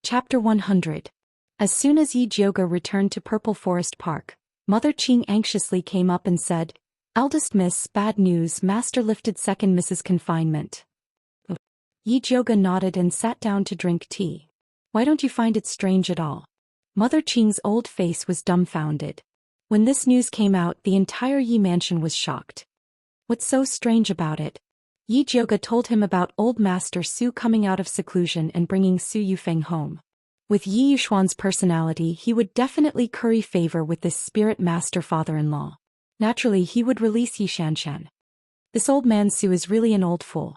Chapter 100. As soon as Yi Jioge returned to Purple Forest Park, Mother Qing anxiously came up and said, "Eldest Miss, bad news, Master lifted second Miss's confinement." Yi Jioge nodded and sat down to drink tea. "Why don't you find it strange at all?" Mother Qing's old face was dumbfounded. When this news came out, the entire Yi mansion was shocked. "What's so strange about it?" Yi Jioge told him about old Master Su coming out of seclusion and bringing Su Yufeng home. With Yi Yuxuan's personality, he would definitely curry favor with this spirit master father-in-law. Naturally, he would release Yi Xianxia. This old man Su is really an old fool.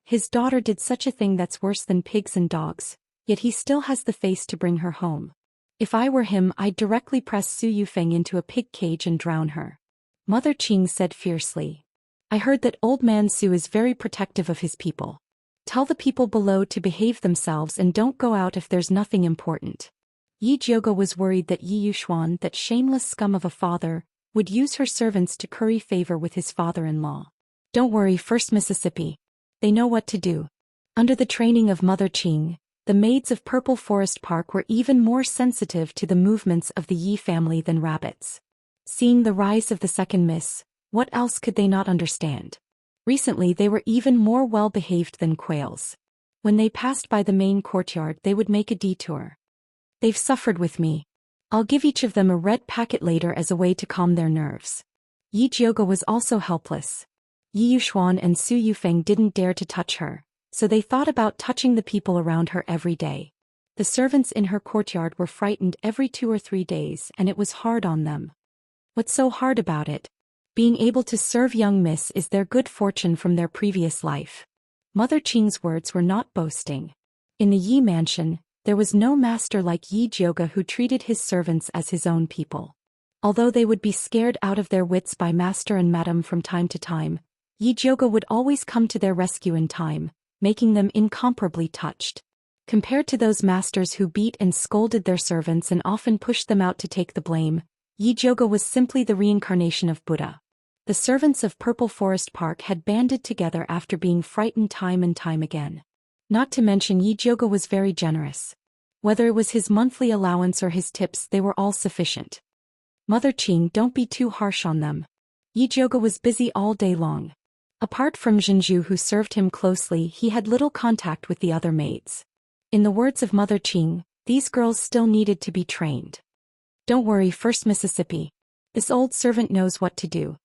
His daughter did such a thing that's worse than pigs and dogs, yet he still has the face to bring her home. If I were him, I'd directly press Su Yufeng into a pig cage and drown her. Mother Qing said fiercely. "I heard that old man Su is very protective of his people. Tell the people below to behave themselves and don't go out if there's nothing important." Yi Jioge was worried that Yi Yuxuan, that shameless scum of a father, would use her servants to curry favor with his father-in-law. "Don't worry, First Mississippi. They know what to do." Under the training of Mother Qing, the maids of Purple Forest Park were even more sensitive to the movements of the Yi family than rabbits. Seeing the rise of the second Miss, what else could they not understand? Recently they were even more well-behaved than quails. When they passed by the main courtyard, they would make a detour. "They've suffered with me. I'll give each of them a red packet later as a way to calm their nerves." Yi Jioge was also helpless. Yi Yuxuan and Su Yufeng didn't dare to touch her, so they thought about touching the people around her every day. The servants in her courtyard were frightened every 2 or 3 days, and it was hard on them. What's so hard about it? Being able to serve young Miss is their good fortune from their previous life. Mother Qing's words were not boasting. In the Yi mansion, there was no master like Yi Jioge who treated his servants as his own people. Although they would be scared out of their wits by Master and Madam from time to time, Yi Jioge would always come to their rescue in time, making them incomparably touched. Compared to those masters who beat and scolded their servants and often pushed them out to take the blame, Yi Jioge was simply the reincarnation of Buddha. The servants of Purple Forest Park had banded together after being frightened time and time again. Not to mention Yi Jioge was very generous. Whether it was his monthly allowance or his tips, they were all sufficient. "Mother Qing, don't be too harsh on them." Yi Jioge was busy all day long. Apart from Zhenju, who served him closely, he had little contact with the other maids. In the words of Mother Qing, these girls still needed to be trained. "Don't worry, First Mississippi. This old servant knows what to do."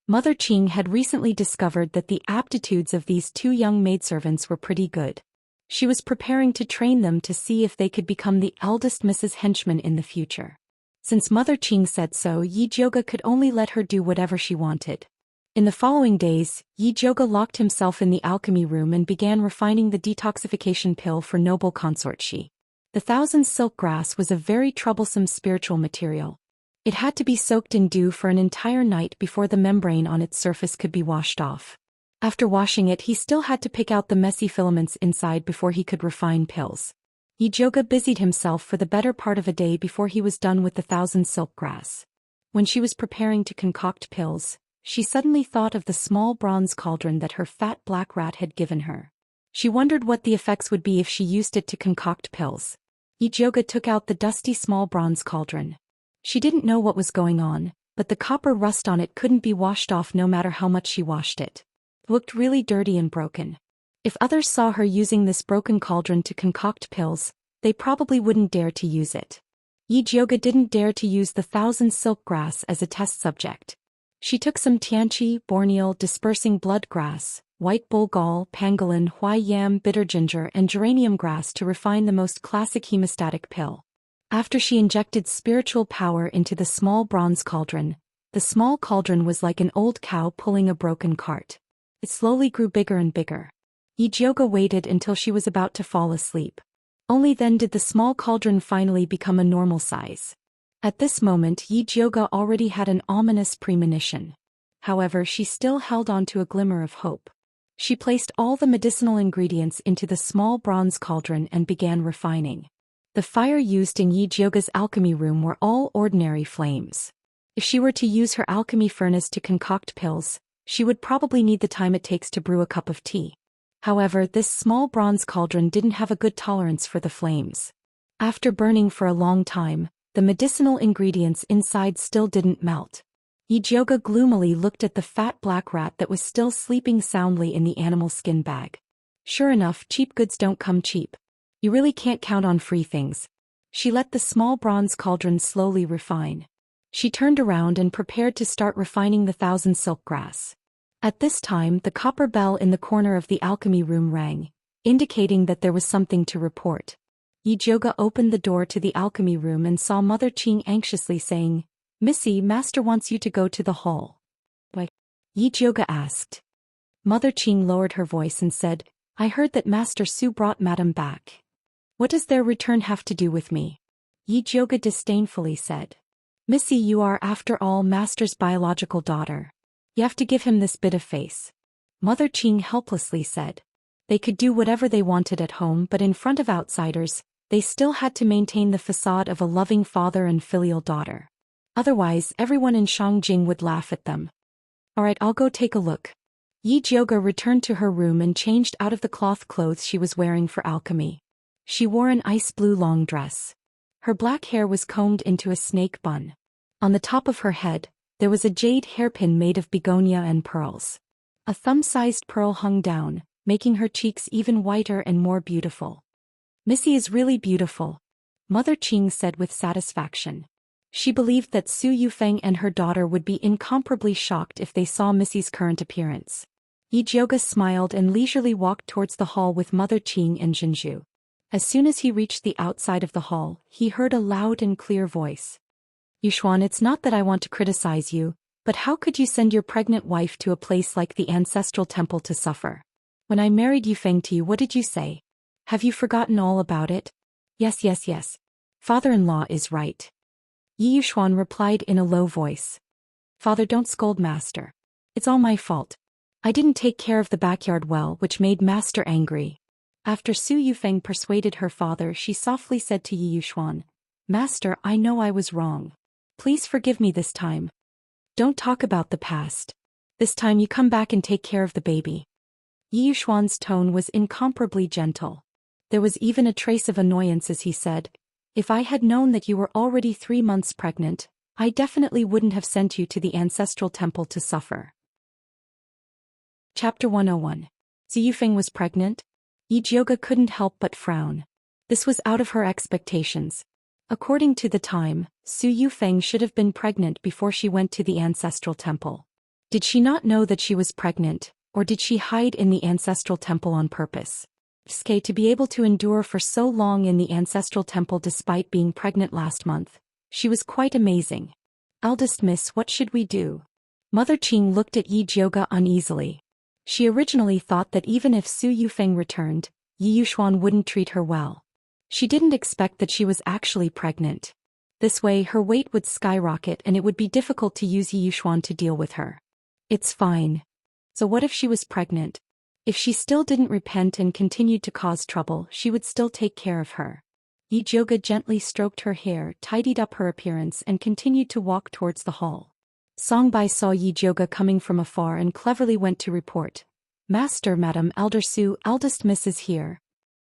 Mother Qing had recently discovered that the aptitudes of these 2 young maidservants were pretty good. She was preparing to train them to see if they could become the eldest Mrs. Henchmen in the future. Since Mother Qing said so, Yi Jioge could only let her do whatever she wanted. In the following days, Yi Jioge locked himself in the alchemy room and began refining the detoxification pill for noble consort Shi. The 1,000 silk grass was a very troublesome spiritual material. It had to be soaked in dew for an entire night before the membrane on its surface could be washed off. After washing it, he still had to pick out the messy filaments inside before he could refine pills. Yi Jioge busied himself for the better part of a day before he was done with the 1,000 silk grass. When she was preparing to concoct pills, she suddenly thought of the small bronze cauldron that her fat black rat had given her. She wondered what the effects would be if she used it to concoct pills. Yi Jioge took out the dusty small bronze cauldron. She didn't know what was going on, but the copper rust on it couldn't be washed off no matter how much she washed it. It looked really dirty and broken. If others saw her using this broken cauldron to concoct pills, they probably wouldn't dare to use it. Yi Jioge didn't dare to use the 1,000 silk grass as a test subject. She took some tianqi, borneal, dispersing blood grass, white bull gall, pangolin, huai yam, bitter ginger, and geranium grass to refine the most classic hemostatic pill. After she injected spiritual power into the small bronze cauldron, the small cauldron was like an old cow pulling a broken cart. It slowly grew bigger and bigger. Yi Jioge waited until she was about to fall asleep. Only then did the small cauldron finally become a normal size. At this moment, Yi Jioge already had an ominous premonition. However, she still held on to a glimmer of hope. She placed all the medicinal ingredients into the small bronze cauldron and began refining. The fire used in Yi Jioge's alchemy room were all ordinary flames. If she were to use her alchemy furnace to concoct pills, she would probably need the time it takes to brew a cup of tea. However, this small bronze cauldron didn't have a good tolerance for the flames. After burning for a long time, the medicinal ingredients inside still didn't melt. Yijioga gloomily looked at the fat black rat that was still sleeping soundly in the animal skin bag. Sure enough, cheap goods don't come cheap. You really can't count on free things. She let the small bronze cauldron slowly refine. She turned around and prepared to start refining the 1,000 silk grass. At this time, the copper bell in the corner of the alchemy room rang, indicating that there was something to report. Yijioga opened the door to the alchemy room and saw Mother Qing anxiously saying, "Missy, Master wants you to go to the hall." "Why?" Yijioga asked. Mother Qing lowered her voice and said, "I heard that Master Su brought Madam back." "What does their return have to do with me?" Yijioga disdainfully said. "Missy, you are after all Master's biological daughter. You have to give him this bit of face." Mother Qing helplessly said. They could do whatever they wanted at home, but in front of outsiders, they still had to maintain the facade of a loving father and filial daughter. Otherwise, everyone in Shangjing would laugh at them. "Alright, I'll go take a look." Yijioga returned to her room and changed out of the cloth clothes she was wearing for alchemy. She wore an ice blue long dress. Her black hair was combed into a snake bun. On the top of her head, there was a jade hairpin made of begonia and pearls. A thumb-sized pearl hung down, making her cheeks even whiter and more beautiful. "Missy is really beautiful," Mother Qing said with satisfaction. She believed that Su Yufeng and her daughter would be incomparably shocked if they saw Missy's current appearance. Yijioga smiled and leisurely walked towards the hall with Mother Qing and Jinzhu. As soon as he reached the outside of the hall, he heard a loud and clear voice. "Yushuan, it's not that I want to criticize you, but how could you send your pregnant wife to a place like the ancestral temple to suffer? When I married Yufeng to you, what did you say? Have you forgotten all about it?" Yes. Father-in-law is right." Yi Yushuan replied in a low voice. "Father, don't scold Master. It's all my fault. I didn't take care of the backyard well, which made Master angry." After Su Yufeng persuaded her father, she softly said to Yi Yushuan, "Master, I know I was wrong. Please forgive me this time. Don't talk about the past. This time you come back and take care of the baby." Yi Yushuan's tone was incomparably gentle. There was even a trace of annoyance as he said, "If I had known that you were already 3 months pregnant, I definitely wouldn't have sent you to the ancestral temple to suffer." Chapter 101. Su Yufeng was pregnant? Yijioga couldn't help but frown. This was out of her expectations. According to the time, Su Yufeng should have been pregnant before she went to the ancestral temple. Did she not know that she was pregnant, or did she hide in the ancestral temple on purpose? To be able to endure for so long in the ancestral temple despite being pregnant last month, she was quite amazing. "Eldest miss, what should we do?" Mother Qing looked at Yijioga uneasily. She originally thought that even if Su Yufeng returned, Yi Yushuan wouldn't treat her well. She didn't expect that she was actually pregnant. This way her weight would skyrocket and it would be difficult to use Yi Yushuan to deal with her. "It's fine." So what if she was pregnant? If she still didn't repent and continued to cause trouble, she would still take care of her. Yijioga gently stroked her hair, tidied up her appearance and continued to walk towards the hall. Songbai saw Yijioga coming from afar and cleverly went to report. "Master, Madam, Elder Su, eldest miss is here."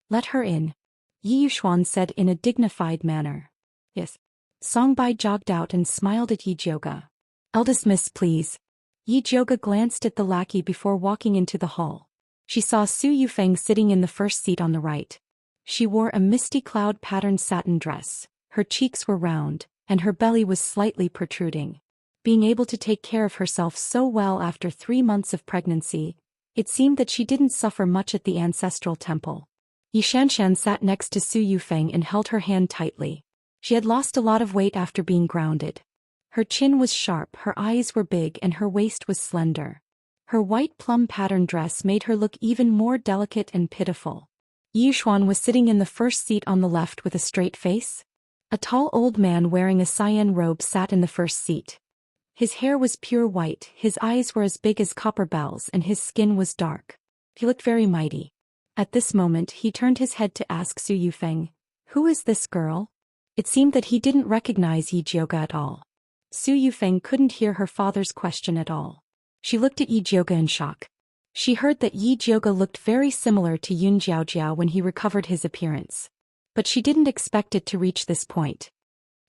"Let her in," Yi Yushuan said in a dignified manner. "Yes." Songbai jogged out and smiled at Yijioga. "Eldest miss, please." Yijioga glanced at the lackey before walking into the hall. She saw Su Yufeng sitting in the first seat on the right. She wore a misty cloud patterned satin dress, her cheeks were round, and her belly was slightly protruding. Being able to take care of herself so well after 3 months of pregnancy, it seemed that she didn't suffer much at the ancestral temple. Xianxia sat next to Su Yufeng and held her hand tightly. She had lost a lot of weight after being grounded. Her chin was sharp, her eyes were big and her waist was slender. Her white plum pattern dress made her look even more delicate and pitiful. Yi Yushuan was sitting in the first seat on the left with a straight face. A tall old man wearing a cyan robe sat in the first seat. His hair was pure white, his eyes were as big as copper bells and his skin was dark. He looked very mighty. At this moment he turned his head to ask Su Yufeng, "Who is this girl?" It seemed that he didn't recognize Yijioga at all. Su Yufeng couldn't hear her father's question at all. She looked at Yijioga in shock. She heard that Yi Jioge looked very similar to Yun Jiaojiao when he recovered his appearance. But she didn't expect it to reach this point.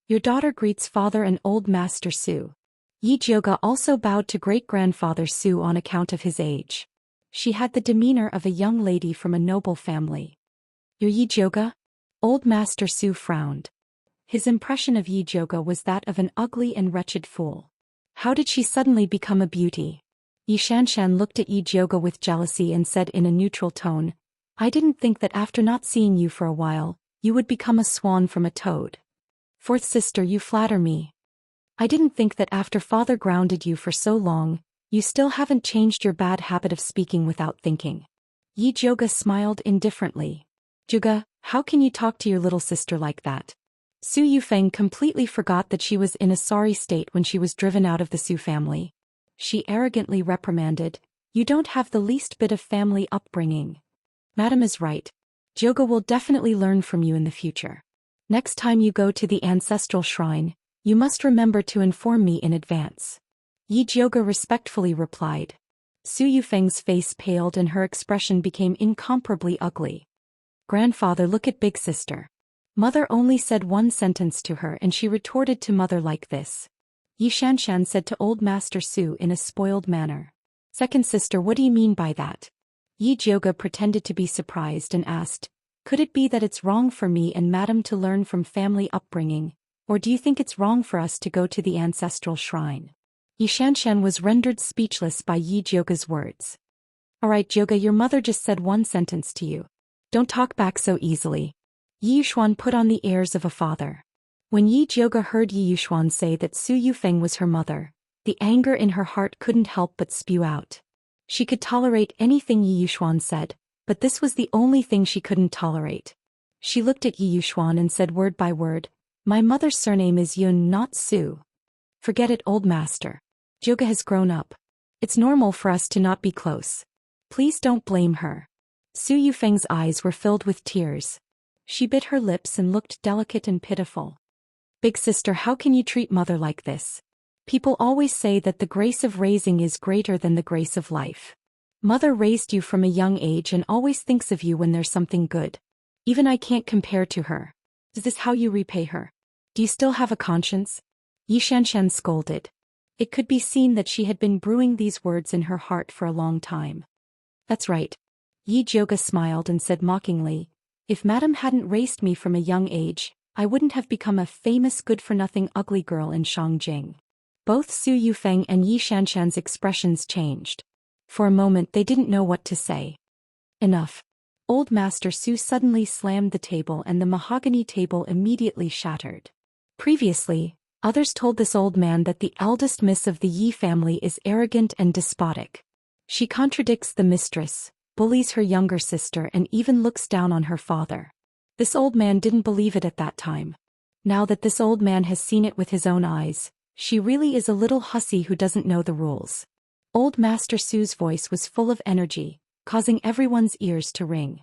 Your daughter greets father and old Master Su. Yi Jioge also bowed to great-grandfather Su on account of his age. She had the demeanor of a young lady from a noble family. Your Yi Jioge? Old Master Su frowned. His impression of Yi Jioge was that of an ugly and wretched fool. How did she suddenly become a beauty? Yi Xianxian looked at Yi Jioge with jealousy and said in a neutral tone, I didn't think that after not seeing you for a while, you would become a swan from a toad. Fourth sister, you flatter me. I didn't think that after father grounded you for so long, you still haven't changed your bad habit of speaking without thinking. Yi Jioge smiled indifferently. Jioge, how can you talk to your little sister like that? Su Yufeng completely forgot that she was in a sorry state when she was driven out of the Su family. She arrogantly reprimanded, you don't have the least bit of family upbringing. Madam is right. Jioge will definitely learn from you in the future. Next time you go to the ancestral shrine, you must remember to inform me in advance. Yi Jioge respectfully replied. Su Yufeng's face paled and her expression became incomparably ugly. Grandfather, look at big sister. Mother only said one sentence to her and she retorted to mother like this. Yi Xianxian said to old Master Su in a spoiled manner. Second sister, what do you mean by that? Yi Jioge pretended to be surprised and asked, could it be that it's wrong for me and madam to learn from family upbringing, or do you think it's wrong for us to go to the ancestral shrine? Yi Xianxian was rendered speechless by Yi Jioge's words. Alright Jioge, your mother just said one sentence to you. Don't talk back so easily. Yi Yuxuan put on the airs of a father. When Yi Jioge heard Yi Yuxuan say that Su Yufeng was her mother, the anger in her heart couldn't help but spew out. She could tolerate anything Yi Yuxuan said, but this was the only thing she couldn't tolerate. She looked at Yi Yuxuan and said word by word, my mother's surname is Yun, not Su. Forget it, old master. Jioge has grown up. It's normal for us to not be close. Please don't blame her. Su Yufeng's eyes were filled with tears. She bit her lips and looked delicate and pitiful. Big sister, how can you treat mother like this? People always say that the grace of raising is greater than the grace of life. Mother raised you from a young age and always thinks of you when there's something good. Even I can't compare to her. Is this how you repay her? Do you still have a conscience? Yi Xianxian scolded. It could be seen that she had been brewing these words in her heart for a long time. That's right. Yi Jioge smiled and said mockingly, if madam hadn't raised me from a young age, I wouldn't have become a famous good-for-nothing ugly girl in Shangjing. Both Su Yufeng and Yi Xianxian's expressions changed. For a moment they didn't know what to say. Enough. Old Master Su suddenly slammed the table and the mahogany table immediately shattered. Previously, others told this old man that the eldest miss of the Yi family is arrogant and despotic. She contradicts the mistress, bullies her younger sister and even looks down on her father. This old man didn't believe it at that time. Now that this old man has seen it with his own eyes, she really is a little hussy who doesn't know the rules. Old Master Su's voice was full of energy, causing everyone's ears to ring.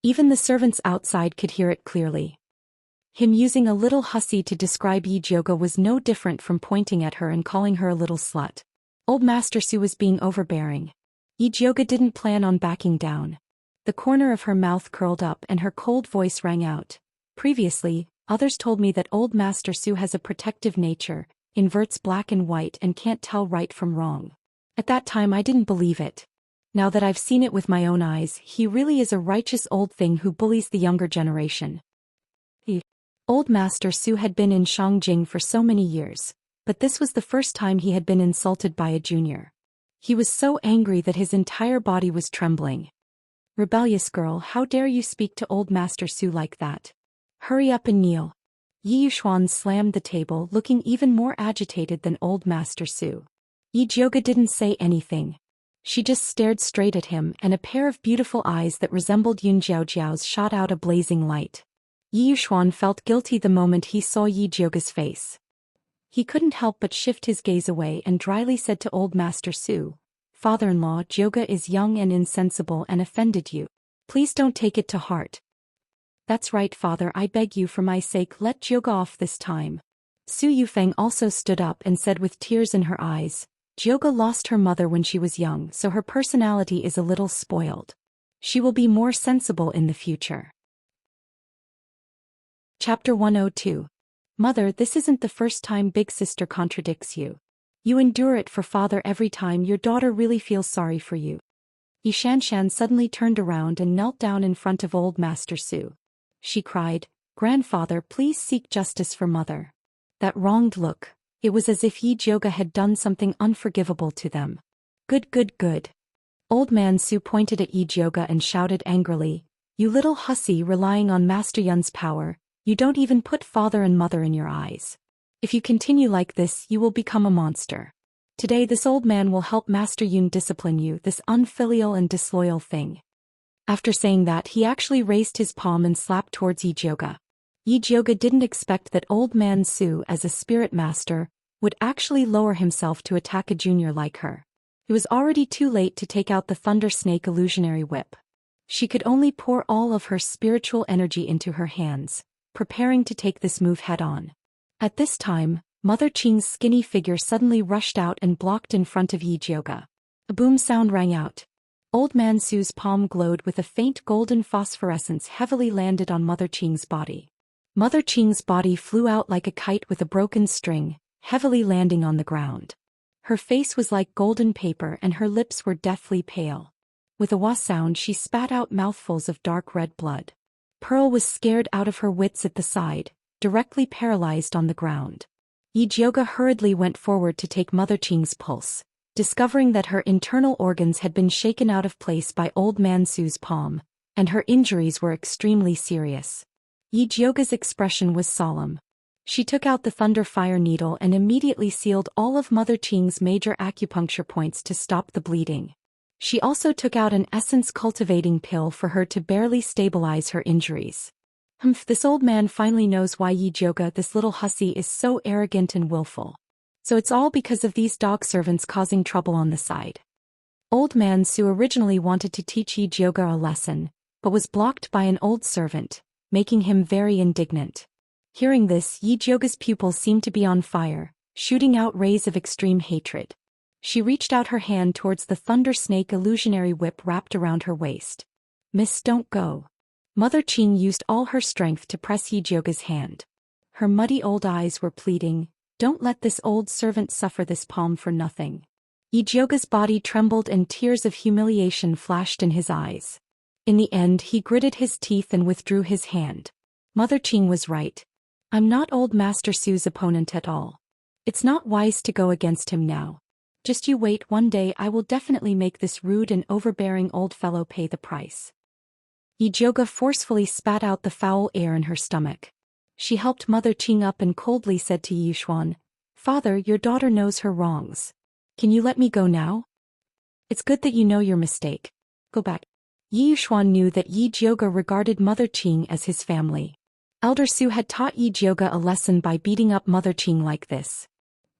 Even the servants outside could hear it clearly. Him using a little hussy to describe Yi Jioge was no different from pointing at her and calling her a little slut. Old Master Su was being overbearing. Yi Jioge didn't plan on backing down. The corner of her mouth curled up and her cold voice rang out. Previously, others told me that old Master Su has a protective nature, inverts black and white and can't tell right from wrong. At that time I didn't believe it. Now that I've seen it with my own eyes, he really is a righteous old thing who bullies the younger generation. Old Master Su had been in Shangjing for so many years, but this was the first time he had been insulted by a junior. He was so angry that his entire body was trembling. Rebellious girl, how dare you speak to old Master Su like that? Hurry up and kneel. Yi Yuxuan slammed the table, looking even more agitated than old Master Su. Yi Jioge didn't say anything. She just stared straight at him and a pair of beautiful eyes that resembled Yun Jiaojiao's shot out a blazing light. Yi Yuxuan felt guilty the moment he saw Yi Jioge's face. He couldn't help but shift his gaze away and dryly said to old Master Su, Father-in-law, Jioge is young and insensible and offended you. Please don't take it to heart. That's right, father, I beg you for my sake, let Jioge off this time. Su Yufeng also stood up and said with tears in her eyes, Jioga lost her mother when she was young, so her personality is a little spoiled. She will be more sensible in the future. Chapter 102. Mother, this isn't the first time big sister contradicts you. You endure it for father every time your daughter really feels sorry for you. Xianxia suddenly turned around and knelt down in front of old Master Su. She cried, "Grandfather, please seek justice for mother." That wronged look, it was as if Jioga had done something unforgivable to them. Good, good, good. Old man Su pointed at Jioga and shouted angrily, "You little hussy relying on Master Yun's power, you don't even put father and mother in your eyes. If you continue like this, you will become a monster. Today this old man will help Master Yun discipline you, this unfilial and disloyal thing." After saying that, he actually raised his palm and slapped towards Jioga. Jioga didn't expect that old man Su, as a spirit master, would actually lower himself to attack a junior like her. It was already too late to take out the Thunder Snake illusionary whip. She could only pour all of her spiritual energy into her hands, preparing to take this move head-on. At this time, Mother Qing's skinny figure suddenly rushed out and blocked in front of Jioga. A boom sound rang out. Old man Su's palm glowed with a faint golden phosphorescence heavily landed on Mother Qing's body. Mother Qing's body flew out like a kite with a broken string, heavily landing on the ground. Her face was like golden paper and her lips were deathly pale. With a wah sound, she spat out mouthfuls of dark red blood. Pearl was scared out of her wits at the side, directly paralyzed on the ground. Jioga hurriedly went forward to take Mother Qing's pulse, discovering that her internal organs had been shaken out of place by old man Su's palm, and her injuries were extremely serious. Jioga's expression was solemn. She took out the thunder fire needle and immediately sealed all of Mother Qing's major acupuncture points to stop the bleeding. She also took out an essence cultivating pill for her to barely stabilize her injuries. This old man finally knows why Jioga, this little hussy, is so arrogant and willful. So it's all because of these dog servants causing trouble on the side. Old man Su originally wanted to teach Jioga a lesson, but was blocked by an old servant, making him very indignant. Hearing this, Jioga's pupils seemed to be on fire, shooting out rays of extreme hatred. She reached out her hand towards the Thunder Snake illusionary whip wrapped around her waist. "Miss, don't go." Mother Qing used all her strength to press Jioga's hand. Her muddy old eyes were pleading, "Don't let this old servant suffer this palm for nothing." Jioga's body trembled and tears of humiliation flashed in his eyes. In the end, he gritted his teeth and withdrew his hand. Mother Qing was right. I'm not old Master Su's opponent at all. It's not wise to go against him now. Just you wait, one day I will definitely make this rude and overbearing old fellow pay the price. Jioga forcefully spat out the foul air in her stomach. She helped Mother Qing up and coldly said to Yushuan, "Father, your daughter knows her wrongs. Can you let me go now? It's good that you know your mistake. Go back." Yushuan knew that Jioga regarded Mother Qing as his family. Elder Su had taught Jioga a lesson by beating up Mother Qing like this.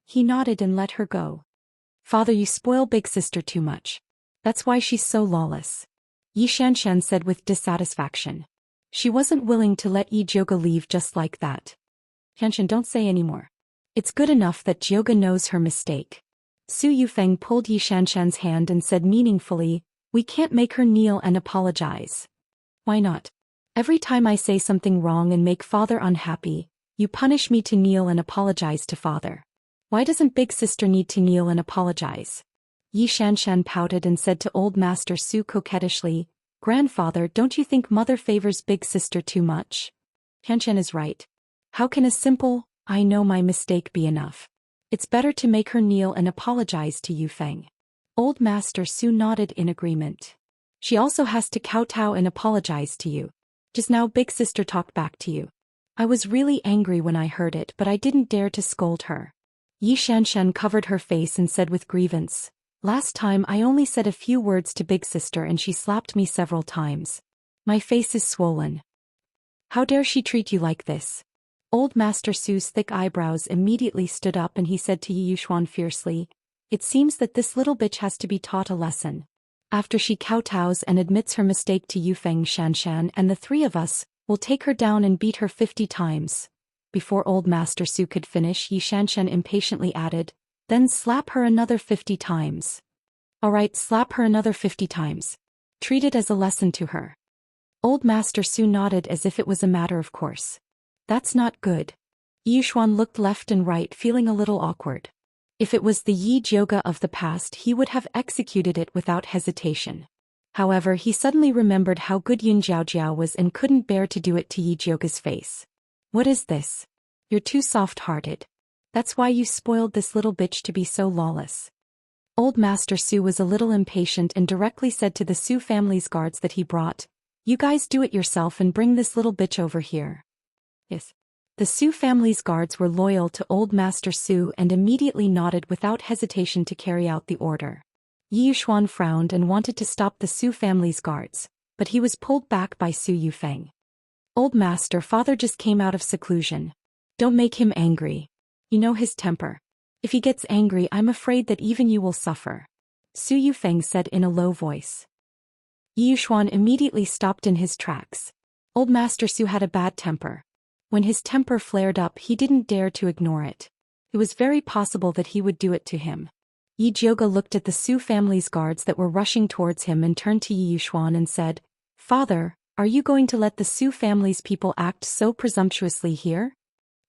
He nodded and let her go. "Father, you spoil big sister too much. That's why she's so lawless," Xianxia said with dissatisfaction. She wasn't willing to let Jioga leave just like that. "Xianxia, don't say any more. It's good enough that Jioga knows her mistake." Su Yufeng pulled Xianxia's hand and said meaningfully, "We can't make her kneel and apologize." "Why not? Every time I say something wrong and make father unhappy, you punish me to kneel and apologize to father. Why doesn't big sister need to kneel and apologize?" Xianxia pouted and said to old Master Su coquettishly, "Grandfather, don't you think mother favors big sister too much?" Xianxia is right. How can a simple, "I know my mistake" be enough? It's better to make her kneel and apologize to Yufeng. Old Master Su nodded in agreement. "She also has to kowtow and apologize to you. Just now big sister talked back to you. I was really angry when I heard it, but I didn't dare to scold her." Xianxia covered her face and said with grievance, "Last time I only said a few words to big sister and she slapped me several times. My face is swollen. How dare she treat you like this?" Old Master Su's thick eyebrows immediately stood up and he said to Yushuan fiercely, "It seems that this little bitch has to be taught a lesson. After she kowtows and admits her mistake to Yufeng, Xianxia and the three of us, will take her down and beat her 50 times. Before old Master Su could finish, Xianxia impatiently added, Then slap her another 50 times. Alright, slap her another 50 times. Treat it as a lesson to her. Old Master Su nodded as if it was a matter of course. That's not good. Yushuan looked left and right, feeling a little awkward. If it was the Yi Jioga of the past, he would have executed it without hesitation. However, he suddenly remembered how good Yun Jiaojiao was and couldn't bear to do it to Yi Jioga's face. What is this? You're too soft-hearted. That's why you spoiled this little bitch to be so lawless. Old Master Su was a little impatient and directly said to the Su family's guards that he brought, "You guys do it yourself and bring this little bitch over here." Yes. The Su family's guards were loyal to Old Master Su and immediately nodded without hesitation to carry out the order. Yi Yushuan frowned and wanted to stop the Su family's guards, but he was pulled back by Su Yufeng. "Old Master, father just came out of seclusion. Don't make him angry. You know his temper. If he gets angry, I'm afraid that even you will suffer," Su Yufeng said in a low voice. Yi Yushuan immediately stopped in his tracks. Old Master Su had a bad temper. When his temper flared up, he didn't dare to ignore it. It was very possible that he would do it to him. Yi Jioga looked at the Su family's guards that were rushing towards him and turned to Yi Yushuan and said, "Father, are you going to let the Su family's people act so presumptuously here?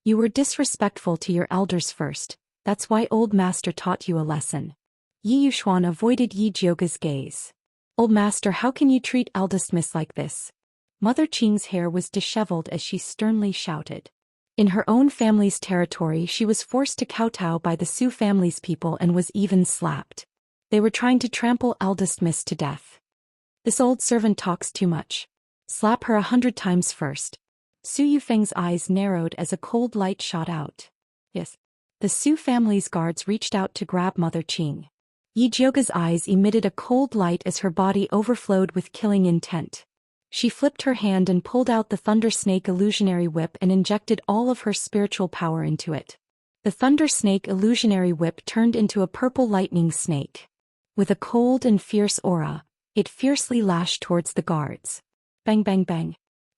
You were disrespectful to your elders first, that's why Old Master taught you a lesson." Yi Yushuan avoided Yi Jioga's gaze. "Old Master, how can you treat eldest miss like this?" Mother Qing's hair was disheveled as she sternly shouted. In her own family's territory, she was forced to kowtow by the Su family's people and was even slapped. They were trying to trample eldest miss to death. "This old servant talks too much. Slap her 100 times first." Su Yufeng's eyes narrowed as a cold light shot out. Yes. The Su family's guards reached out to grab Mother Qing. Yi Jioga's eyes emitted a cold light as her body overflowed with killing intent. She flipped her hand and pulled out the Thunder Snake illusionary whip and injected all of her spiritual power into it. The Thunder Snake illusionary whip turned into a purple lightning snake. With a cold and fierce aura, it fiercely lashed towards the guards. Bang bang bang.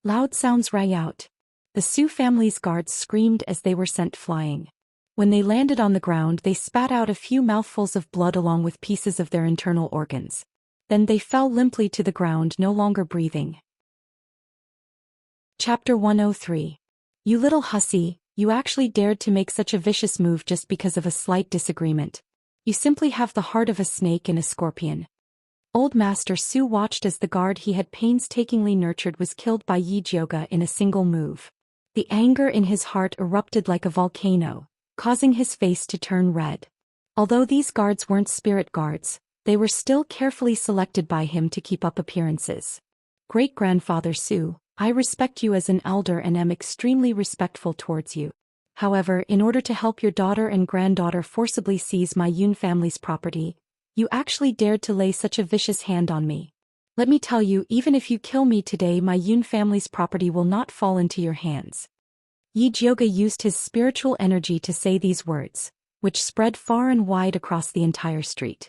Loud sounds rang out. The Su family's guards screamed as they were sent flying. When they landed on the ground, they spat out a few mouthfuls of blood along with pieces of their internal organs. Then they fell limply to the ground, no longer breathing. Chapter 103. You little hussy, you actually dared to make such a vicious move just because of a slight disagreement. You simply have the heart of a snake and a scorpion. Old Master Su watched as the guard he had painstakingly nurtured was killed by Yi Jioga in a single move. The anger in his heart erupted like a volcano, causing his face to turn red. Although these guards weren't spirit guards, they were still carefully selected by him to keep up appearances. "Great-grandfather Su, I respect you as an elder and am extremely respectful towards you. However, in order to help your daughter and granddaughter forcibly seize my Yun family's property, you actually dared to lay such a vicious hand on me. Let me tell you, even if you kill me today, my Yun family's property will not fall into your hands." Yi Jioga used his spiritual energy to say these words, which spread far and wide across the entire street.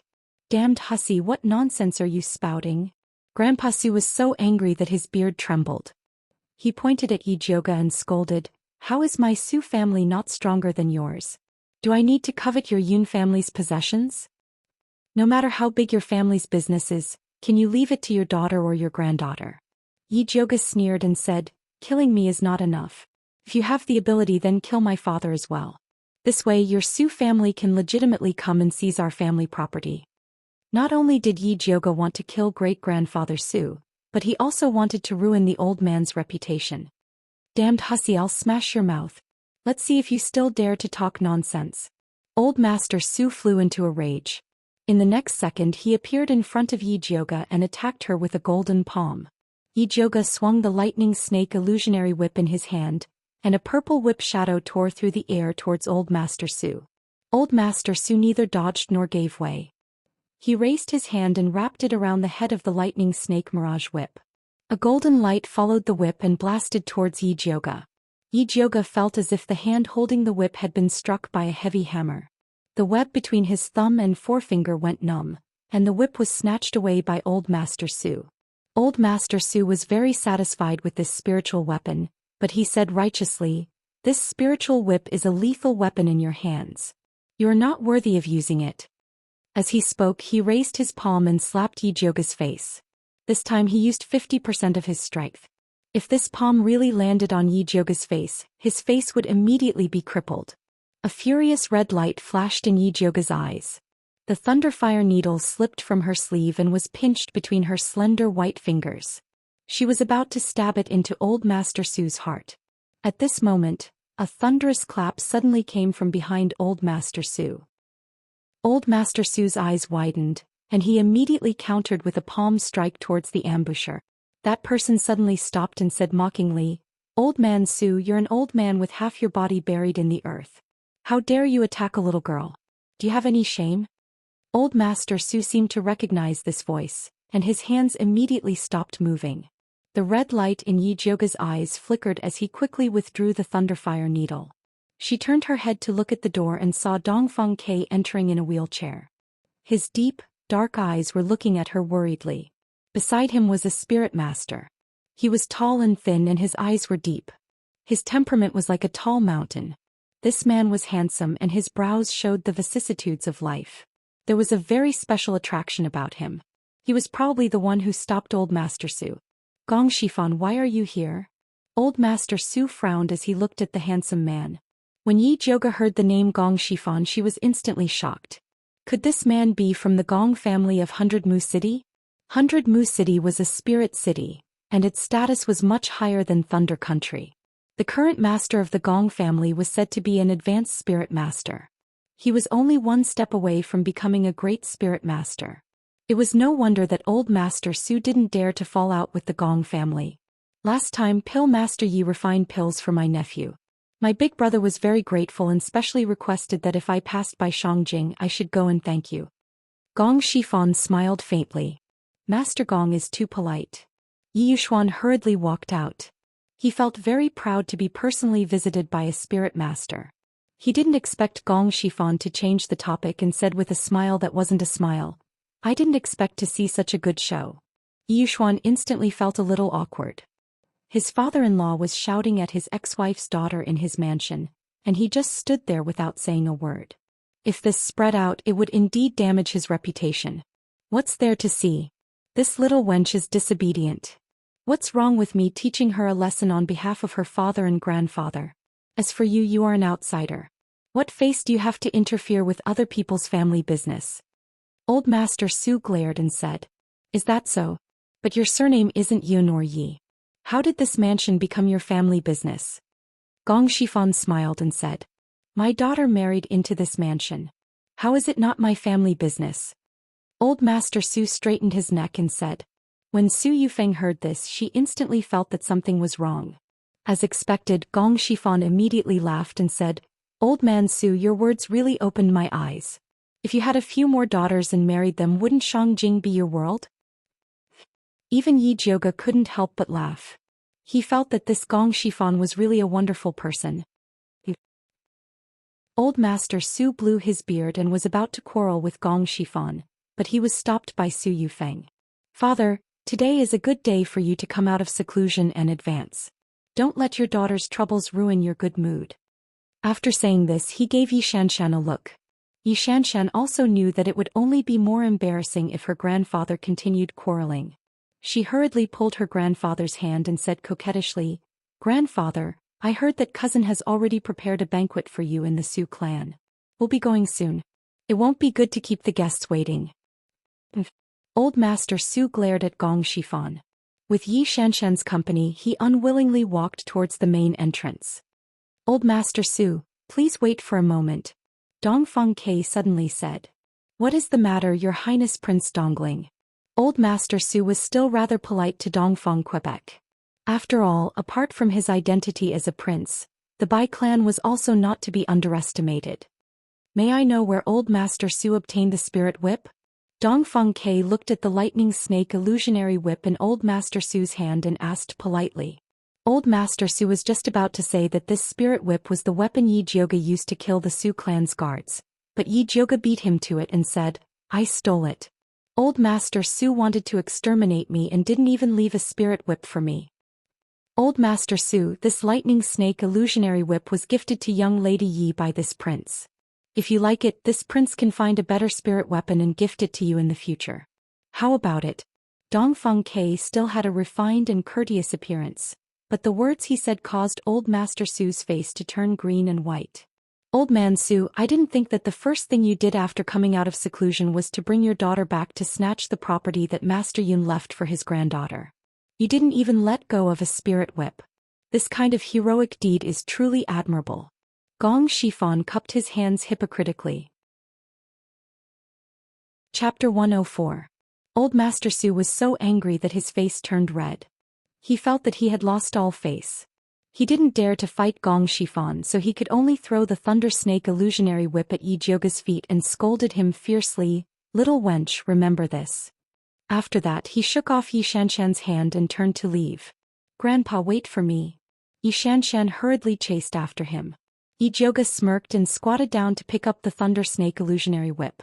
"Damned hussy, what nonsense are you spouting?" Grandpa Su was so angry that his beard trembled. He pointed at Yi Jioga and scolded, "How is my Su family not stronger than yours? Do I need to covet your Yun family's possessions? No matter how big your family's business is, can you leave it to your daughter or your granddaughter?" Yi Jioga sneered and said, "Killing me is not enough. If you have the ability, then kill my father as well. This way your Su family can legitimately come and seize our family property." Not only did Yi Jioga want to kill great-grandfather Su, but he also wanted to ruin the old man's reputation. "Damned hussy, I'll smash your mouth. Let's see if you still dare to talk nonsense." Old Master Su flew into a rage. In the next second he appeared in front of Yi Jioga and attacked her with a golden palm. Yi Jioga swung the lightning snake illusionary whip in his hand, and a purple whip shadow tore through the air towards Old Master Su. Old Master Su neither dodged nor gave way. He raised his hand and wrapped it around the head of the lightning snake mirage whip. A golden light followed the whip and blasted towards Yi Jioga. Yi Jioga felt as if the hand holding the whip had been struck by a heavy hammer. The web between his thumb and forefinger went numb, and the whip was snatched away by Old Master Su. Old Master Su was very satisfied with this spiritual weapon, but he said righteously, "This spiritual whip is a lethal weapon in your hands. You are not worthy of using it. As he spoke, he raised his palm and slapped Yi Jioga's face. This time he used 50% of his strength. If this palm really landed on Yi Jioga's face, his face would immediately be crippled. A furious red light flashed in Yi Jioga's eyes. The thunderfire needle slipped from her sleeve and was pinched between her slender white fingers. She was about to stab it into Old Master Su's heart. At this moment, a thunderous clap suddenly came from behind Old Master Su. Old Master Su's eyes widened, and he immediately countered with a palm strike towards the ambusher. That person suddenly stopped and said mockingly, "Old Man Su, you're an old man with half your body buried in the earth. How dare you attack a little girl? Do you have any shame?" Old Master Su seemed to recognize this voice, and his hands immediately stopped moving. The red light in Yi Jioga's eyes flickered as he quickly withdrew the thunderfire needle. She turned her head to look at the door and saw Dongfeng Ke entering in a wheelchair. His deep, dark eyes were looking at her worriedly. Beside him was a spirit master. He was tall and thin and his eyes were deep. His temperament was like a tall mountain. This man was handsome and his brows showed the vicissitudes of life. There was a very special attraction about him. He was probably the one who stopped Old Master Su. "Gong Shifan, why are you here?" Old Master Su frowned as he looked at the handsome man. When Yi Jioga heard the name Gong Shifan, she was instantly shocked. Could this man be from the Gong family of Hundred Mu City? Hundred Mu City was a spirit city, and its status was much higher than Thunder Country. The current master of the Gong family was said to be an advanced spirit master. He was only one step away from becoming a great spirit master. It was no wonder that Old Master Su didn't dare to fall out with the Gong family. "Last time Pill Master Yi refined pills for my nephew. My big brother was very grateful and specially requested that if I passed by Shangjing I should go and thank you." Gong Shifan smiled faintly. "Master Gong is too polite." Yi Yuxuan hurriedly walked out. He felt very proud to be personally visited by a spirit master. He didn't expect Gong Shifan to change the topic and said with a smile that wasn't a smile, "I didn't expect to see such a good show." Yi Yuxuan instantly felt a little awkward. His father-in-law was shouting at his ex-wife's daughter in his mansion, and he just stood there without saying a word. If this spread out, it would indeed damage his reputation. What's there to see? This little wench is disobedient. What's wrong with me teaching her a lesson on behalf of her father and grandfather? As for you, you are an outsider. What face do you have to interfere with other people's family business? Old Master Su glared and said, "Is that so? But your surname isn't Yu nor Yi. How did this mansion become your family business?" Gong Shifan smiled and said, "My daughter married into this mansion. How is it not my family business?" Old Master Su straightened his neck and said. When Su Yufeng heard this, she instantly felt that something was wrong. As expected, Gong Shifan immediately laughed and said, "Old man Su, your words really opened my eyes. If you had a few more daughters and married them, wouldn't Shangjing be your world?" Even Yi Jioga couldn't help but laugh. He felt that this Gong Shifan was really a wonderful person. Old Master Su blew his beard and was about to quarrel with Gong Shifan, but he was stopped by Su Yufeng. "Father, today is a good day for you to come out of seclusion and advance. Don't let your daughter's troubles ruin your good mood." After saying this, he gave Yi Xianxian a look. Yi Xianxian also knew that it would only be more embarrassing if her grandfather continued quarreling. She hurriedly pulled her grandfather's hand and said coquettishly, "Grandfather, I heard that cousin has already prepared a banquet for you in the Su clan. We'll be going soon. It won't be good to keep the guests waiting." Old Master Su glared at Gong Shifan. With Yi Xianxian's company, he unwillingly walked towards the main entrance. "Old Master Su, please wait for a moment," Dongfeng Ke suddenly said. "What is the matter, Your Highness Prince Dongling?" Old Master Su was still rather polite to Dongfeng Quebec. After all, apart from his identity as a prince, the Bai clan was also not to be underestimated. "May I know where Old Master Su obtained the spirit whip?" Dongfeng Ke looked at the lightning snake illusionary whip in Old Master Su's hand and asked politely. Old Master Su was just about to say that this spirit whip was the weapon Yi Jioga used to kill the Su clan's guards, but Yi Jioga beat him to it and said, "I stole it. Old Master Su wanted to exterminate me and didn't even leave a spirit whip for me." "Old Master Su, this lightning snake illusionary whip was gifted to young Lady Yi by this prince. If you like it, this prince can find a better spirit weapon and gift it to you in the future. How about it? Dongfeng Ke still had a refined and courteous appearance, but the words he said caused Old Master Su's face to turn green and white. Old man Su, I didn't think that the first thing you did after coming out of seclusion was to bring your daughter back to snatch the property that Master Yun left for his granddaughter. You didn't even let go of a spirit whip. This kind of heroic deed is truly admirable. Gong Shifan cupped his hands hypocritically. Chapter 104. Old Master Su was so angry that his face turned red. He felt that he had lost all face. He didn't dare to fight Gong Shifan, so he could only throw the Thunder Snake illusionary whip at Yi Jioga's feet and scolded him fiercely, "Little wench, remember this." After that he shook off Yi Xianxian's hand and turned to leave. "Grandpa, wait for me." Yi Xianxian hurriedly chased after him. Yi Jioga smirked and squatted down to pick up the Thunder Snake illusionary whip.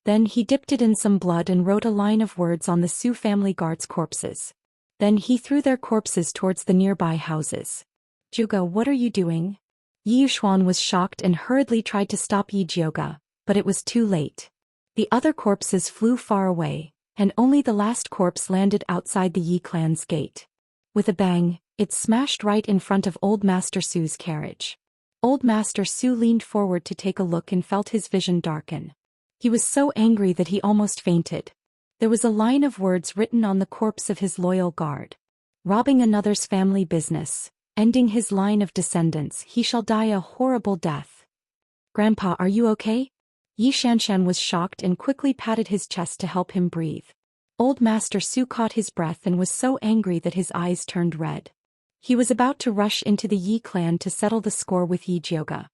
Then he dipped it in some blood and wrote a line of words on the Su family guards' corpses. Then he threw their corpses towards the nearby houses. "Jioga, what are you doing?" Yi Yuxuan was shocked and hurriedly tried to stop Yi Jioga, but it was too late. The other corpses flew far away, and only the last corpse landed outside the Yi clan's gate. With a bang, it smashed right in front of Old Master Su's carriage. Old Master Su leaned forward to take a look and felt his vision darken. He was so angry that he almost fainted. There was a line of words written on the corpse of his loyal guard. "Robbing another's family business, ending his line of descendants, he shall die a horrible death." "Grandpa, are you okay?" Yi Xianxian was shocked and quickly patted his chest to help him breathe. Old Master Su caught his breath and was so angry that his eyes turned red. He was about to rush into the Yi clan to settle the score with Yi Jioga.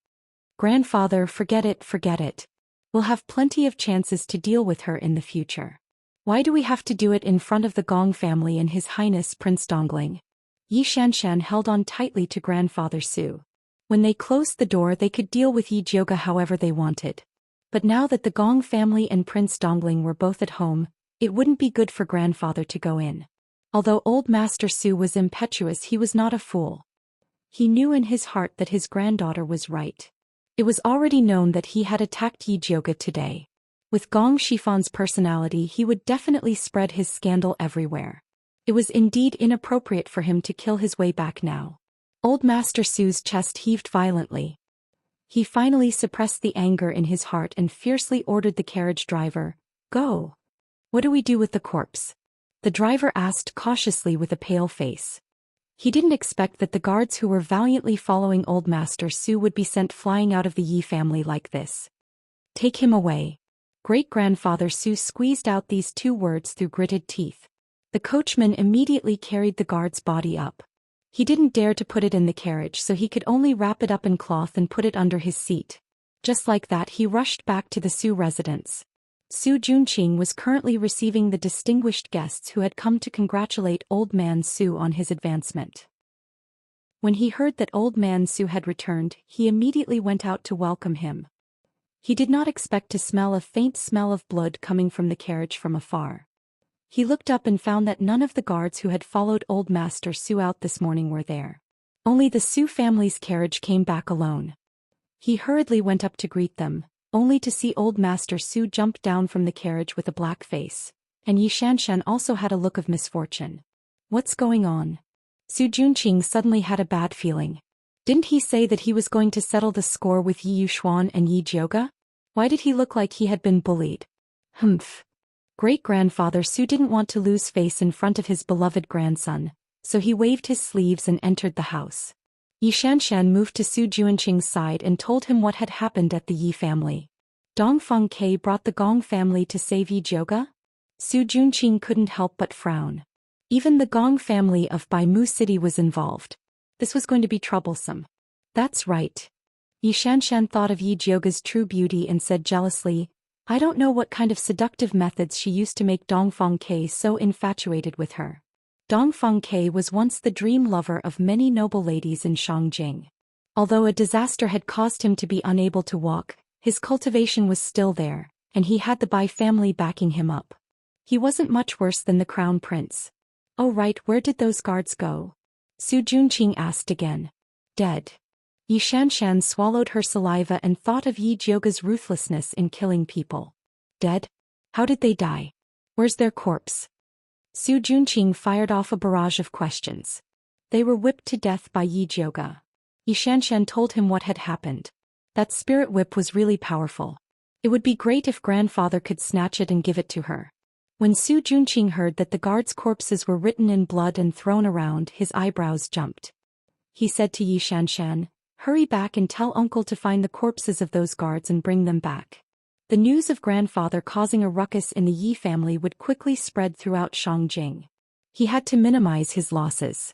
"Grandfather, forget it, forget it. We'll have plenty of chances to deal with her in the future. Why do we have to do it in front of the Gong family and His Highness Prince Dongling?" Yi Xianxian held on tightly to Grandfather Su. When they closed the door, they could deal with Yi Jioga however they wanted. But now that the Gong family and Prince Dongling were both at home, it wouldn't be good for Grandfather to go in. Although Old Master Su was impetuous, he was not a fool. He knew in his heart that his granddaughter was right. It was already known that he had attacked Yi Jioga today. With Gong Shifan's personality, he would definitely spread his scandal everywhere. It was indeed inappropriate for him to kill his way back now. Old Master Su's chest heaved violently. He finally suppressed the anger in his heart and fiercely ordered the carriage driver, "Go." "What do we do with the corpse?" the driver asked cautiously with a pale face. He didn't expect that the guards who were valiantly following Old Master Su would be sent flying out of the Yi family like this. "Take him away." Great-grandfather Su squeezed out these two words through gritted teeth. The coachman immediately carried the guard's body up. He didn't dare to put it in the carriage, so he could only wrap it up in cloth and put it under his seat. Just like that, he rushed back to the Su residence. Su Junqing was currently receiving the distinguished guests who had come to congratulate Old Man Su on his advancement. When he heard that Old Man Su had returned, he immediately went out to welcome him. He did not expect to smell a faint smell of blood coming from the carriage from afar. He looked up and found that none of the guards who had followed Old Master Su out this morning were there. Only the Su family's carriage came back alone. He hurriedly went up to greet them, only to see Old Master Su jump down from the carriage with a black face, and Yi Xianxian also had a look of misfortune. "What's going on?" Su Junqing suddenly had a bad feeling. Didn't he say that he was going to settle the score with Yi Yuxuan and Yi Jioga? Why did he look like he had been bullied? Humph. Great-grandfather Su didn't want to lose face in front of his beloved grandson, so he waved his sleeves and entered the house. Yi Xianxian moved to Su Junqing's side and told him what had happened at the Yi family. Dongfeng Ke brought the Gong family to save Yi Jioga? Su Junqing couldn't help but frown. Even the Gong family of Baimu City was involved. This was going to be troublesome. That's right. Yi Xianxian thought of Yi Jioga's true beauty and said jealously, "I don't know what kind of seductive methods she used to make Dongfeng Ke so infatuated with her." Dongfeng Ke was once the dream lover of many noble ladies in Shangjing. Although a disaster had caused him to be unable to walk, his cultivation was still there, and he had the Bai family backing him up. He wasn't much worse than the crown prince. "Oh right, where did those guards go?" Su Junqing asked again. "Dead." Yi Xianxian swallowed her saliva and thought of Yi Jioga's ruthlessness in killing people. Dead? How did they die? Where's their corpse? Su Junqing fired off a barrage of questions. They were whipped to death by Yi Jioga. Yi Xianxian told him what had happened. That spirit whip was really powerful. It would be great if grandfather could snatch it and give it to her. When Su Junqing heard that the guards' corpses were written in blood and thrown around, his eyebrows jumped. He said to Yi Xianxian, "Hurry back and tell uncle to find the corpses of those guards and bring them back." The news of grandfather causing a ruckus in the Yi family would quickly spread throughout Shangjing. He had to minimize his losses.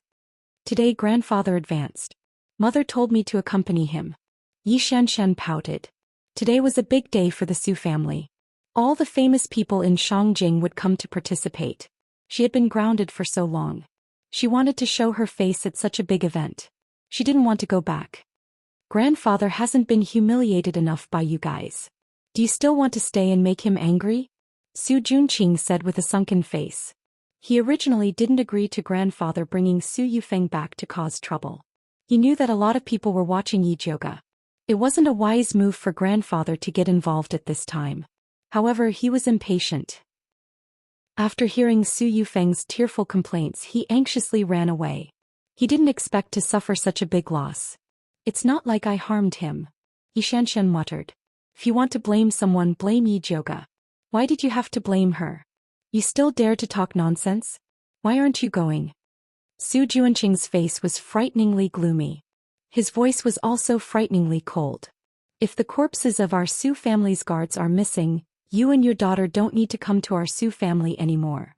Today grandfather advanced. Mother told me to accompany him. Yi Xianxian pouted. Today was a big day for the Su family. All the famous people in Shangjing would come to participate. She had been grounded for so long. She wanted to show her face at such a big event. She didn't want to go back. Grandfather hasn't been humiliated enough by you guys. Do you still want to stay and make him angry? Su Junqing said with a sunken face. He originally didn't agree to grandfather bringing Su Yufeng back to cause trouble. He knew that a lot of people were watching Yi Jioga. It wasn't a wise move for grandfather to get involved at this time. However, he was impatient. After hearing Su Yufeng's tearful complaints, he anxiously ran away. He didn't expect to suffer such a big loss. It's not like I harmed him. Yi Xianxian muttered. If you want to blame someone, blame Yi Jioga. Why did you have to blame her? You still dare to talk nonsense? Why aren't you going? Su Junqing's face was frighteningly gloomy. His voice was also frighteningly cold. If the corpses of our Su family's guards are missing, you and your daughter don't need to come to our Su family anymore.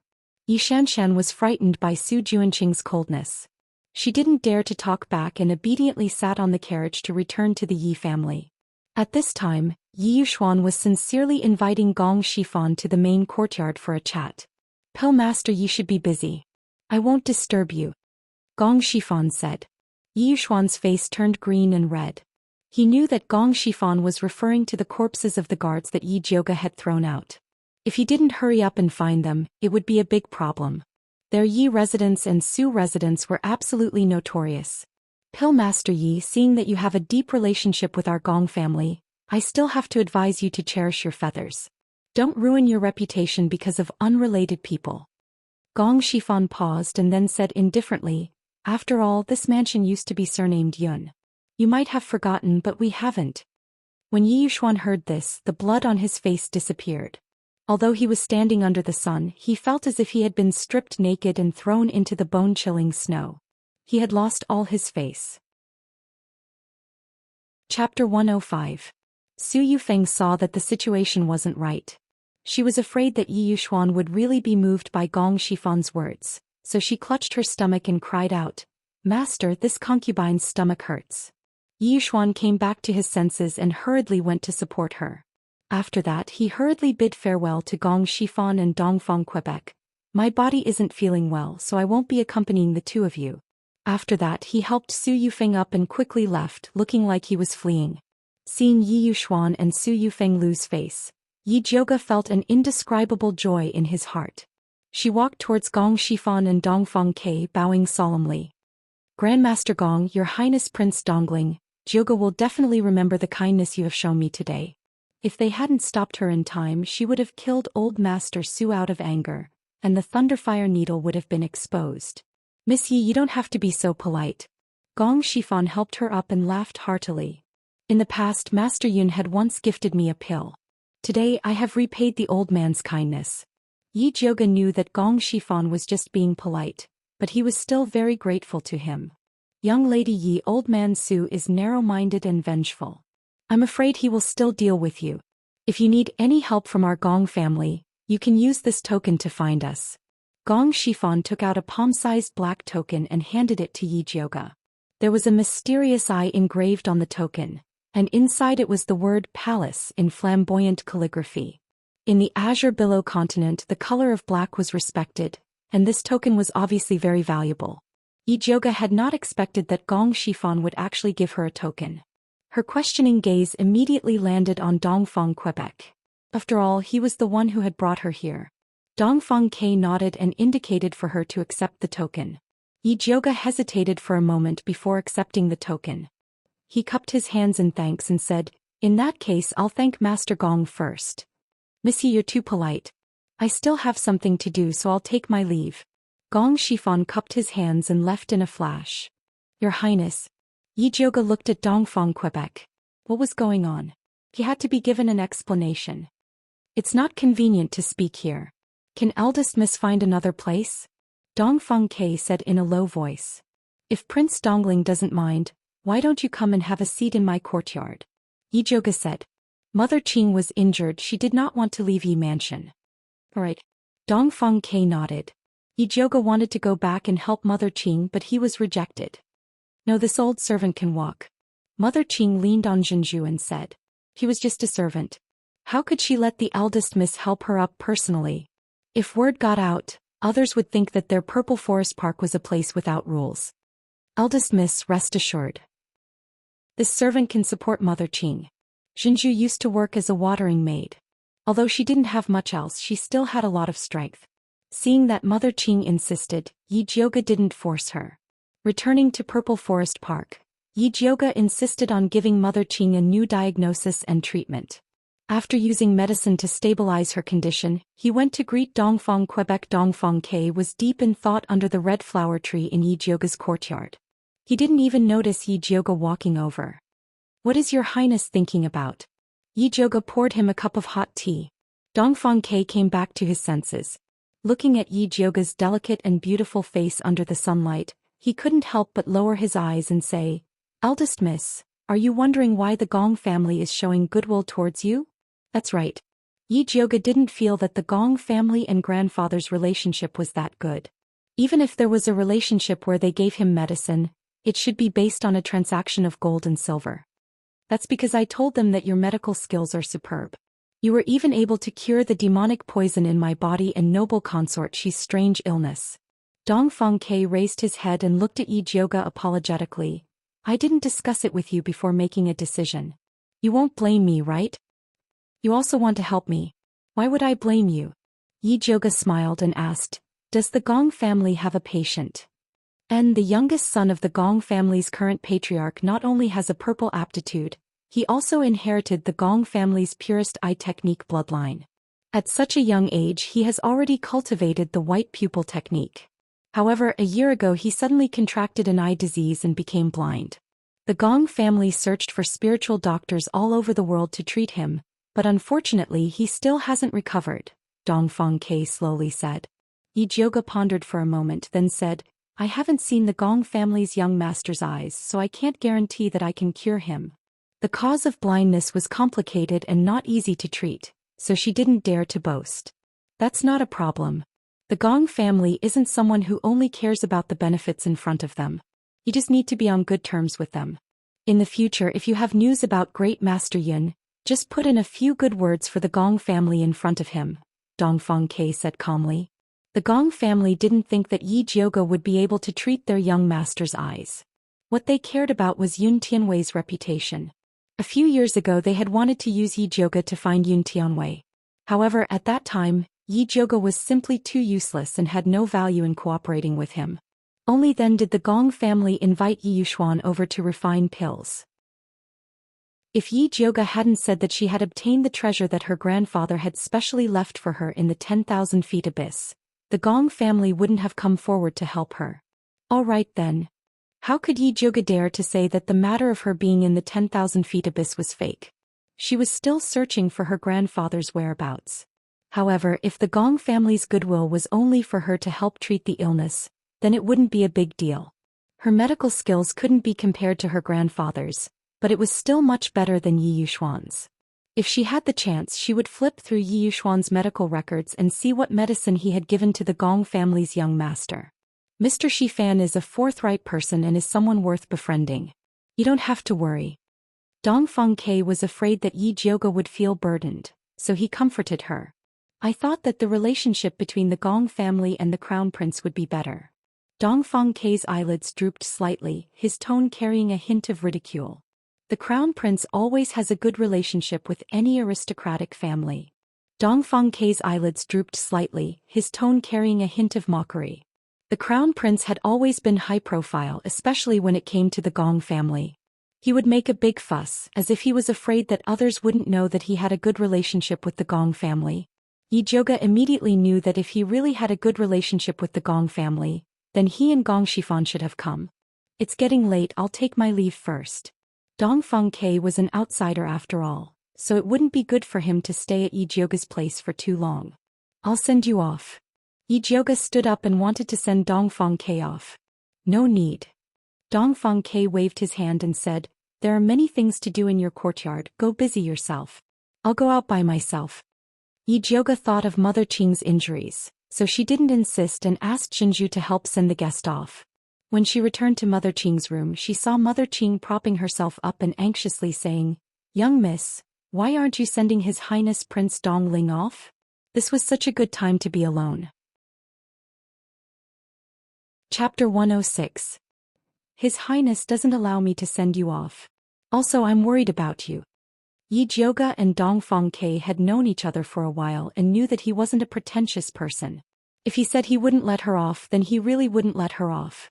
Yi Xianxian was frightened by Su Junqing's coldness. She didn't dare to talk back and obediently sat on the carriage to return to the Yi family. At this time, Yi Yuxuan was sincerely inviting Gong Shifan to the main courtyard for a chat. "Pill Master, you should be busy. I won't disturb you," Gong Shifan said. Yi Yuxuan's face turned green and red. He knew that Gong Shifan was referring to the corpses of the guards that Yi Jioga had thrown out. If he didn't hurry up and find them, it would be a big problem. Their Yi residents and Su residents were absolutely notorious. "Pill Master Yi, seeing that you have a deep relationship with our Gong family, I still have to advise you to cherish your feathers. Don't ruin your reputation because of unrelated people." Gong Shifan paused and then said indifferently, "After all, this mansion used to be surnamed Yun. You might have forgotten, but we haven't." When Yi Yuxuan heard this, the blood on his face disappeared. Although he was standing under the sun, he felt as if he had been stripped naked and thrown into the bone-chilling snow. He had lost all his face. Chapter 105. Su Yufeng saw that the situation wasn't right. She was afraid that Yi Yuxuan would really be moved by Gong Shifan's words, so she clutched her stomach and cried out, "Master, this concubine's stomach hurts." Yi Yuxuan came back to his senses and hurriedly went to support her. After that, he hurriedly bid farewell to Gong Shifan and Dongfang Quebec. "My body isn't feeling well, so I won't be accompanying the two of you." After that, he helped Su Yufeng up and quickly left, looking like he was fleeing. Seeing Yi Yuxuan and Su Yufeng lose face, Yi Jioga felt an indescribable joy in his heart. She walked towards Gong Shifan and Dongfang Ke, bowing solemnly. "Grandmaster Gong, Your Highness Prince Dongling, Jioga will definitely remember the kindness you have shown me today." If they hadn't stopped her in time, she would have killed old Master Su out of anger, and the Thunderfire Needle would have been exposed. "Miss Yi, you don't have to be so polite." Gong Shifan helped her up and laughed heartily. "In the past, Master Yun had once gifted me a pill. Today I have repaid the old man's kindness." Yi Jioga knew that Gong Shifan was just being polite, but he was still very grateful to him. "Young Lady Yi, old man Su is narrow-minded and vengeful. I'm afraid he will still deal with you. If you need any help from our Gong family, you can use this token to find us." Gong Shifan took out a palm-sized black token and handed it to Yi Jioga. There was a mysterious eye engraved on the token, and inside it was the word palace in flamboyant calligraphy. In the Azure Billow continent, the color of black was respected, and this token was obviously very valuable. Yi Jioga had not expected that Gong Shifan would actually give her a token. Her questioning gaze immediately landed on Dongfang Quebec. After all, he was the one who had brought her here. Dongfang Ke nodded and indicated for her to accept the token. Yi Jioga hesitated for a moment before accepting the token. He cupped his hands in thanks and said, "In that case I'll thank Master Gong first." "Missy, you're too polite. I still have something to do, so I'll take my leave." Gong Shifan cupped his hands and left in a flash. "Your Highness." Yi Jioge looked at Dongfang Quebec. What was going on? He had to be given an explanation. "It's not convenient to speak here. Can eldest miss find another place?" Dongfang Ke said in a low voice. "If Prince Dongling doesn't mind, why don't you come and have a seat in my courtyard?" Yi Jioge said. Mother Qing was injured, she did not want to leave Yi Mansion. "Right." Dongfang Ke nodded. Yi Jioge wanted to go back and help Mother Qing, but he was rejected. "No, this old servant can walk." Mother Qing leaned on Zhenzhu and said. "He was just a servant. How could she let the eldest miss help her up personally? If word got out, others would think that their Purple Forest Park was a place without rules. Eldest miss, rest assured. This servant can support Mother Qing." Zhenzhu used to work as a watering maid. Although she didn't have much else, she still had a lot of strength. Seeing that Mother Qing insisted, Yi Jioge didn't force her. Returning to Purple Forest Park, Yi Jioge insisted on giving Mother Qing a new diagnosis and treatment. After using medicine to stabilize her condition, he went to greet Dongfang Quebec. Dongfang Ke was deep in thought under the red flower tree in Yi Jioge's courtyard. He didn't even notice Yi Jioge walking over. "What is your Highness thinking about?" Yi Jioge poured him a cup of hot tea. Dongfang Ke came back to his senses. Looking at Yi Jioge's delicate and beautiful face under the sunlight, he couldn't help but lower his eyes and say, "Eldest miss, are you wondering why the Gong family is showing goodwill towards you?" "That's right." Yi Jioge didn't feel that the Gong family and grandfather's relationship was that good. Even if there was a relationship where they gave him medicine, it should be based on a transaction of gold and silver. "That's because I told them that your medical skills are superb. You were even able to cure the demonic poison in my body and noble consort Xi's strange illness." Dongfang Ke raised his head and looked at Yi Jioge apologetically. "I didn't discuss it with you before making a decision. You won't blame me, right? You also want to help me. Why would I blame you?" Yi Jioge smiled and asked, "Does the Gong family have a patient?" And the youngest son of the Gong family's current patriarch not only has a purple aptitude, he also inherited the Gong family's purest eye technique bloodline. At such a young age he has already cultivated the white pupil technique. However, a year ago he suddenly contracted an eye disease and became blind. The Gong family searched for spiritual doctors all over the world to treat him, but unfortunately he still hasn't recovered, Dongfang Ke slowly said. Yi Jioge pondered for a moment, then said, "I haven't seen the Gong family's young master's eyes, so I can't guarantee that I can cure him." The cause of blindness was complicated and not easy to treat, so she didn't dare to boast. "That's not a problem. The Gong family isn't someone who only cares about the benefits in front of them. You just need to be on good terms with them. In the future, if you have news about Great Master Yun, just put in a few good words for the Gong family in front of him," Dongfang Ke said calmly. The Gong family didn't think that Yi Jioge would be able to treat their young master's eyes. What they cared about was Yun Tianwei's reputation. A few years ago they had wanted to use Yi Jioge to find Yun Tianwei. However, at that time, Yi Jioge was simply too useless and had no value in cooperating with him. Only then did the Gong family invite Yi Yuxuan over to refine pills. If Yi Jioge hadn't said that she had obtained the treasure that her grandfather had specially left for her in the 10,000 feet abyss, the Gong family wouldn't have come forward to help her. All right then. How could Yi Jioge dare to say that the matter of her being in the 10,000 feet abyss was fake? She was still searching for her grandfather's whereabouts. However, if the Gong family's goodwill was only for her to help treat the illness, then it wouldn't be a big deal. Her medical skills couldn't be compared to her grandfather's, but it was still much better than Yi Yuxuan's. If she had the chance, she would flip through Yi Yuxuan's medical records and see what medicine he had given to the Gong family's young master. Mr. Shifan is a forthright person and is someone worth befriending. You don't have to worry. Dongfang Ke was afraid that Yi Jioge would feel burdened, so he comforted her. I thought that the relationship between the Gong family and the Crown Prince would be better. Dongfang Ke's eyelids drooped slightly, his tone carrying a hint of ridicule. The Crown Prince always has a good relationship with any aristocratic family. Dongfang Ke's eyelids drooped slightly, his tone carrying a hint of mockery. The Crown Prince had always been high profile, especially when it came to the Gong family. He would make a big fuss, as if he was afraid that others wouldn't know that he had a good relationship with the Gong family. Yi Jiuge immediately knew that if he really had a good relationship with the Gong family, then he and Gong Shifan should have come. It's getting late, I'll take my leave first. Dong Fengke was an outsider after all, so it wouldn't be good for him to stay at Yi Jiuge's place for too long. I'll send you off. Yi Jiuge stood up and wanted to send Dong Fengke off. No need. Dong Fengke waved his hand and said, there are many things to do in your courtyard, go busy yourself. I'll go out by myself. Yi Jiuge thought of Mother Qing's injuries, so she didn't insist and asked Xinju to help send the guest off. When she returned to Mother Qing's room, she saw Mother Qing propping herself up and anxiously saying, young miss, why aren't you sending His Highness Prince Dongling off? This was such a good time to be alone. Chapter 106. His Highness doesn't allow me to send you off. Also, I'm worried about you. Yi Jiuge and Dong Fengke had known each other for a while and knew that he wasn't a pretentious person. If he said he wouldn't let her off, then he really wouldn't let her off.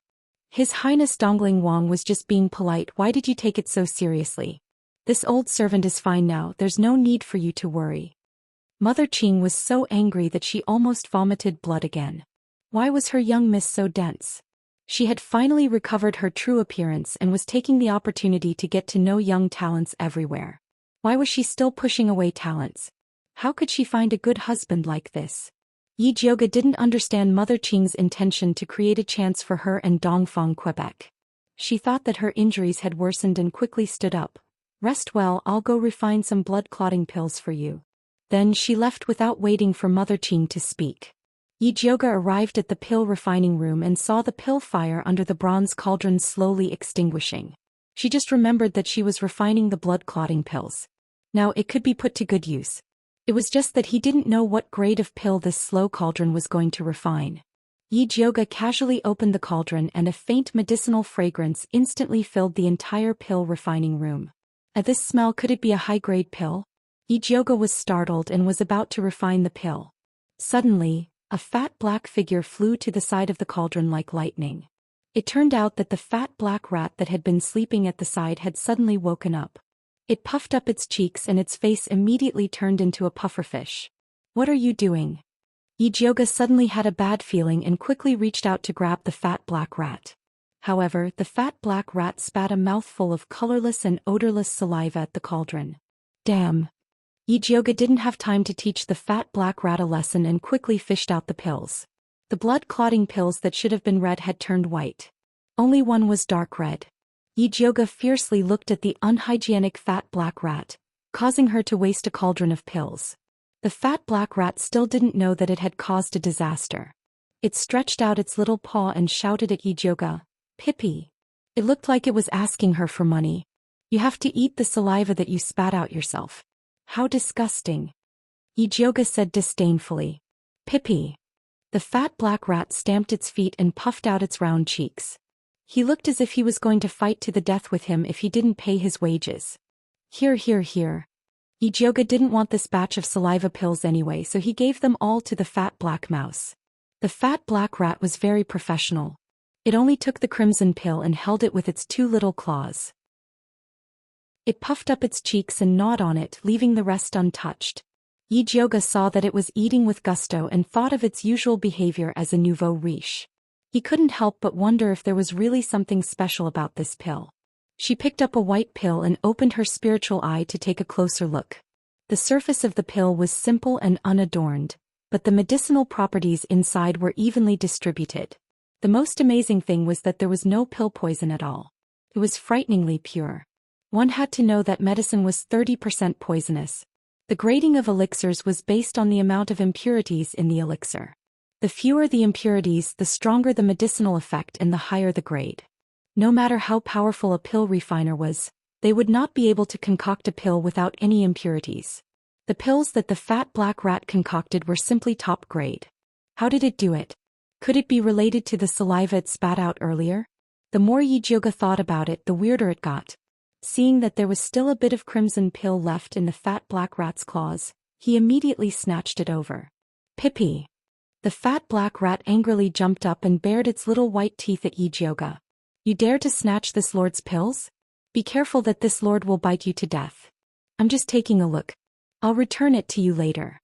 His Highness Dongling Wang was just being polite. Why did you take it so seriously? This old servant is fine now, there's no need for you to worry. Mother Qing was so angry that she almost vomited blood again. Why was her young miss so dense? She had finally recovered her true appearance and was taking the opportunity to get to know young talents everywhere. Why was she still pushing away talents? How could she find a good husband like this? Yi Jiuge didn't understand Mother Qing's intention to create a chance for her and Dongfang Quebec. She thought that her injuries had worsened and quickly stood up. Rest well, I'll go refine some blood-clotting pills for you. Then she left without waiting for Mother Qing to speak. Yi Jiuge arrived at the pill refining room and saw the pill fire under the bronze cauldron slowly extinguishing. She just remembered that she was refining the blood-clotting pills. Now it could be put to good use. It was just that he didn't know what grade of pill this slow cauldron was going to refine. Yi Jiuge casually opened the cauldron and a faint medicinal fragrance instantly filled the entire pill refining room. At this smell, could it be a high-grade pill? Yi Jiuge was startled and was about to refine the pill. Suddenly, a fat black figure flew to the side of the cauldron like lightning. It turned out that the fat black rat that had been sleeping at the side had suddenly woken up. It puffed up its cheeks and its face immediately turned into a pufferfish. What are you doing? Yi Jiuge suddenly had a bad feeling and quickly reached out to grab the fat black rat. However, the fat black rat spat a mouthful of colorless and odorless saliva at the cauldron. Damn! Yi Jiuge didn't have time to teach the fat black rat a lesson and quickly fished out the pills. The blood-clotting pills that should have been red had turned white. Only one was dark red. Yi Jiuge fiercely looked at the unhygienic fat black rat, causing her to waste a cauldron of pills. The fat black rat still didn't know that it had caused a disaster. It stretched out its little paw and shouted at Yi Jiuge, "Pippi." It looked like it was asking her for money. You have to eat the saliva that you spat out yourself. How disgusting. Yi Jiuge said disdainfully. Pippi. The fat black rat stamped its feet and puffed out its round cheeks. He looked as if he was going to fight to the death with him if he didn't pay his wages. Here. Yi Jiuge didn't want this batch of saliva pills anyway, so he gave them all to the fat black mouse. The fat black rat was very professional. It only took the crimson pill and held it with its two little claws. It puffed up its cheeks and gnawed on it, leaving the rest untouched. Yi Jiuge saw that it was eating with gusto and thought of its usual behavior as a nouveau riche. He couldn't help but wonder if there was really something special about this pill. She picked up a white pill and opened her spiritual eye to take a closer look. The surface of the pill was simple and unadorned, but the medicinal properties inside were evenly distributed. The most amazing thing was that there was no pill poison at all. It was frighteningly pure. One had to know that medicine was 30% poisonous. The grading of elixirs was based on the amount of impurities in the elixir. The fewer the impurities, the stronger the medicinal effect and the higher the grade. No matter how powerful a pill refiner was, they would not be able to concoct a pill without any impurities. The pills that the fat black rat concocted were simply top grade. How did it do it? Could it be related to the saliva it spat out earlier? The more Yi Jiuge thought about it, the weirder it got. Seeing that there was still a bit of crimson pill left in the fat black rat's claws, he immediately snatched it over. Pippi. The fat black rat angrily jumped up and bared its little white teeth at Yi Jiuge. You dare to snatch this lord's pills? Be careful that this lord will bite you to death. I'm just taking a look. I'll return it to you later.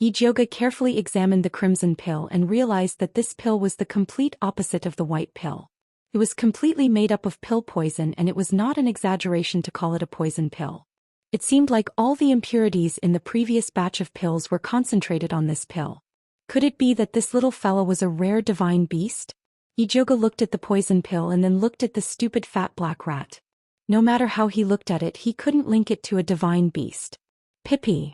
Yijioga carefully examined the crimson pill and realized that this pill was the complete opposite of the white pill. It was completely made up of pill poison, and it was not an exaggeration to call it a poison pill. It seemed like all the impurities in the previous batch of pills were concentrated on this pill. Could it be that this little fellow was a rare divine beast? Yijioga looked at the poison pill and then looked at the stupid fat black rat. No matter how he looked at it, he couldn't link it to a divine beast. Pippi.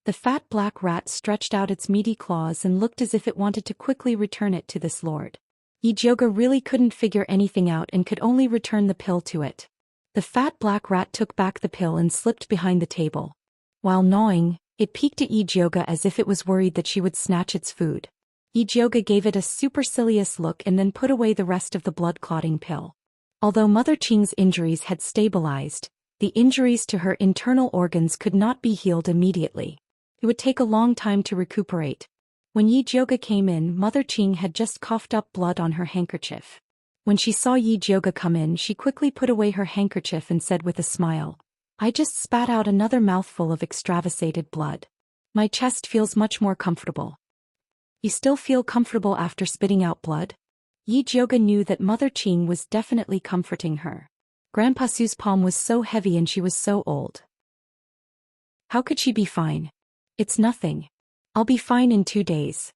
The fat black rat stretched out its meaty claws and looked as if it wanted to quickly return it to this lord. Yijioga really couldn't figure anything out and could only return the pill to it. The fat black rat took back the pill and slipped behind the table. While gnawing, it peeked at Yijioga as if it was worried that she would snatch its food. Yijioga gave it a supercilious look and then put away the rest of the blood-clotting pill. Although Mother Qing's injuries had stabilized, the injuries to her internal organs could not be healed immediately. It would take a long time to recuperate. When Yijioga came in, Mother Qing had just coughed up blood on her handkerchief. When she saw Yijioga come in, she quickly put away her handkerchief and said with a smile, "I just spat out another mouthful of extravasated blood. My chest feels much more comfortable." "You still feel comfortable after spitting out blood?" Yijioga knew that Mother Qing was definitely comforting her. Grandpa Su's palm was so heavy and she was so old. How could she be fine? "It's nothing. I'll be fine in 2 days."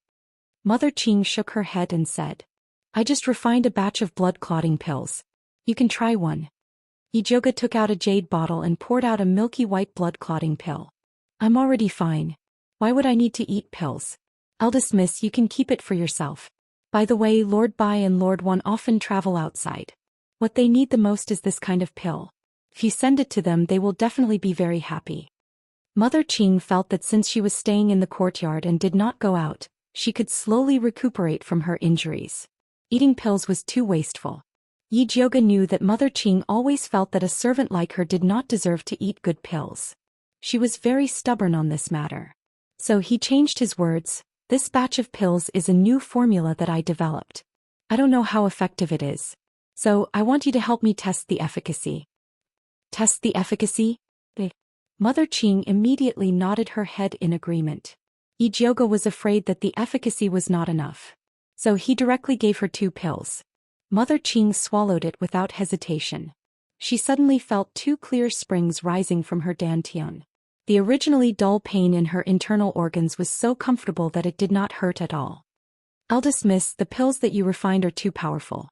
Mother Qing shook her head and said, "I just refined a batch of blood-clotting pills. You can try one." Yijioga took out a jade bottle and poured out a milky white blood-clotting pill. "I'm already fine. Why would I need to eat pills? Eldest miss, you can keep it for yourself. By the way, Lord Bai and Lord Wan often travel outside. What they need the most is this kind of pill. If you send it to them, they will definitely be very happy." Mother Qing felt that since she was staying in the courtyard and did not go out, she could slowly recuperate from her injuries. Eating pills was too wasteful. Yijioga knew that Mother Qing always felt that a servant like her did not deserve to eat good pills. She was very stubborn on this matter. So he changed his words, "This batch of pills is a new formula that I developed. I don't know how effective it is. So I want you to help me test the efficacy." "Test the efficacy?" Mother Qing immediately nodded her head in agreement. Yijioga was afraid that the efficacy was not enough. So he directly gave her 2 pills. Mother Qing swallowed it without hesitation. She suddenly felt 2 clear springs rising from her dantian. The originally dull pain in her internal organs was so comfortable that it did not hurt at all. "Eldest miss, the pills that you refined are too powerful."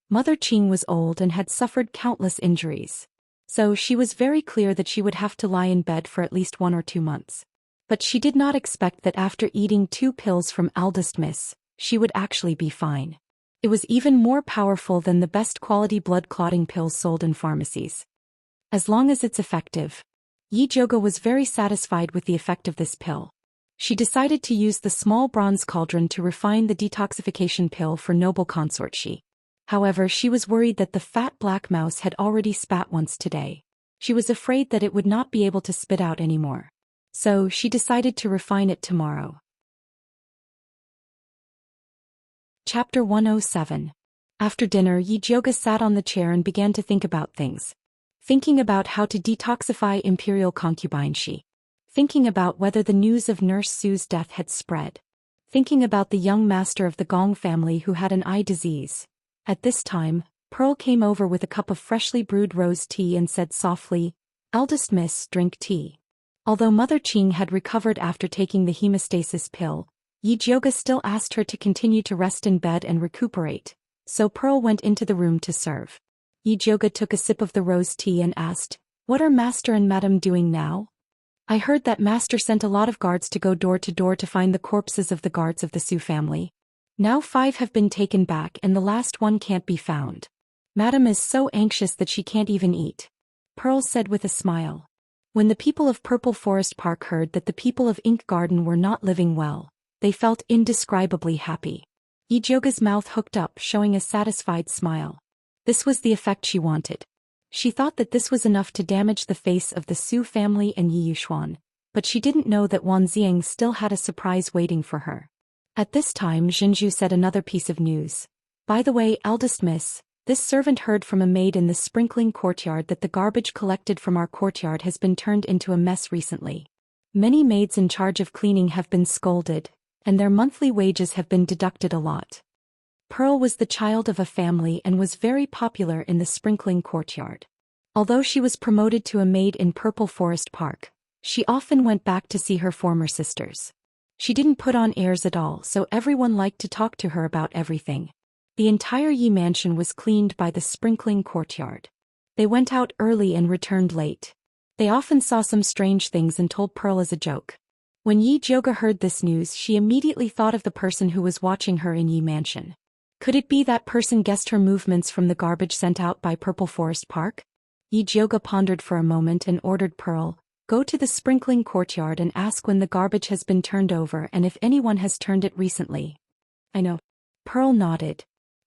Mother Qing was old and had suffered countless injuries. So she was very clear that she would have to lie in bed for at least 1 or 2 months. But she did not expect that after eating 2 pills from Eldest Miss, she would actually be fine. It was even more powerful than the best quality blood-clotting pills sold in pharmacies. As long as it's effective. Yijioga was very satisfied with the effect of this pill. She decided to use the small bronze cauldron to refine the detoxification pill for noble consort Shi. However, she was worried that the fat black mouse had already spat once today. She was afraid that it would not be able to spit out anymore. So she decided to refine it tomorrow. Chapter 107. After dinner, Yijioga sat on the chair and began to think about things. Thinking about how to detoxify imperial concubine Shi. Thinking about whether the news of Nurse Su's death had spread. Thinking about the young master of the Gong family who had an eye disease. At this time, Pearl came over with a cup of freshly brewed rose tea and said softly, "Eldest miss, drink tea." Although Mother Qing had recovered after taking the hemostasis pill, Yijioga still asked her to continue to rest in bed and recuperate, so Pearl went into the room to serve. Yijioga took a sip of the rose tea and asked, "What are Master and Madam doing now?" "I heard that Master sent a lot of guards to go door to door to find the corpses of the guards of the Su family. Now 5 have been taken back and the last one can't be found. Madam is so anxious that she can't even eat," Pearl said with a smile. When the people of Purple Forest Park heard that the people of Ink Garden were not living well, they felt indescribably happy. Yijioga's mouth hooked up, showing a satisfied smile. This was the effect she wanted. She thought that this was enough to damage the face of the Su family and Yi Yushuan, but she didn't know that Wan Xiang still had a surprise waiting for her. At this time, Jinju said another piece of news. "By the way, eldest miss, This servant heard from a maid in the sprinkling courtyard that the garbage collected from our courtyard has been turned into a mess recently. Many maids in charge of cleaning have been scolded, and their monthly wages have been deducted a lot. Pearl was the child of a family and was very popular in the sprinkling courtyard. Although she was promoted to a maid in Purple Forest Park, she often went back to see her former sisters. She didn't put on airs at all, so everyone liked to talk to her about everything. The entire Yi mansion was cleaned by the sprinkling courtyard. They went out early and returned late. They often saw some strange things and told Pearl as a joke. When Yi Jioga heard this news, she immediately thought of the person who was watching her in Yi mansion. Could it be that person guessed her movements from the garbage sent out by Purple Forest Park? Yi Jioga pondered for a moment and ordered Pearl, "Go to the sprinkling courtyard and ask when the garbage has been turned over and if anyone has turned it recently." "I know." Pearl nodded.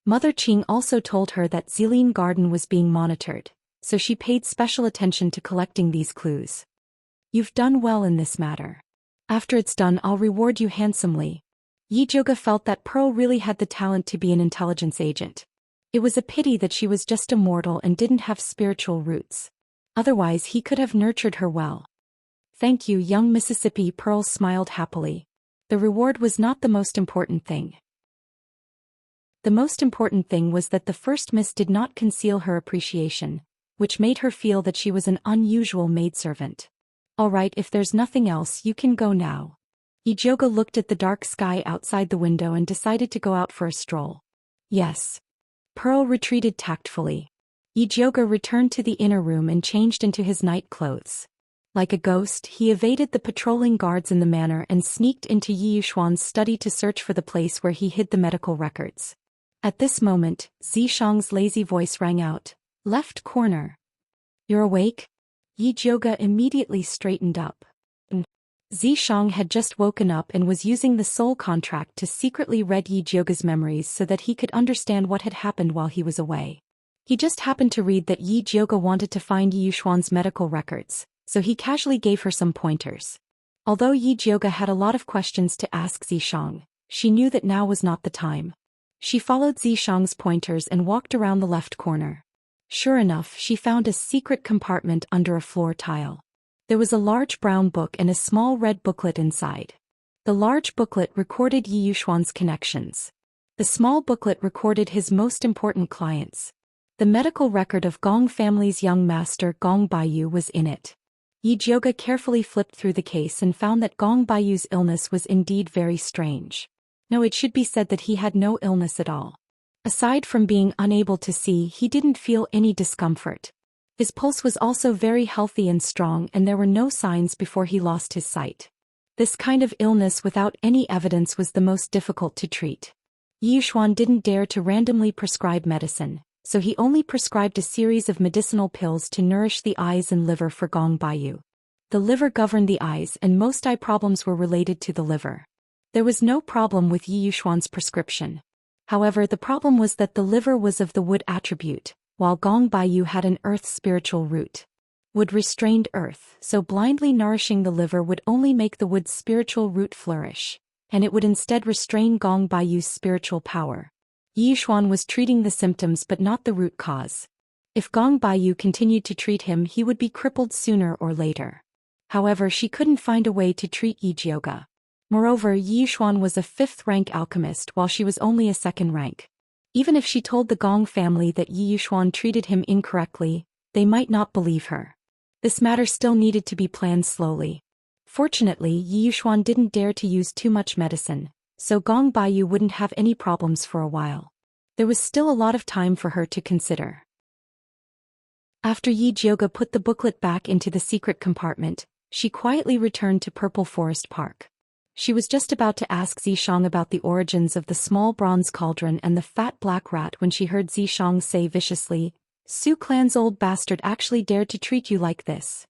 Mother Qing also told her that Zilean Garden was being monitored, so she paid special attention to collecting these clues. "You've done well in this matter. After it's done, I'll reward you handsomely." Yi Jioga felt that Pearl really had the talent to be an intelligence agent. It was a pity that she was just a mortal and didn't have spiritual roots. Otherwise, he could have nurtured her well. "Thank you, young Mississippi." Pearl smiled happily. The reward was not the most important thing. The most important thing was that the first miss did not conceal her appreciation, which made her feel that she was an unusual maidservant. "All right, if there's nothing else, you can go now." Yi Jioga looked at the dark sky outside the window and decided to go out for a stroll. "Yes." Pearl retreated tactfully. Yi Jioga returned to the inner room and changed into his night clothes. Like a ghost, he evaded the patrolling guards in the manor and sneaked into Yi Yuxuan's study to search for the place where he hid the medical records. At this moment, Zishang's lazy voice rang out. "Left corner." "You're awake?" Yi Jioga immediately straightened up. Zishang had just woken up and was using the soul contract to secretly read Yi Jioga's memories so that he could understand what had happened while he was away. He just happened to read that Yi Jioga wanted to find Yi Yuxuan's medical records, so he casually gave her some pointers. Although Yi Jioga had a lot of questions to ask Zishang, she knew that now was not the time. She followed Zishang's pointers and walked around the left corner. Sure enough, she found a secret compartment under a floor tile. There was a large brown book and a small red booklet inside. The large booklet recorded Yi Yuxuan's connections. The small booklet recorded his most important clients. The medical record of Gong family's young master Gong Baiyu was in it. Yi Jioga carefully flipped through the case and found that Gong Baiyu's illness was indeed very strange. No, it should be said that he had no illness at all. Aside from being unable to see, he didn't feel any discomfort. His pulse was also very healthy and strong, and there were no signs before he lost his sight. This kind of illness without any evidence was the most difficult to treat. Yi Yuxuan didn't dare to randomly prescribe medicine, so he only prescribed a series of medicinal pills to nourish the eyes and liver for Gong Baiyu. The liver governed the eyes, and most eye problems were related to the liver. There was no problem with Yi Yuxuan's prescription. However, the problem was that the liver was of the wood attribute, while Gong Baiyu had an earth spiritual root. Wood restrained earth, so blindly nourishing the liver would only make the wood's spiritual root flourish, and it would instead restrain Gong Baiyu's spiritual power. Yi Yuxuan was treating the symptoms but not the root cause. If Gong Baiyu continued to treat him, he would be crippled sooner or later. However, she couldn't find a way to treat Yi Jioga. Moreover, Yi Yuxuan was a 5th-rank alchemist while she was only a 2nd rank. Even if she told the Gong family that Yi Yuxuan treated him incorrectly, they might not believe her. This matter still needed to be planned slowly. Fortunately, Yi Yuxuan didn't dare to use too much medicine, so Gong Baiyu wouldn't have any problems for a while. There was still a lot of time for her to consider. After Yi Jioga put the booklet back into the secret compartment, she quietly returned to Purple Forest Park. She was just about to ask Zishang about the origins of the small bronze cauldron and the fat black rat when she heard Zishang say viciously, "Su Clan's old bastard actually dared to treat you like this."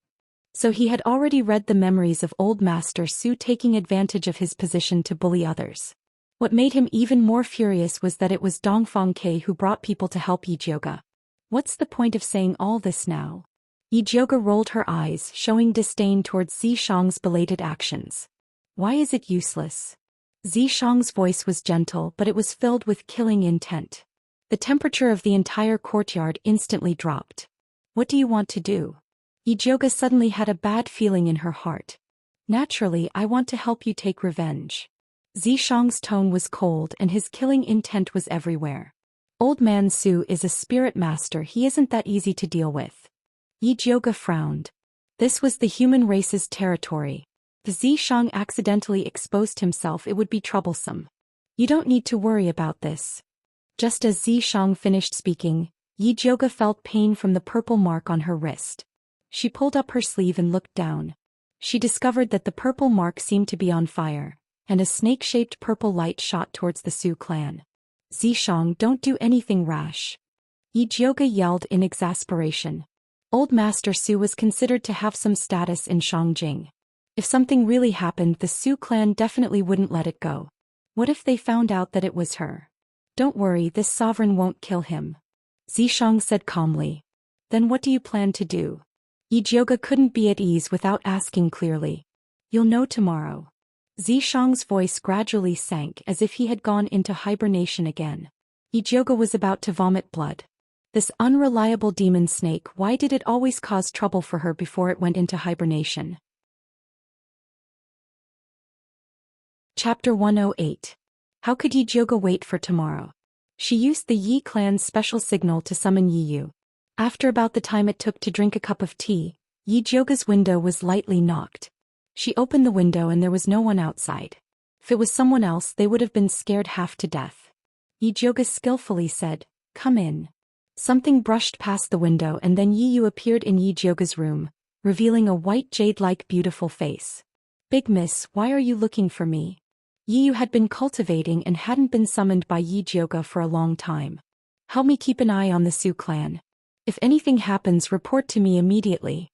So he had already read the memories of old master Su taking advantage of his position to bully others. What made him even more furious was that it was Dongfang Ke who brought people to help Yi Jioga. What's the point of saying all this now? Yi Jioga rolled her eyes, showing disdain towards Zishang's belated actions. Why is it useless? Zishang's voice was gentle, but it was filled with killing intent. The temperature of the entire courtyard instantly dropped. What do you want to do? Yijioga suddenly had a bad feeling in her heart. Naturally, I want to help you take revenge. Zishang's tone was cold and his killing intent was everywhere. Old man Su is a spirit master, he isn't that easy to deal with. Yijioga frowned. This was the human race's territory. If Zishang accidentally exposed himself, it would be troublesome. You don't need to worry about this. Just as Zishang finished speaking, Yijioga felt pain from the purple mark on her wrist. She pulled up her sleeve and looked down. She discovered that the purple mark seemed to be on fire, and a snake-shaped purple light shot towards the Su clan. Zishang, don't do anything rash. Yijioga yelled in exasperation. Old Master Su was considered to have some status in Shangjing. If something really happened, the Su clan definitely wouldn't let it go. What if they found out that it was her? Don't worry, this sovereign won't kill him. Zishang said calmly. Then what do you plan to do? Yijioga couldn't be at ease without asking clearly. You'll know tomorrow. Zishang's voice gradually sank as if he had gone into hibernation again. Yijioga was about to vomit blood. This unreliable demon snake, why did it always cause trouble for her before it went into hibernation? Chapter 108. How could Yijioga wait for tomorrow? She used the Yi clan's special signal to summon Yiyu. After about the time it took to drink a cup of tea, Yijioga's window was lightly knocked. She opened the window and there was no one outside. If it was someone else, they would have been scared half to death. Yijioga skillfully said, "Come in." Something brushed past the window and then Yiyu appeared in Yijioga's room, revealing a white jade-like beautiful face. "Big Miss, why are you looking for me?" Yiyu had been cultivating and hadn't been summoned by Yijioga for a long time. "Help me keep an eye on the Su clan. If anything happens, report to me immediately,"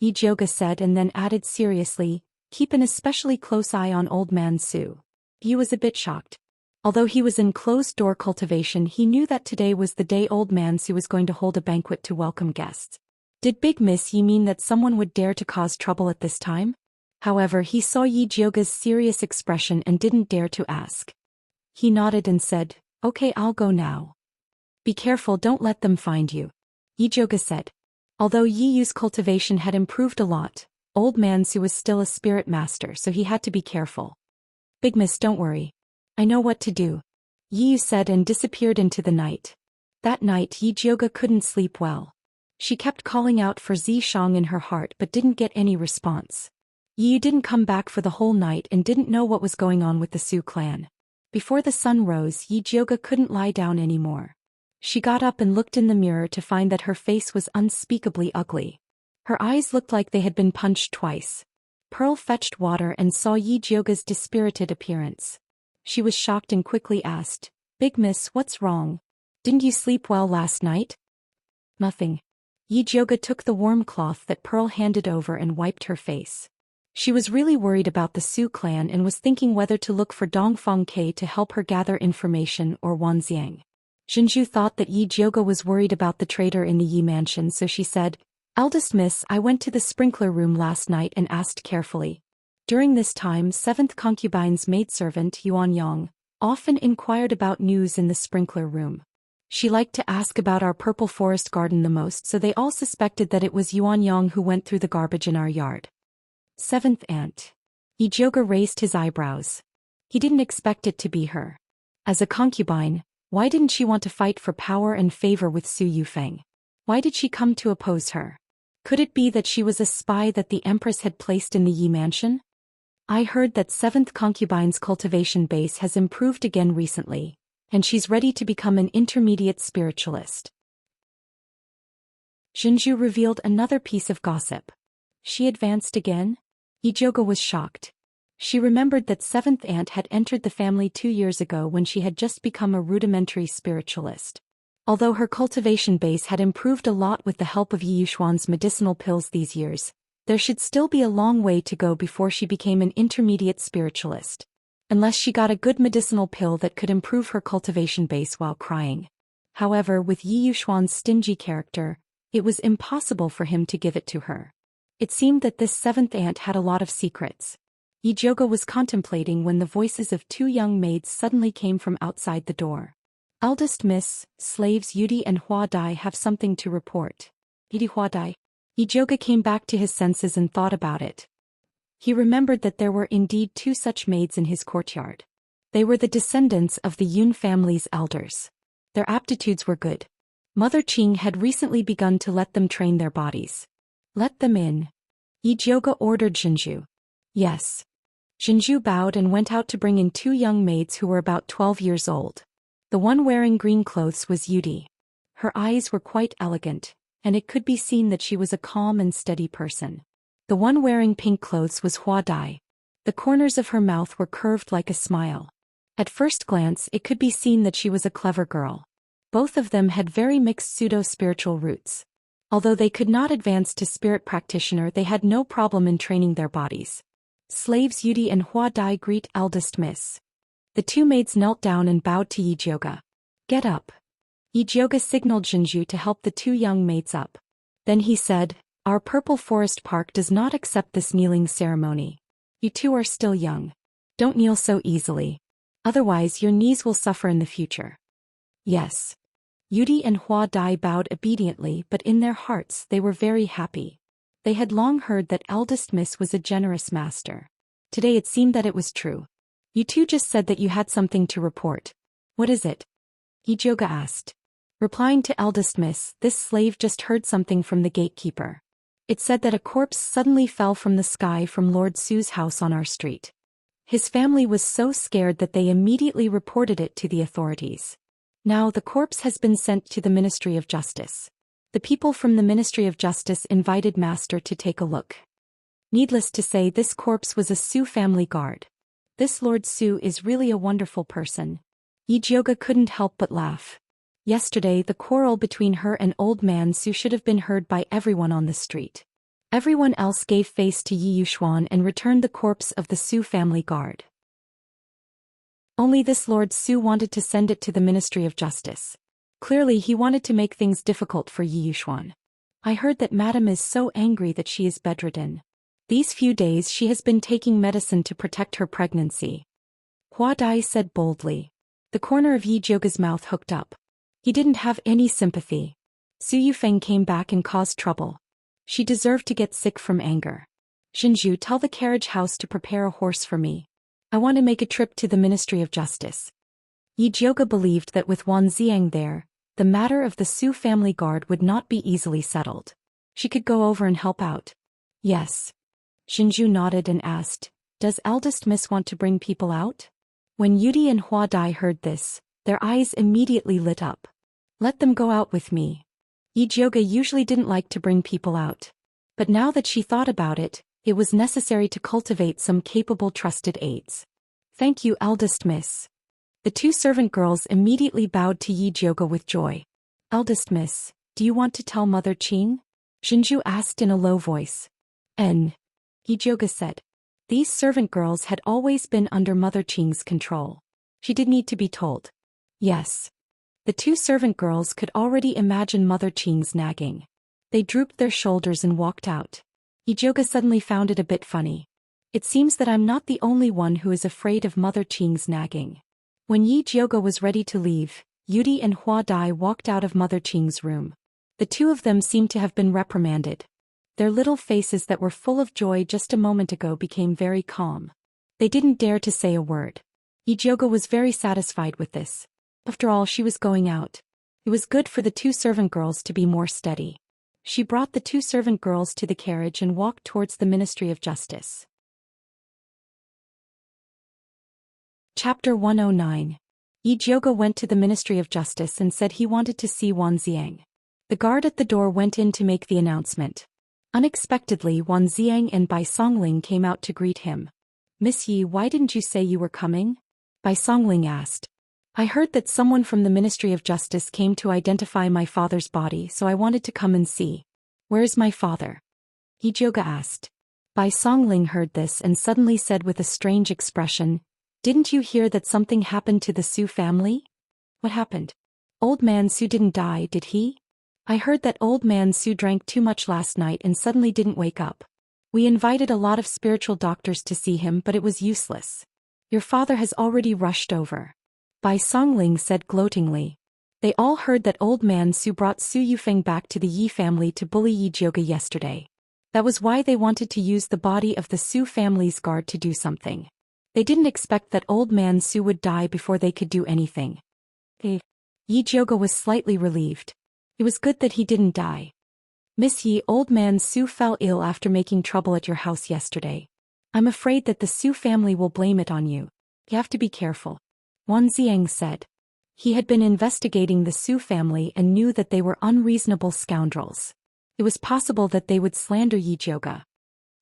Yijioga said and then added seriously, "Keep an especially close eye on old man Su." He was a bit shocked. Although he was in closed-door cultivation, he knew that today was the day old man Su was going to hold a banquet to welcome guests. Did Big Miss Yi mean that someone would dare to cause trouble at this time? However, he saw Yijioga's serious expression and didn't dare to ask. He nodded and said, "Okay, I'll go now." "Be careful, don't let them find you," Yijioga said. Although Yiyu's cultivation had improved a lot, old man Su was still a spirit master, so he had to be careful. "Big Miss, don't worry. I know what to do," Yiyu said and disappeared into the night. That night Yijioga couldn't sleep well. She kept calling out for Zishang in her heart but didn't get any response. Yiyu didn't come back for the whole night and didn't know what was going on with the Su clan. Before the sun rose, Yijioga couldn't lie down anymore. She got up and looked in the mirror to find that her face was unspeakably ugly. Her eyes looked like they had been punched twice. Pearl fetched water and saw Yijioga's dispirited appearance. She was shocked and quickly asked, "Big Miss, what's wrong? Didn't you sleep well last night?" "Nothing." Yijioga took the warm cloth that Pearl handed over and wiped her face. She was really worried about the Su clan and was thinking whether to look for Dongfang Ke to help her gather information or Wanxiang. Zhenju thought that Yijioga was worried about the trader in the Yi mansion, so she said, "Eldest Miss, I went to the sprinkler room last night and asked carefully." During this time, 7th concubine's maidservant Yuan Yang often inquired about news in the sprinkler room. She liked to ask about our purple forest garden the most, so they all suspected that it was Yuan Yang who went through the garbage in our yard. 7th aunt. Yijioga raised his eyebrows. He didn't expect it to be her. As a concubine, why didn't she want to fight for power and favor with Su Yufeng? Why did she come to oppose her? Could it be that she was a spy that the Empress had placed in the Yi mansion? "I heard that 7th concubine's cultivation base has improved again recently, and she's ready to become an intermediate spiritualist." Zhenju revealed another piece of gossip. She advanced again? Yijioga was shocked. She remembered that 7th aunt had entered the family 2 years ago when she had just become a rudimentary spiritualist. Although her cultivation base had improved a lot with the help of Yi Yushuan's medicinal pills these years, there should still be a long way to go before she became an intermediate spiritualist. Unless she got a good medicinal pill that could improve her cultivation base while crying. However, with Yi Yushuan's stingy character, it was impossible for him to give it to her. It seemed that this 7th aunt had a lot of secrets. Yijioga was contemplating when the voices of 2 young maids suddenly came from outside the door. Eldest Miss, slaves Yudi and Hua Dai have something to report. Yudi Hua Dai. Ijoga came back to his senses and thought about it. He remembered that there were indeed two such maids in his courtyard. They were the descendants of the Yun family's elders. Their aptitudes were good. Mother Qing had recently begun to let them train their bodies. Let them in. Ijoga ordered Zhenju. Yes. Zhenju bowed and went out to bring in two young maids who were about 12 years old. The one wearing green clothes was Yudi. Her eyes were quite elegant, and it could be seen that she was a calm and steady person. The one wearing pink clothes was Hua Dai. The corners of her mouth were curved like a smile. At first glance it could be seen that she was a clever girl. Both of them had very mixed pseudo-spiritual roots. Although they could not advance to spirit practitioner, they had no problem in training their bodies. Slaves Yudi and Hua Dai greet eldest miss. The two maids knelt down and bowed to Ijoga. Get up. Ijoga signaled Zhenju to help the two young maids up. Then he said, Our Purple Forest Park does not accept this kneeling ceremony. You two are still young. Don't kneel so easily. Otherwise your knees will suffer in the future. Yes. Yudi and Hua Dai bowed obediently, but in their hearts they were very happy. They had long heard that eldest miss was a generous master. Today it seemed that it was true. You two just said that you had something to report. What is it? Ijoga asked. Replying to eldest miss, this slave just heard something from the gatekeeper. It said that a corpse suddenly fell from the sky from Lord Su's house on our street. His family was so scared that they immediately reported it to the authorities. Now the corpse has been sent to the Ministry of Justice. The people from the Ministry of Justice invited Master to take a look. Needless to say, this corpse was a Su family guard. This Lord Su is really a wonderful person. Ijoga couldn't help but laugh. Yesterday the quarrel between her and old man Su should have been heard by everyone on the street. Everyone else gave face to Yi Yuxuan and returned the corpse of the Su family guard. Only this Lord Su wanted to send it to the Ministry of Justice. Clearly he wanted to make things difficult for Yi Yuxuan. I heard that Madam is so angry that she is bedridden. These few days she has been taking medicine to protect her pregnancy. Hua Dai said boldly. The corner of Ijoga's mouth hooked up. He didn't have any sympathy. Su Yufeng came back and caused trouble. She deserved to get sick from anger. Zhenju, tell the carriage house to prepare a horse for me. I want to make a trip to the Ministry of Justice. Ijoga believed that with Wan Xiang there, the matter of the Su family guard would not be easily settled. She could go over and help out. Yes. Zhenju nodded and asked, Does eldest miss want to bring people out? When Yudi and Hua Dai heard this, their eyes immediately lit up. Let them go out with me. Ijoga usually didn't like to bring people out. But now that she thought about it, it was necessary to cultivate some capable trusted aides. Thank you, eldest miss. The two servant girls immediately bowed to Ijoga with joy. Eldest miss, do you want to tell Mother Qing? Zhenju asked in a low voice. Ijoga said. These servant girls had always been under Mother Qing's control. She did need to be told. Yes. The two servant girls could already imagine Mother Qing's nagging. They drooped their shoulders and walked out. Ijoga suddenly found it a bit funny. It seems that I'm not the only one who is afraid of Mother Qing's nagging. When Ijoga was ready to leave, Yudi and Hua Dai walked out of Mother Qing's room. The two of them seemed to have been reprimanded. Their little faces that were full of joy just a moment ago became very calm. They didn't dare to say a word. Ijoga was very satisfied with this. After all, she was going out. It was good for the two servant girls to be more steady. She brought the two servant girls to the carriage and walked towards the Ministry of Justice. Chapter 109. Ijoga went to the Ministry of Justice and said he wanted to see Wan Xiang. The guard at the door went in to make the announcement. Unexpectedly, Wan Xiang and Bai Songling came out to greet him. Miss Yi, why didn't you say you were coming? Bai Songling asked. I heard that someone from the Ministry of Justice came to identify my father's body, so I wanted to come and see. Where is my father? Ijoga asked. Bai Songling heard this and suddenly said with a strange expression, Didn't you hear that something happened to the Su family? What happened? Old man Su didn't die, did he? I heard that old man Su drank too much last night and suddenly didn't wake up. We invited a lot of spiritual doctors to see him, but it was useless. Your father has already rushed over. Bai Songling said gloatingly. They all heard that old man Su brought Su Yufeng back to the Yi family to bully Yi Jioge yesterday. That was why they wanted to use the body of the Su family's guard to do something. They didn't expect that old man Su would die before they could do anything. Yi Jioge was slightly relieved. It was good that he didn't die. Miss Yi, old man Su fell ill after making trouble at your house yesterday. I'm afraid that the Su family will blame it on you. You have to be careful. Wan Ziang said. He had been investigating the Su family and knew that they were unreasonable scoundrels. It was possible that they would slander Yi Jioge.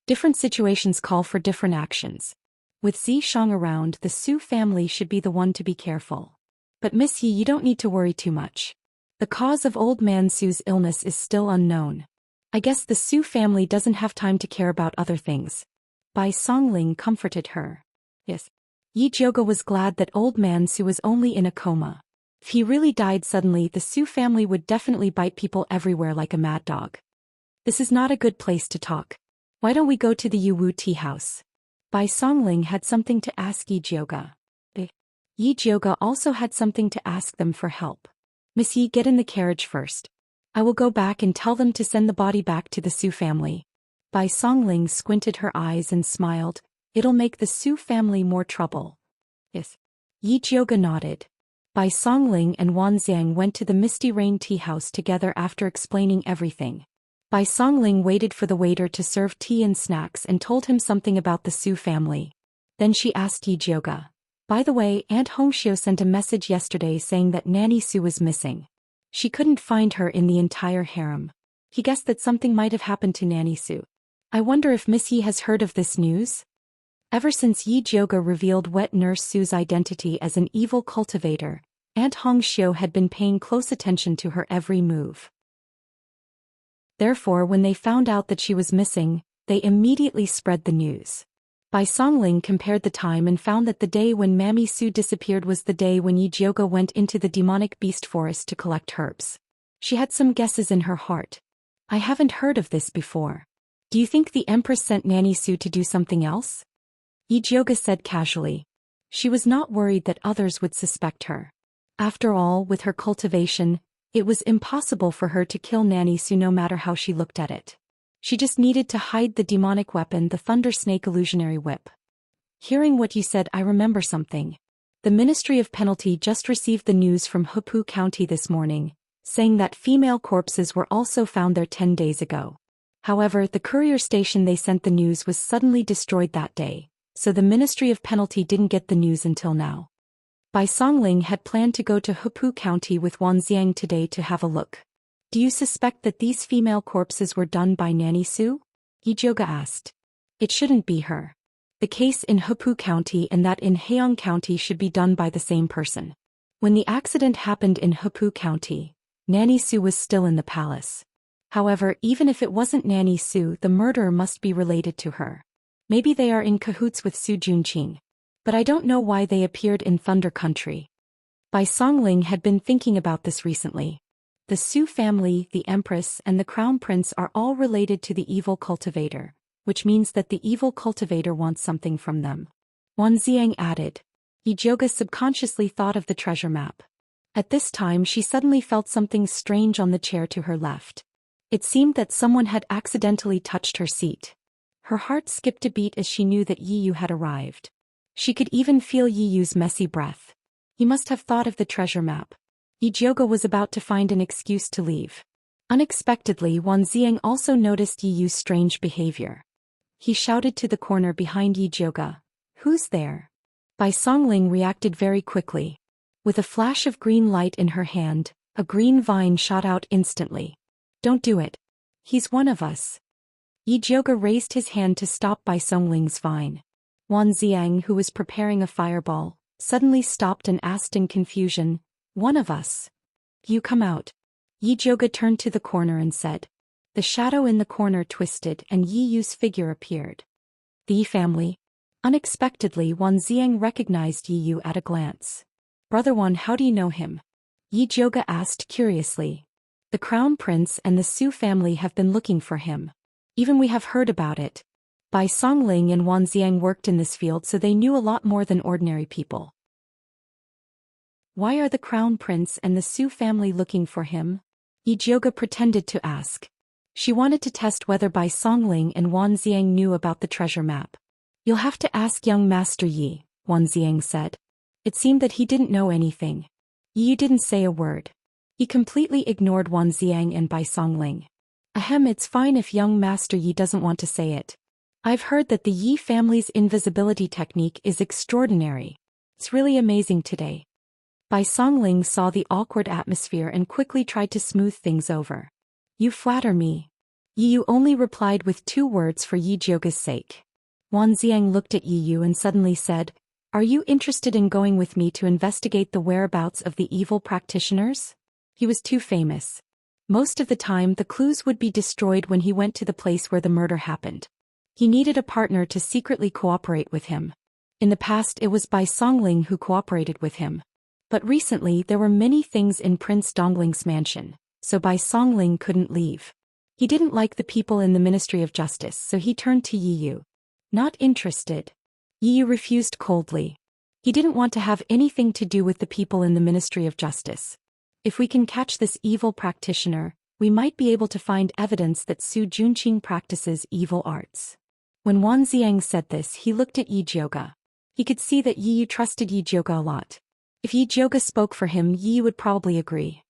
Different situations call for different actions. With Zishang around, the Su family should be the one to be careful. But Miss Yi, you don't need to worry too much. The cause of old man Su's illness is still unknown. I guess the Su family doesn't have time to care about other things. Bai Songling comforted her. Yes. Yi Jioge was glad that old man Su was only in a coma. If he really died suddenly, the Su family would definitely bite people everywhere like a mad dog. This is not a good place to talk. Why don't we go to the Yuwu tea house? Bai Songling had something to ask Yi Jioge. Yi Jioge also had something to ask them for help. Miss Yi, get in the carriage first. I will go back and tell them to send the body back to the Su family. Bai Songling squinted her eyes and smiled. It'll make the Su family more trouble. Yes. Yi Jioge nodded. Bai Songling and Wan Xiang went to the Misty Rain tea house together after explaining everything. Bai Songling waited for the waiter to serve tea and snacks and told him something about the Su family. Then she asked Yi Jioge. By the way, Aunt Hongxiu sent a message yesterday saying that Nanny Su was missing. She couldn't find her in the entire harem. He guessed that something might have happened to Nanny Su. I wonder if Miss Yi has heard of this news? Ever since Yi Jioge revealed wet nurse Su's identity as an evil cultivator, Aunt Hongxiu had been paying close attention to her every move. Therefore, when they found out that she was missing, they immediately spread the news. Bai Songling compared the time and found that the day when Mammy Su disappeared was the day when Yi Jioge went into the demonic beast forest to collect herbs. She had some guesses in her heart. I haven't heard of this before. Do you think the Empress sent Nanny Su to do something else? Yi Jioge said casually. She was not worried that others would suspect her. After all, with her cultivation, it was impossible for her to kill Nanny Su no matter how she looked at it. She just needed to hide the demonic weapon, the Thunder Snake illusionary whip. Hearing what you said, I remember something. The Ministry of Penalty just received the news from Hupu County this morning, saying that female corpses were also found there 10 days ago. However, the courier station they sent the news was suddenly destroyed that day, so the Ministry of Penalty didn't get the news until now. Bai Songling had planned to go to Hupu County with Wan Xiang today to have a look. Do you suspect that these female corpses were done by Nanny Su? Yi Jioge asked. It shouldn't be her. The case in Hupu County and that in Heong County should be done by the same person. When the accident happened in Hupu County, Nanny Su was still in the palace. However, even if it wasn't Nanny Su, the murderer must be related to her. Maybe they are in cahoots with Su Junqing. But I don't know why they appeared in Thunder Country. Bai Songling had been thinking about this recently. The Su family, the Empress, and the Crown Prince are all related to the evil cultivator, which means that the evil cultivator wants something from them. Wan Xiang added. Yi Jioge subconsciously thought of the treasure map. At this time she suddenly felt something strange on the chair to her left. It seemed that someone had accidentally touched her seat. Her heart skipped a beat as she knew that Yi Yu had arrived. She could even feel Yi Yu's messy breath. He must have thought of the treasure map. Yi Jioge was about to find an excuse to leave. Unexpectedly, Wan Xiang also noticed Yi Yu's strange behavior. He shouted to the corner behind Yi Jioge, "Who's there?" Bai Songling reacted very quickly. With a flash of green light in her hand, a green vine shot out instantly. "Don't do it. He's one of us." Yi Jioge raised his hand to stop Bai Songling's vine. Wan Xiang, who was preparing a fireball, suddenly stopped and asked in confusion, "One of us? You come out." Yi Jioge turned to the corner and said. The shadow in the corner twisted and Yi Yu's figure appeared. The Yi family. Unexpectedly, Wan Xiang recognized Yi Yu at a glance. "Brother Wan, how do you know him?" Yi Jioge asked curiously. "The Crown Prince and the Su family have been looking for him. Even we have heard about it." Bai Songling and Wan Xiang worked in this field, so they knew a lot more than ordinary people. Why are the crown prince and the Su family looking for him? Yijioga pretended to ask. She wanted to test whether Bai Songling and Wan Xiang knew about the treasure map. You'll have to ask young Master Yi, Wan Xiang said. It seemed that he didn't know anything. Yi didn't say a word. He completely ignored Wan Xiang and Bai Songling. Ahem, it's fine if young Master Yi doesn't want to say it. I've heard that the Yi family's invisibility technique is extraordinary. It's really amazing today. Bai Songling saw the awkward atmosphere and quickly tried to smooth things over. You flatter me. Yi only replied with 2 words for Yijioga's sake. Wan Xiang looked at Yi and suddenly said, Are you interested in going with me to investigate the whereabouts of the evil practitioners? He was too famous. Most of the time the clues would be destroyed when he went to the place where the murder happened. He needed a partner to secretly cooperate with him. In the past it was Bai Songling who cooperated with him. But recently there were many things in Prince Dongling's mansion, so Bai Songling couldn't leave. He didn't like the people in the Ministry of Justice, so he turned to Yi. Not interested. Yi refused coldly. He didn't want to have anything to do with the people in the Ministry of Justice. If we can catch this evil practitioner, we might be able to find evidence that Su Junqing practices evil arts. When Wan Xiang said this, he looked at Yijioga. He could see that Yi trusted Yijioga a lot. If Yijioga spoke for him, Yi would probably agree.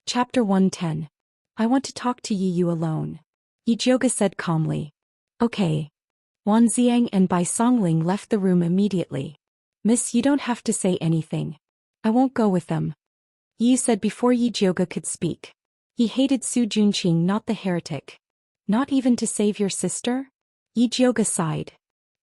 Chapter 110. I want to talk to Yi alone. Yijioga said calmly. Okay. Wan Xiang and Bai Songling left the room immediately. Miss, you don't have to say anything. I won't go with them. Yi said before Yijioga could speak. He hated Su Junqing, not the heretic. Not even to save your sister? Yijioga sighed.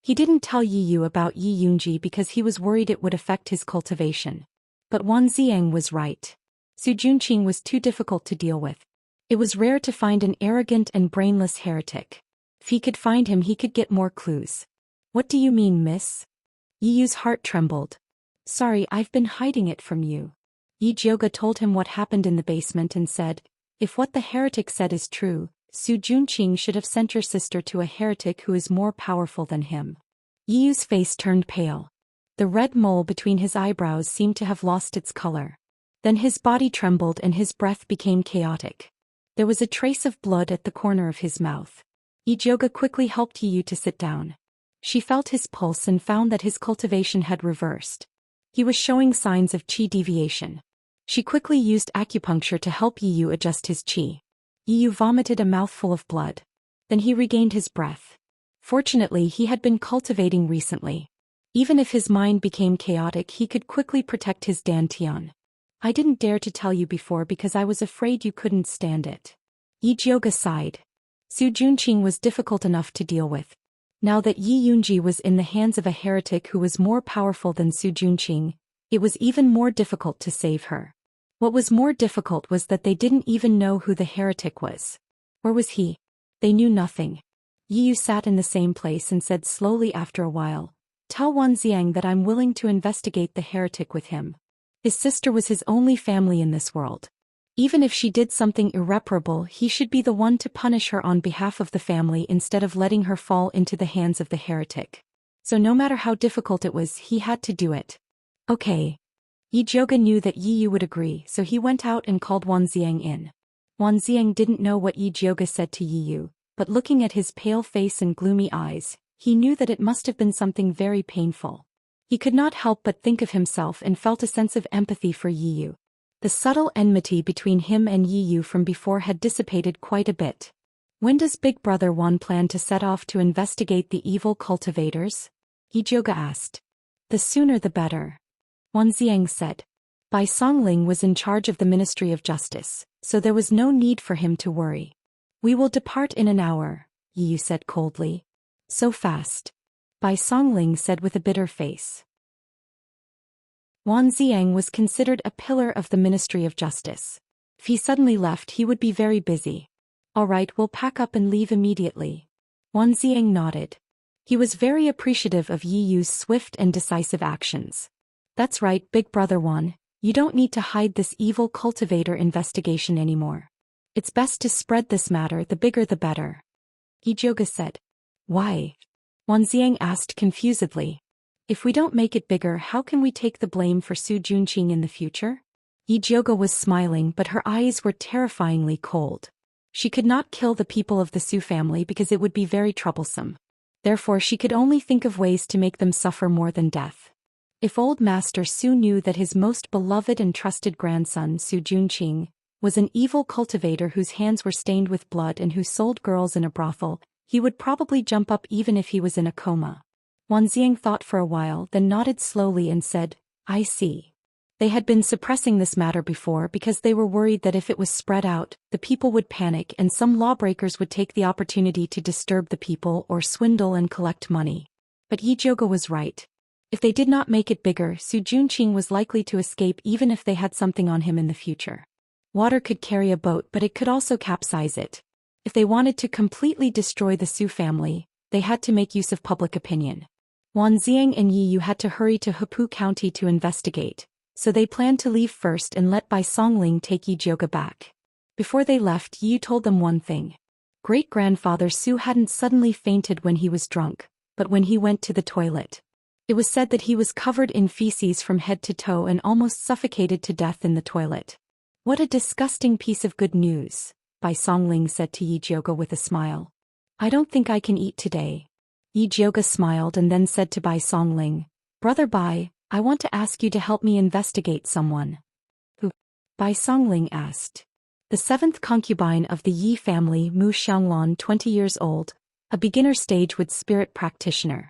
He didn't tell Yi about Yi Yunji because he was worried it would affect his cultivation. But Wan Xiang was right. Su Junqing was too difficult to deal with. It was rare to find an arrogant and brainless heretic. If he could find him, he could get more clues. What do you mean, miss? Yi's heart trembled. Sorry, I've been hiding it from you. Yijioga told him what happened in the basement and said, if what the heretic said is true, Su Junqing should have sent your sister to a heretic who is more powerful than him. Yi's face turned pale. The red mole between his eyebrows seemed to have lost its color. Then his body trembled and his breath became chaotic. There was a trace of blood at the corner of his mouth. Yijioga quickly helped Yi to sit down. She felt his pulse and found that his cultivation had reversed. He was showing signs of qi deviation. She quickly used acupuncture to help Yi adjust his qi. Yi vomited a mouthful of blood. Then he regained his breath. Fortunately, he had been cultivating recently. Even if his mind became chaotic, he could quickly protect his dantian. I didn't dare to tell you before because I was afraid you couldn't stand it. Yijioga sighed. Su Junqing was difficult enough to deal with. Now that Yi Yunji was in the hands of a heretic who was more powerful than Su Junqing, it was even more difficult to save her. What was more difficult was that they didn't even know who the heretic was. Or was he? They knew nothing. Yi sat in the same place and said slowly after a while, Tell Wan Xiang that I'm willing to investigate the heretic with him. His sister was his only family in this world. Even if she did something irreparable, he should be the one to punish her on behalf of the family instead of letting her fall into the hands of the heretic. So no matter how difficult it was, he had to do it. Okay. Yijioga knew that Yi would agree, so he went out and called Wan Xiang in. Wan Xiang didn't know what Yijioga said to Yi, but looking at his pale face and gloomy eyes, he knew that it must have been something very painful. He could not help but think of himself and felt a sense of empathy for Yi. The subtle enmity between him and Yi from before had dissipated quite a bit. When does Big Brother Wan plan to set off to investigate the evil cultivators? Yijioga asked. The sooner the better. Wan Xiang said. Bai Songling was in charge of the Ministry of Justice, so there was no need for him to worry. We will depart in an hour, Yi said coldly. So fast. Bai Songling said with a bitter face. Wan Xiang was considered a pillar of the Ministry of Justice. If he suddenly left, he would be very busy. All right, we'll pack up and leave immediately. Wan Xiang nodded. He was very appreciative of Yi's swift and decisive actions. That's right, Big Brother Wan, you don't need to hide this evil cultivator investigation anymore. It's best to spread this matter, the bigger the better. Yijioga said. Why? Wan Xiang asked confusedly. If we don't make it bigger, how can we take the blame for Su Junqing in the future? Yi Jioge was smiling, but her eyes were terrifyingly cold. She could not kill the people of the Su family because it would be very troublesome. Therefore she could only think of ways to make them suffer more than death. If old Master Su knew that his most beloved and trusted grandson Su Junqing was an evil cultivator whose hands were stained with blood and who sold girls in a brothel, he would probably jump up even if he was in a coma. Wanxiang thought for a while, then nodded slowly and said, I see. They had been suppressing this matter before because they were worried that if it was spread out, the people would panic and some lawbreakers would take the opportunity to disturb the people or swindle and collect money. But Yi Jioge was right. If they did not make it bigger, Su Junqing was likely to escape even if they had something on him in the future. Water could carry a boat, but it could also capsize it. If they wanted to completely destroy the Su family, they had to make use of public opinion. Wanxiang and Yi Yu had to hurry to Hepu County to investigate, so they planned to leave first and let Bai Songling take Yi Jioge back. Before they left, Yi Yu told them one thing. Great-grandfather Su hadn't suddenly fainted when he was drunk, but when he went to the toilet. It was said that he was covered in feces from head to toe and almost suffocated to death in the toilet. What a disgusting piece of good news, Bai Songling said to Yi Jioge with a smile. I don't think I can eat today. Yi Jioge smiled and then said to Bai Songling, Brother Bai, I want to ask you to help me investigate someone. Who? Bai Songling asked. The seventh concubine of the Yi family, Mu Xianglan, 20 years old, a beginner stage with spirit practitioner.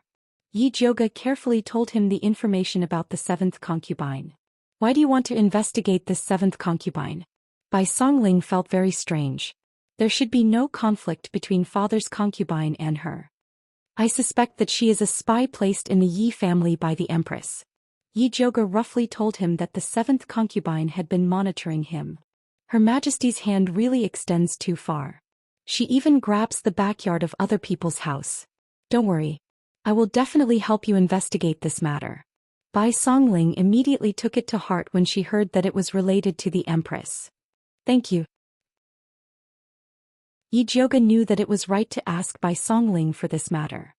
Yi Jioge carefully told him the information about the seventh concubine. Why do you want to investigate this seventh concubine? Bai Songling felt very strange. There should be no conflict between father's concubine and her. I suspect that she is a spy placed in the Yi family by the Empress. Yi Jioge roughly told him that the seventh concubine had been monitoring him. Her Majesty's hand really extends too far. She even grabs the backyard of other people's house. Don't worry. I will definitely help you investigate this matter. Bai Songling immediately took it to heart when she heard that it was related to the Empress. Thank you. Yi Jioge knew that it was right to ask Bai Songling for this matter.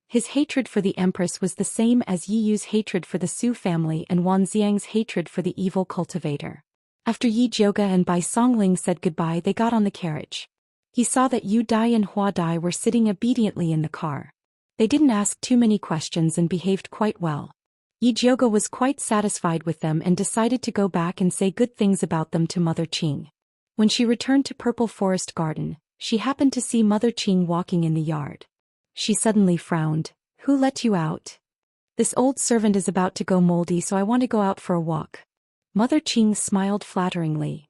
His hatred for the Empress was the same as Yi Yu's hatred for the Su family and Wanxiang's hatred for the evil cultivator. After Yi Jioge and Bai Songling said goodbye, they got on the carriage. He saw that Yu Dai and Hua Dai were sitting obediently in the car. They didn't ask too many questions and behaved quite well. Yi Jioge was quite satisfied with them and decided to go back and say good things about them to Mother Qing. When she returned to Purple Forest Garden, she happened to see Mother Qing walking in the yard. She suddenly frowned. Who let you out? This old servant is about to go moldy, so I want to go out for a walk. Mother Qing smiled flatteringly.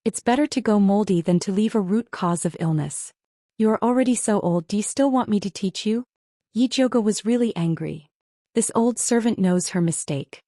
It's better to go moldy than to leave a root cause of illness. You are already so old, do you still want me to teach you? Yi Jioge was really angry. This old servant knows her mistake.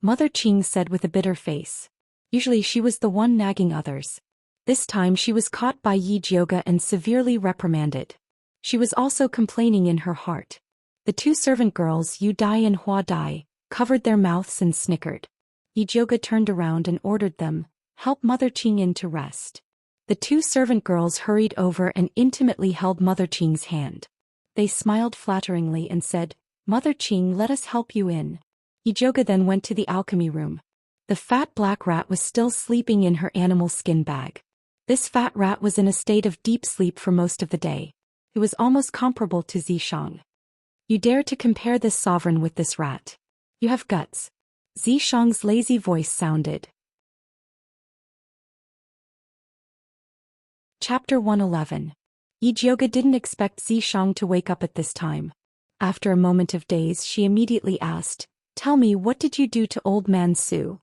Mother Qing said with a bitter face. Usually she was the one nagging others. This time she was caught by Yi Jioge and severely reprimanded. She was also complaining in her heart. The two servant girls, Yu Dai and Hua Dai, covered their mouths and snickered. Yi Jioge turned around and ordered them, help Mother Qing in to rest. The two servant girls hurried over and intimately held Mother Qing's hand. They smiled flatteringly and said, Mother Qing, let us help you in. Yi Jioge then went to the alchemy room. The fat black rat was still sleeping in her animal skin bag. This fat rat was in a state of deep sleep for most of the day. It was almost comparable to Zishang. You dare to compare this sovereign with this rat? You have guts. Zishang's lazy voice sounded. Chapter 111. Yi Jioge didn't expect Zishang to wake up at this time. After a moment of daze, she immediately asked, Tell me, what did you do to old man Su?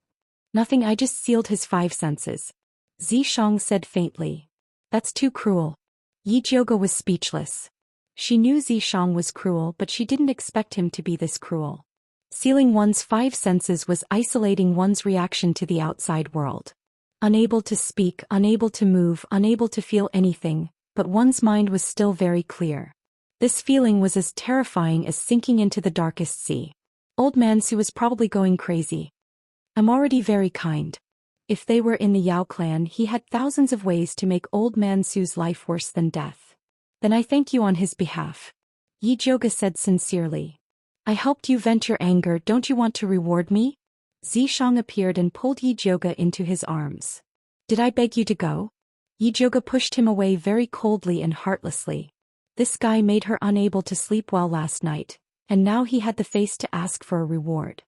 Nothing, I just sealed his 5 senses. Zishang said faintly. That's too cruel. Yi Jioge was speechless. She knew Zishang was cruel, but she didn't expect him to be this cruel. Sealing one's 5 senses was isolating one's reaction to the outside world. Unable to speak, unable to move, unable to feel anything, but one's mind was still very clear. This feeling was as terrifying as sinking into the darkest sea. Old man Su was probably going crazy. I'm already very kind. If they were in the Yao clan, he had thousands of ways to make old man Su's life worse than death. Then I thank you on his behalf. Yi Jioge said sincerely. I helped you vent your anger, don't you want to reward me? Zhishang appeared and pulled Yi Jioge into his arms. Did I beg you to go? Yi Jioge pushed him away very coldly and heartlessly. This guy made her unable to sleep well last night, and now he had the face to ask for a reward.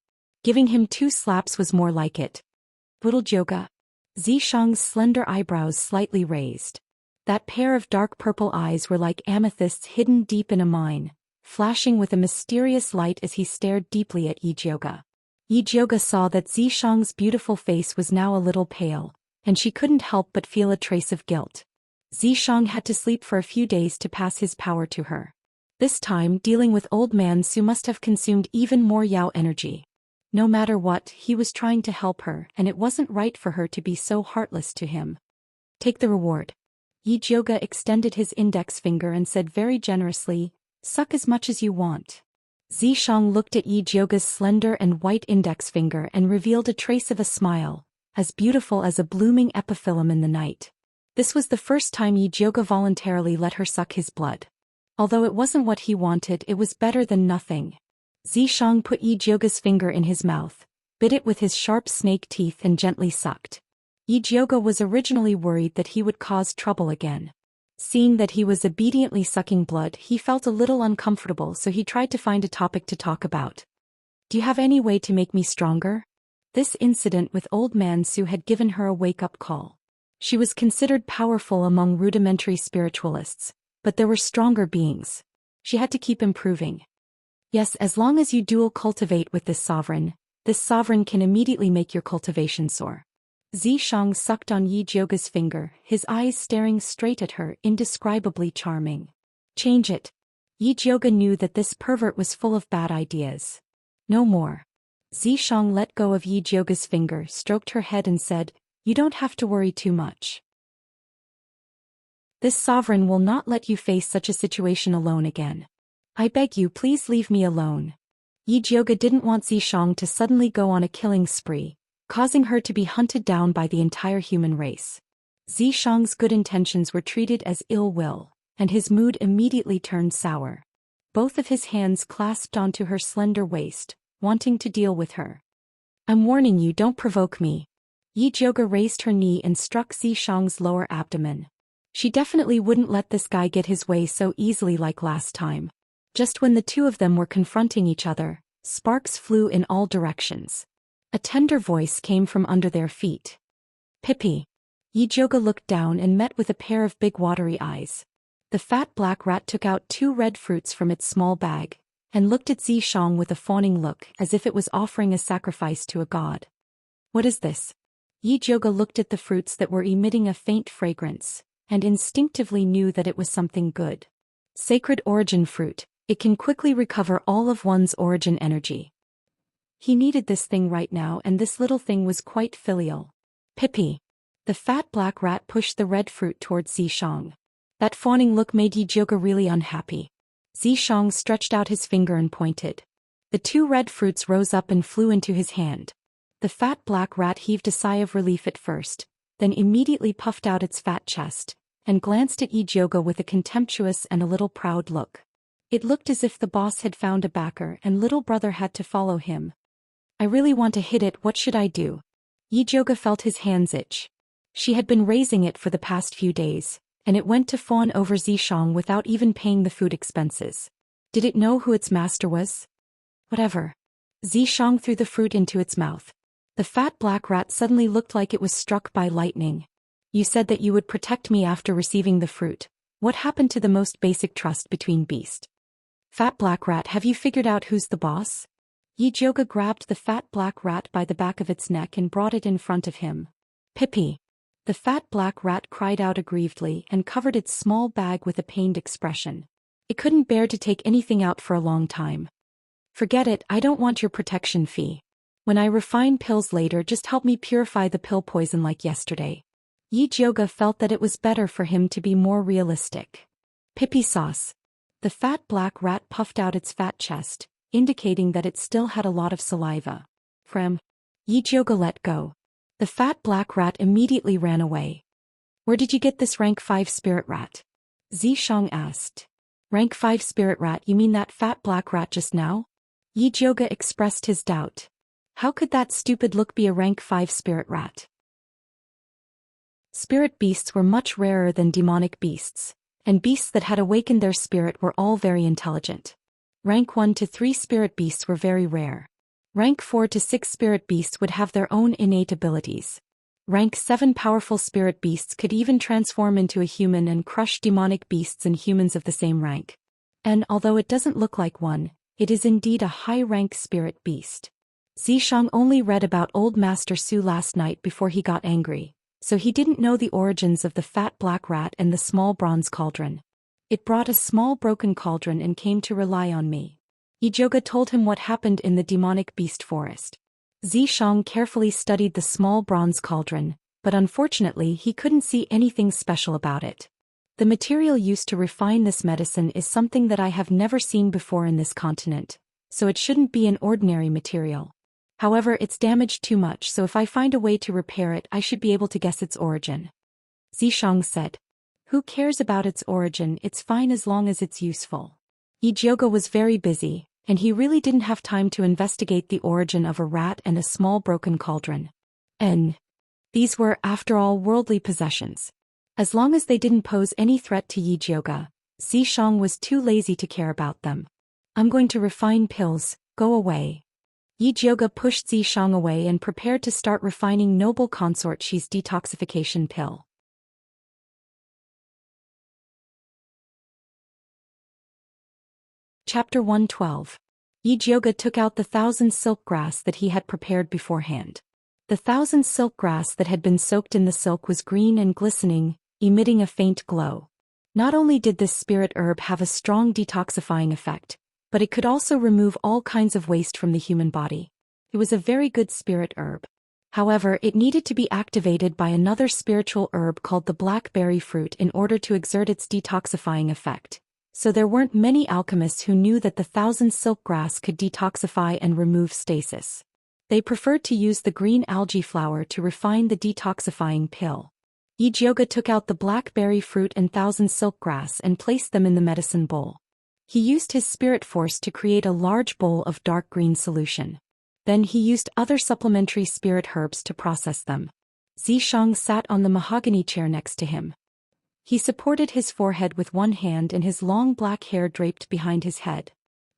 Giving him 2 slaps was more like it. Little Jioge. Zhishang's slender eyebrows slightly raised. That pair of dark purple eyes were like amethysts hidden deep in a mine, flashing with a mysterious light as he stared deeply at Yi Jioge. Yi Jioge saw that Zhishang's beautiful face was now a little pale, and she couldn't help but feel a trace of guilt. Zhishang had to sleep for a few days to pass his power to her. This time, dealing with old man Su must have consumed even more Yao energy. No matter what, he was trying to help her, and it wasn't right for her to be so heartless to him. Take the reward. Yi Jioge extended his index finger and said very generously, suck as much as you want. Zhishang looked at Yi Jioge's slender and white index finger and revealed a trace of a smile, as beautiful as a blooming epiphyllum in the night. This was the first time Yi Jioge voluntarily let her suck his blood. Although it wasn't what he wanted, it was better than nothing. Zhishang put Yi Jioge's finger in his mouth, bit it with his sharp snake teeth and gently sucked. Yi Jioge was originally worried that he would cause trouble again. Seeing that he was obediently sucking blood, he felt a little uncomfortable, so he tried to find a topic to talk about. Do you have any way to make me stronger? This incident with old man Su had given her a wake-up call. She was considered powerful among rudimentary spiritualists, but there were stronger beings. She had to keep improving. Yes, as long as you dual cultivate with this sovereign can immediately make your cultivation soar. Zhishang sucked on Yi Jioge's finger, his eyes staring straight at her, indescribably charming. Change it. Yi Jioge knew that this pervert was full of bad ideas. No more. Zhishang let go of Yi Jioge's finger, stroked her head and said, you don't have to worry too much. This sovereign will not let you face such a situation alone again. I beg you, please leave me alone. Yi Jioge didn't want Zhishang to suddenly go on a killing spree, causing her to be hunted down by the entire human race. Zhishang's good intentions were treated as ill will, and his mood immediately turned sour. Both of his hands clasped onto her slender waist, wanting to deal with her. I'm warning you, don't provoke me. Yi Jioge raised her knee and struck Zhishang's lower abdomen. She definitely wouldn't let this guy get his way so easily like last time. Just when the two of them were confronting each other, sparks flew in all directions. A tender voice came from under their feet. Pippi. Yi Jioge looked down and met with a pair of big watery eyes. The fat black rat took out 2 red fruits from its small bag, and looked at Zhishang with a fawning look as if it was offering a sacrifice to a god. What is this? Yi Jioge looked at the fruits that were emitting a faint fragrance, and instinctively knew that it was something good. Sacred origin fruit. It can quickly recover all of one's origin energy. He needed this thing right now, and this little thing was quite filial. Pippi. The fat black rat pushed the red fruit towards Zhishang. That fawning look made Yi Jioge really unhappy. Zhishang stretched out his finger and pointed. The 2 red fruits rose up and flew into his hand. The fat black rat heaved a sigh of relief at first, then immediately puffed out its fat chest, and glanced at Yi Jioge with a contemptuous and a little proud look. It looked as if the boss had found a backer and little brother had to follow him. I really want to hit it, what should I do? Yi Jioge felt his hands itch. She had been raising it for the past few days, and it went to fawn over Zhishang without even paying the food expenses. Did it know who its master was? Whatever. Zhishang threw the fruit into its mouth. The fat black rat suddenly looked like it was struck by lightning. You said that you would protect me after receiving the fruit. What happened to the most basic trust between beasts? Fat black rat, have you figured out who's the boss? Yi Jioge grabbed the fat black rat by the back of its neck and brought it in front of him. Pippi. The fat black rat cried out aggrievedly and covered its small bag with a pained expression. It couldn't bear to take anything out for a long time. Forget it, I don't want your protection fee. When I refine pills later, just help me purify the pill poison like yesterday. Yi Jioge felt that it was better for him to be more realistic. Pippi sauce. The fat black rat puffed out its fat chest, indicating that it still had a lot of saliva. Yi Jioge let go. The fat black rat immediately ran away. Where did you get this rank 5 spirit rat? Zhishang asked. Rank 5 spirit rat, you mean that fat black rat just now? Yi Jioga expressed his doubt. How could that stupid look be a rank 5 spirit rat? Spirit beasts were much rarer than demonic beasts, and beasts that had awakened their spirit were all very intelligent. Rank 1 to 3 spirit beasts were very rare. Rank 4 to 6 spirit beasts would have their own innate abilities. Rank 7 powerful spirit beasts could even transform into a human and crush demonic beasts and humans of the same rank. And although it doesn't look like one, it is indeed a high-rank spirit beast. Zhou only read about Old Master Su last night before he got angry, so he didn't know the origins of the fat black rat and the small bronze cauldron. It brought a small broken cauldron and came to rely on me. Yi Jioga told him what happened in the demonic beast forest. Zhou carefully studied the small bronze cauldron, but unfortunately he couldn't see anything special about it. The material used to refine this medicine is something that I have never seen before in this continent, so it shouldn't be an ordinary material. However, it's damaged too much, so if I find a way to repair it, I should be able to guess its origin. Zhou said. Who cares about its origin? It's fine as long as it's useful. Yi Jioga was very busy, and he really didn't have time to investigate the origin of a rat and a small broken cauldron. And these were, after all, worldly possessions. As long as they didn't pose any threat to Yi Jioga, Zhou was too lazy to care about them. I'm going to refine pills, go away. Yi Jioga pushed Zhou away and prepared to start refining Noble Consort Xi's detoxification pill. Chapter 112. Yi Jioga took out the 1,000 silk grass that he had prepared beforehand. The 1,000 silk grass that had been soaked in the silk was green and glistening, emitting a faint glow. Not only did this spirit herb have a strong detoxifying effect, but it could also remove all kinds of waste from the human body. It was a very good spirit herb. However, it needed to be activated by another spiritual herb called the blackberry fruit in order to exert its detoxifying effect. So there weren't many alchemists who knew that the 1,000 silk grass could detoxify and remove stasis. They preferred to use the green algae flower to refine the detoxifying pill. Yi Jioga took out the blackberry fruit and 1,000 silk grass and placed them in the medicine bowl. He used his spirit force to create a large bowl of dark green solution. Then he used other supplementary spirit herbs to process them. Zhou sat on the mahogany chair next to him. He supported his forehead with one hand and his long black hair draped behind his head.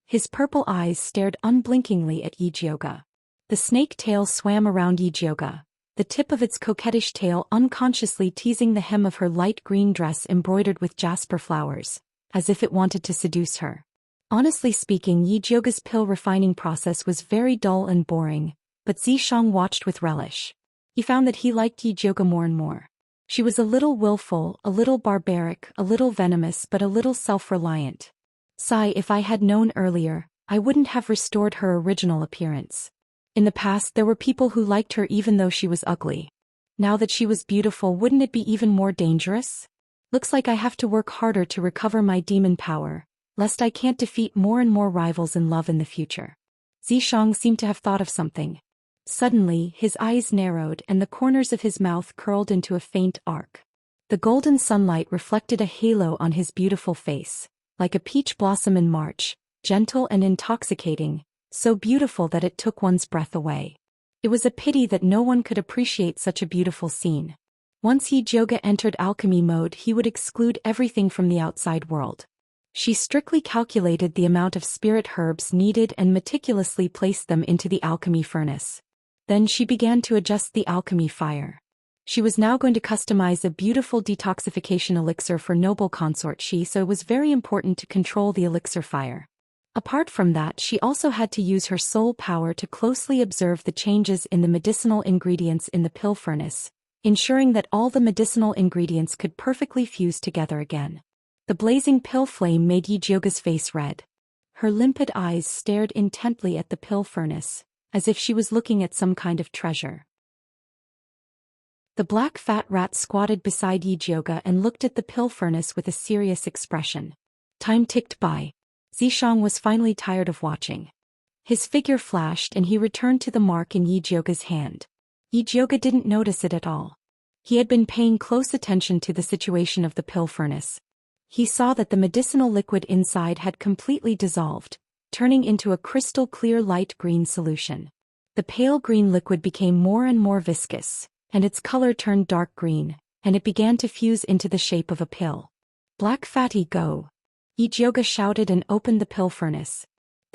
His purple eyes stared unblinkingly at Yi Jioga. The snake tail swam around Yi Jioga, the tip of its coquettish tail unconsciously teasing the hem of her light green dress embroidered with jasper flowers, as if it wanted to seduce her. Honestly speaking, Yi Jioga's pill refining process was very dull and boring, but Zhou watched with relish. He found that he liked Yi Jioga more and more. She was a little willful, a little barbaric, a little venomous, but a little self-reliant. Sigh, if I had known earlier, I wouldn't have restored her original appearance. In the past there were people who liked her even though she was ugly. Now that she was beautiful, wouldn't it be even more dangerous? Looks like I have to work harder to recover my demon power, lest I can't defeat more and more rivals in love in the future. Zhou seemed to have thought of something. Suddenly, his eyes narrowed and the corners of his mouth curled into a faint arc. The golden sunlight reflected a halo on his beautiful face, like a peach blossom in March, gentle and intoxicating, so beautiful that it took one's breath away. It was a pity that no one could appreciate such a beautiful scene. Once Yi Jioga entered alchemy mode, he would exclude everything from the outside world. She strictly calculated the amount of spirit herbs needed and meticulously placed them into the alchemy furnace. Then she began to adjust the alchemy fire. She was now going to customize a beautiful detoxification elixir for Noble Consort Xi, so it was very important to control the elixir fire. Apart from that, she also had to use her soul power to closely observe the changes in the medicinal ingredients in the pill furnace, ensuring that all the medicinal ingredients could perfectly fuse together again. The blazing pill flame made Yi Jioga's face red. Her limpid eyes stared intently at the pill furnace, as if she was looking at some kind of treasure. The black fat rat squatted beside Yi Jioga and looked at the pill furnace with a serious expression. Time ticked by. Zhou was finally tired of watching. His figure flashed and he returned to the mark in Yi Jioga's hand. Yi Jioga didn't notice it at all. He had been paying close attention to the situation of the pill furnace. He saw that the medicinal liquid inside had completely dissolved, turning into a crystal-clear light green solution. The pale green liquid became more and more viscous, and its color turned dark green, and it began to fuse into the shape of a pill. "Black fatty, go!" Yoga shouted and opened the pill furnace.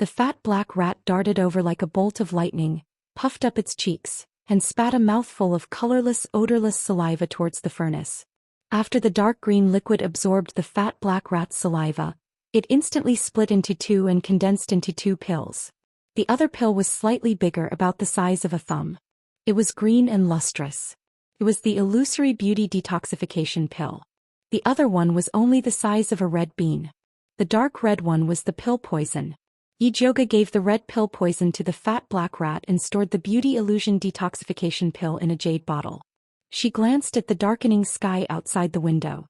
The fat black rat darted over like a bolt of lightning, puffed up its cheeks, and spat a mouthful of colorless, odorless saliva towards the furnace. After the dark green liquid absorbed the fat black rat's saliva, it instantly split into two and condensed into two pills. The other pill was slightly bigger, about the size of a thumb. It was green and lustrous. It was the illusory beauty detoxification pill. The other one was only the size of a red bean. The dark red one was the pill poison. Yoga gave the red pill poison to the fat black rat and stored the beauty illusion detoxification pill in a jade bottle. She glanced at the darkening sky outside the window.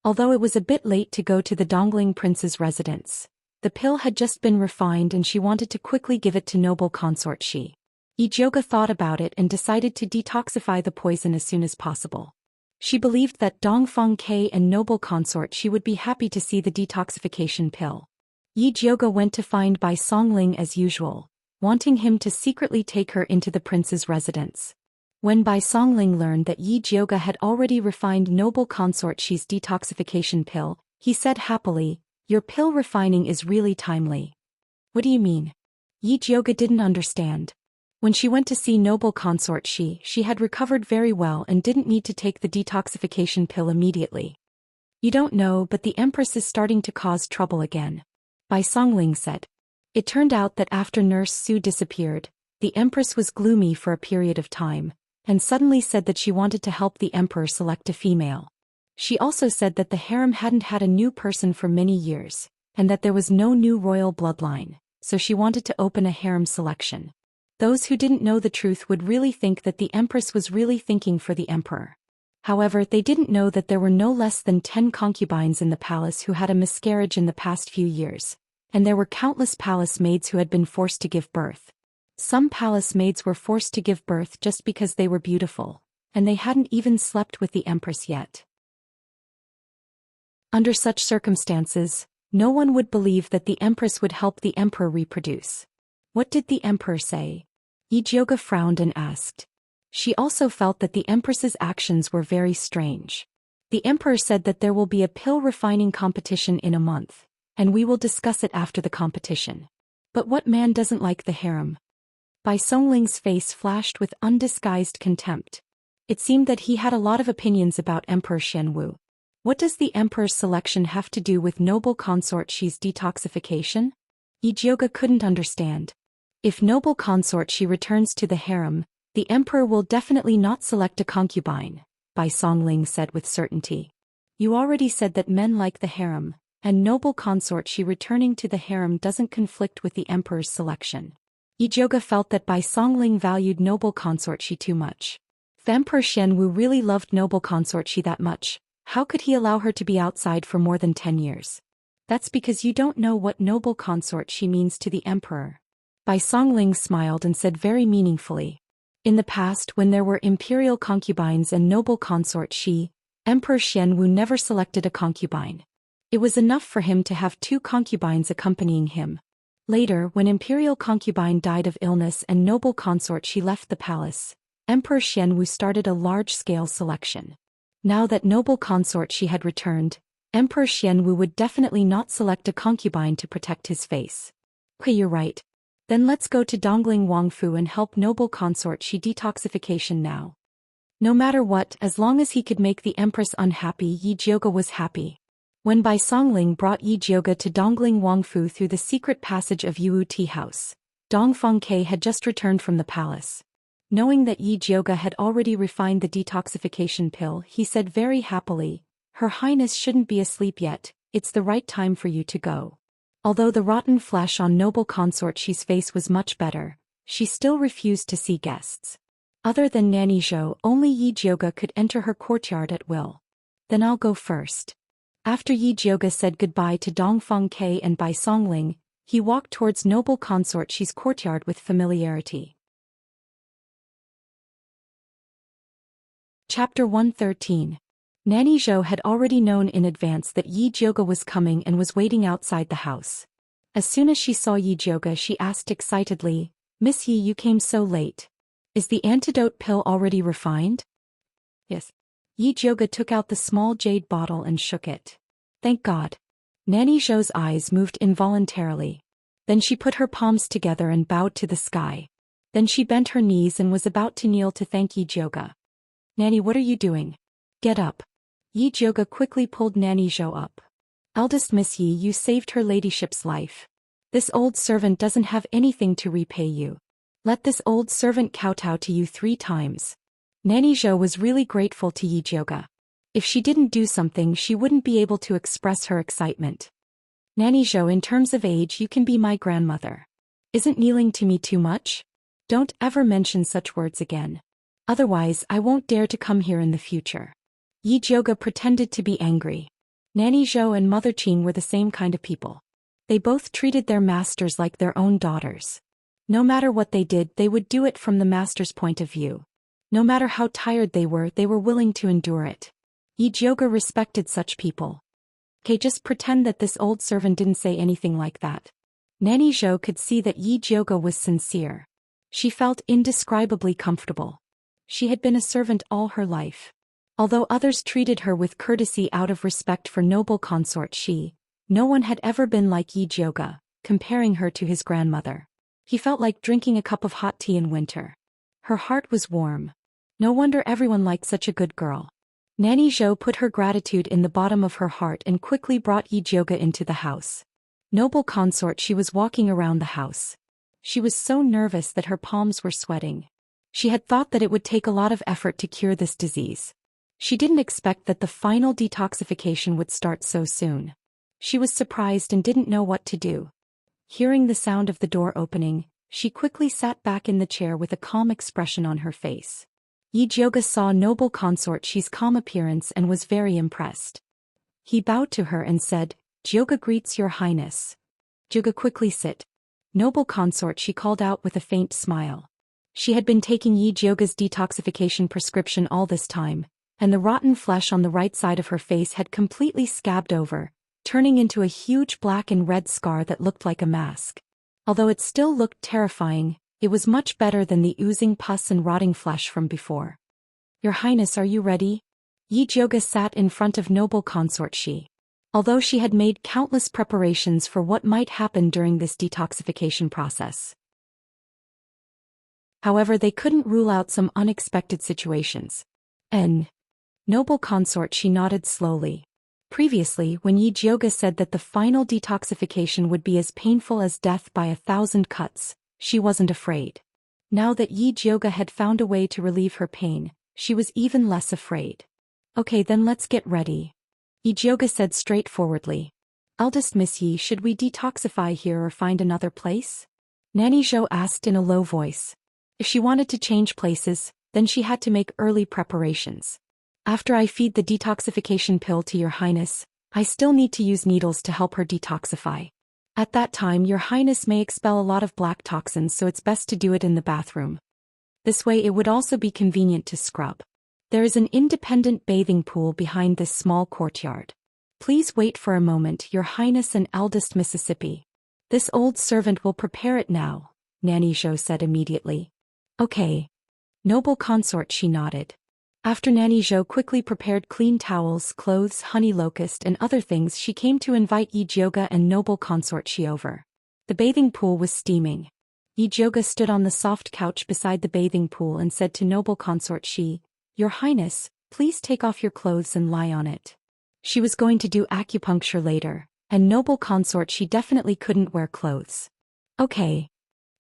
Although it was a bit late to go to the Dongling prince's residence, the pill had just been refined and she wanted to quickly give it to noble consort Shi. Yoga thought about it and decided to detoxify the poison as soon as possible. She believed that Dongfeng Ke and noble consort Shi would be happy to see the detoxification pill. Yoga went to find Bai Songling as usual, wanting him to secretly take her into the prince's residence. When Bai Songling learned that Yoga had already refined noble consort Shi's detoxification pill, he said happily, "Your pill refining is really timely." "What do you mean?" Yoga didn't understand. When she went to see noble consort Shi, she had recovered very well and didn't need to take the detoxification pill immediately. "You don't know, but the Empress is starting to cause trouble again," Bai Songling said. It turned out that after Nurse Su disappeared, the Empress was gloomy for a period of time, and suddenly said that she wanted to help the Emperor select a female. She also said that the harem hadn't had a new person for many years, and that there was no new royal bloodline, so she wanted to open a harem selection. Those who didn't know the truth would really think that the Empress was really thinking for the Emperor. However, they didn't know that there were no less than 10 concubines in the palace who had a miscarriage in the past few years, and there were countless palace maids who had been forced to give birth. Some palace maids were forced to give birth just because they were beautiful, and they hadn't even slept with the Empress yet. Under such circumstances, no one would believe that the Empress would help the Emperor reproduce. What did the Emperor say? Yoga frowned and asked. She also felt that the Empress's actions were very strange. The Emperor said that there will be a pill refining competition in a month, and we will discuss it after the competition. But what man doesn't like the harem? Bai Songling's face flashed with undisguised contempt. It seemed that he had a lot of opinions about Emperor Xianwu. What does the Emperor's selection have to do with noble consort Shi's detoxification? Yoga couldn't understand. If noble consort Shi returns to the harem, the Emperor will definitely not select a concubine, Bai Songling said with certainty. You already said that men like the harem, and noble consort Shi returning to the harem doesn't conflict with the Emperor's selection. Yoga felt that Bai Songling valued noble consort Shi too much. If Emperor Xianwu really loved noble consort Shi that much, how could he allow her to be outside for more than 10 years? That's because you don't know what noble consort Shi means to the Emperor. Bai Songling smiled and said very meaningfully. In the past, when there were imperial concubines and noble consort Shi, Emperor Xianwu never selected a concubine. It was enough for him to have 2 concubines accompanying him. Later, when imperial concubine died of illness and noble consort Shi left the palace, Emperor Xianwu started a large-scale selection. Now that noble consort Shi had returned, Emperor Xianwu would definitely not select a concubine to protect his face. Okay, you're right. Then let's go to Dongling Wangfu and help noble consort Shi detoxification now. No matter what, as long as he could make the Empress unhappy, Yoga was happy. When Bai Songling brought Yoga to Dongling Wangfu through the secret passage of Yu Tea House, Dongfeng Ke had just returned from the palace. Knowing that Yoga had already refined the detoxification pill, he said very happily, "Her Highness shouldn't be asleep yet, it's the right time for you to go." Although the rotten flesh on noble consort Shi's face was much better, she still refused to see guests. Other than Nanny Zhou, only Yoga could enter her courtyard at will. "Then I'll go first." After Yoga said goodbye to Dongfeng Ke and Bai Songling, he walked towards noble consort Shi's courtyard with familiarity. Chapter 113. Nanny Zhou had already known in advance that Yoga was coming and was waiting outside the house. As soon as she saw Yi Jioge, she asked excitedly, "Miss Yi, you came so late. Is the antidote pill already refined?" "Yes." Yi Jioge took out the small jade bottle and shook it. "Thank God." Nanny Zhou's eyes moved involuntarily. Then she put her palms together and bowed to the sky. Then she bent her knees and was about to kneel to thank Yi Jioge. "Nanny, what are you doing? Get up." Yi Jioge quickly pulled Nanny Zhou up. "Eldest Miss Yi, you saved her ladyship's life. This old servant doesn't have anything to repay you. Let this old servant kowtow to you 3 times. Nanny Zhou was really grateful to Yi Jioge. If she didn't do something, she wouldn't be able to express her excitement. "Nanny Zhou, in terms of age, you can be my grandmother. Isn't kneeling to me too much? Don't ever mention such words again. Otherwise, I won't dare to come here in the future." Yi Jioge pretended to be angry. Nanny Zhou and Mother Qing were the same kind of people. They both treated their masters like their own daughters. No matter what they did, they would do it from the master's point of view. No matter how tired they were willing to endure it. Yi Jioge respected such people. "Okay, just pretend that this old servant didn't say anything like that." Nanny Zhou could see that Yi Jioge was sincere. She felt indescribably comfortable. She had been a servant all her life. Although others treated her with courtesy out of respect for noble consort, no one had ever been like Yi Jioge, comparing her to his grandmother. He felt like drinking a cup of hot tea in winter. Her heart was warm. No wonder everyone liked such a good girl. Nanny Zhou put her gratitude in the bottom of her heart and quickly brought Yi Jioge into the house. Noble consort, she was walking around the house. She was so nervous that her palms were sweating. She had thought that it would take a lot of effort to cure this disease. She didn't expect that the final detoxification would start so soon. She was surprised and didn't know what to do. Hearing the sound of the door opening, she quickly sat back in the chair with a calm expression on her face. Yi Jioge saw noble consort Xi's calm appearance and was very impressed. He bowed to her and said, "Jioge greets your highness." "Jioge, quickly sit." Noble consort, she called out with a faint smile. She had been taking Yi Jioge's detoxification prescription all this time, and the rotten flesh on the right side of her face had completely scabbed over, turning into a huge black and red scar that looked like a mask. Although it still looked terrifying, it was much better than the oozing pus and rotting flesh from before. "Your Highness, are you ready?" Yi Jioge sat in front of noble consort Xi. Although she had made countless preparations for what might happen during this detoxification process. However, they couldn't rule out some unexpected situations. Noble consort, she nodded slowly. Previously, when Yi Jioge said that the final detoxification would be as painful as death by 1,000 cuts, she wasn't afraid. Now that Yi Jioge had found a way to relieve her pain, she was even less afraid. "Okay, then let's get ready," Yi Jioge said straightforwardly. "Eldest Miss Yi, should we detoxify here or find another place?" Nanny Zhou asked in a low voice. If she wanted to change places, then she had to make early preparations. "After I feed the detoxification pill to your highness, I still need to use needles to help her detoxify. At that time your highness may expel a lot of black toxins, so it's best to do it in the bathroom. This way it would also be convenient to scrub. There is an independent bathing pool behind this small courtyard. Please wait for a moment, your highness and eldest Mississippi. This old servant will prepare it now," Nanny Zhou said immediately. "Okay." Noble consort, she nodded. After Nanny Zhou quickly prepared clean towels, clothes, honey locust and other things, she came to invite Yi Jioge and noble consort Xi over. The bathing pool was steaming. Yi Jioge stood on the soft couch beside the bathing pool and said to noble consort Xi, "Your highness, please take off your clothes and lie on it." She was going to do acupuncture later, and noble consort Xi definitely couldn't wear clothes. "Okay."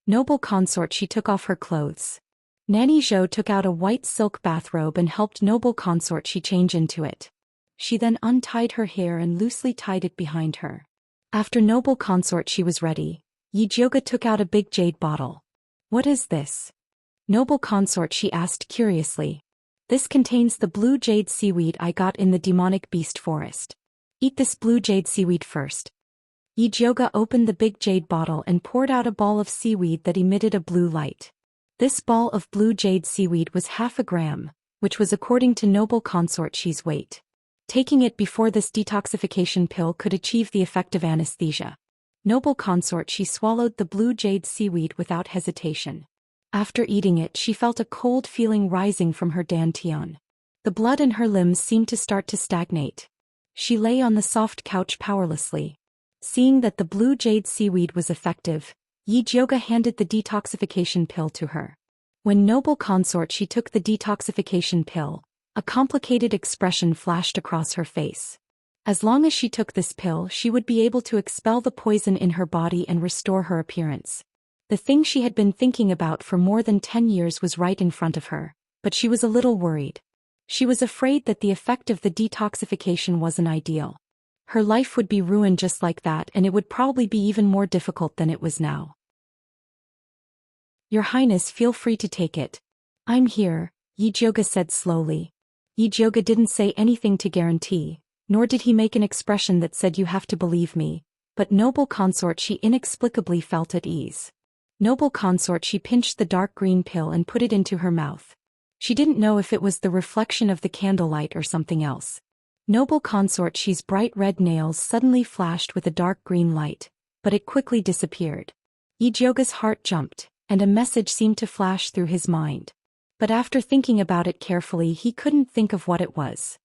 Noble consort Xi took off her clothes. Nanny Zhou took out a white silk bathrobe and helped noble consort Xi change into it. She then untied her hair and loosely tied it behind her. After noble consort Xi was ready, Yi Jioge took out a big jade bottle. "What is this?" Noble consort Xi asked curiously. "This contains the blue jade seaweed I got in the demonic beast forest. Eat this blue jade seaweed first." Yi Jioge opened the big jade bottle and poured out a ball of seaweed that emitted a blue light. This ball of blue jade seaweed was 1/2 gram, which was according to noble consort Xi's weight. Taking it before this detoxification pill could achieve the effect of anesthesia. Noble consort, she swallowed the blue jade seaweed without hesitation. After eating it, she felt a cold feeling rising from her dantian. The blood in her limbs seemed to start to stagnate. She lay on the soft couch powerlessly. Seeing that the blue jade seaweed was effective, Yijioga handed the detoxification pill to her. When noble consort she took the detoxification pill, a complicated expression flashed across her face. As long as she took this pill, she would be able to expel the poison in her body and restore her appearance. The thing she had been thinking about for more than 10 years was right in front of her, but she was a little worried. She was afraid that the effect of the detoxification wasn't ideal. Her life would be ruined just like that, and it would probably be even more difficult than it was now. Your Highness, feel free to take it. I'm here, Yijioga said slowly. Yijioga didn't say anything to guarantee, nor did he make an expression that said you have to believe me, but noble consort she inexplicably felt at ease. Noble consort she pinched the dark green pill and put it into her mouth. She didn't know if it was the reflection of the candlelight or something else. Noble consort she's bright red nails suddenly flashed with a dark green light, but it quickly disappeared. Yijioga's heart jumped, and a message seemed to flash through his mind. But after thinking about it carefully, he couldn't think of what it was.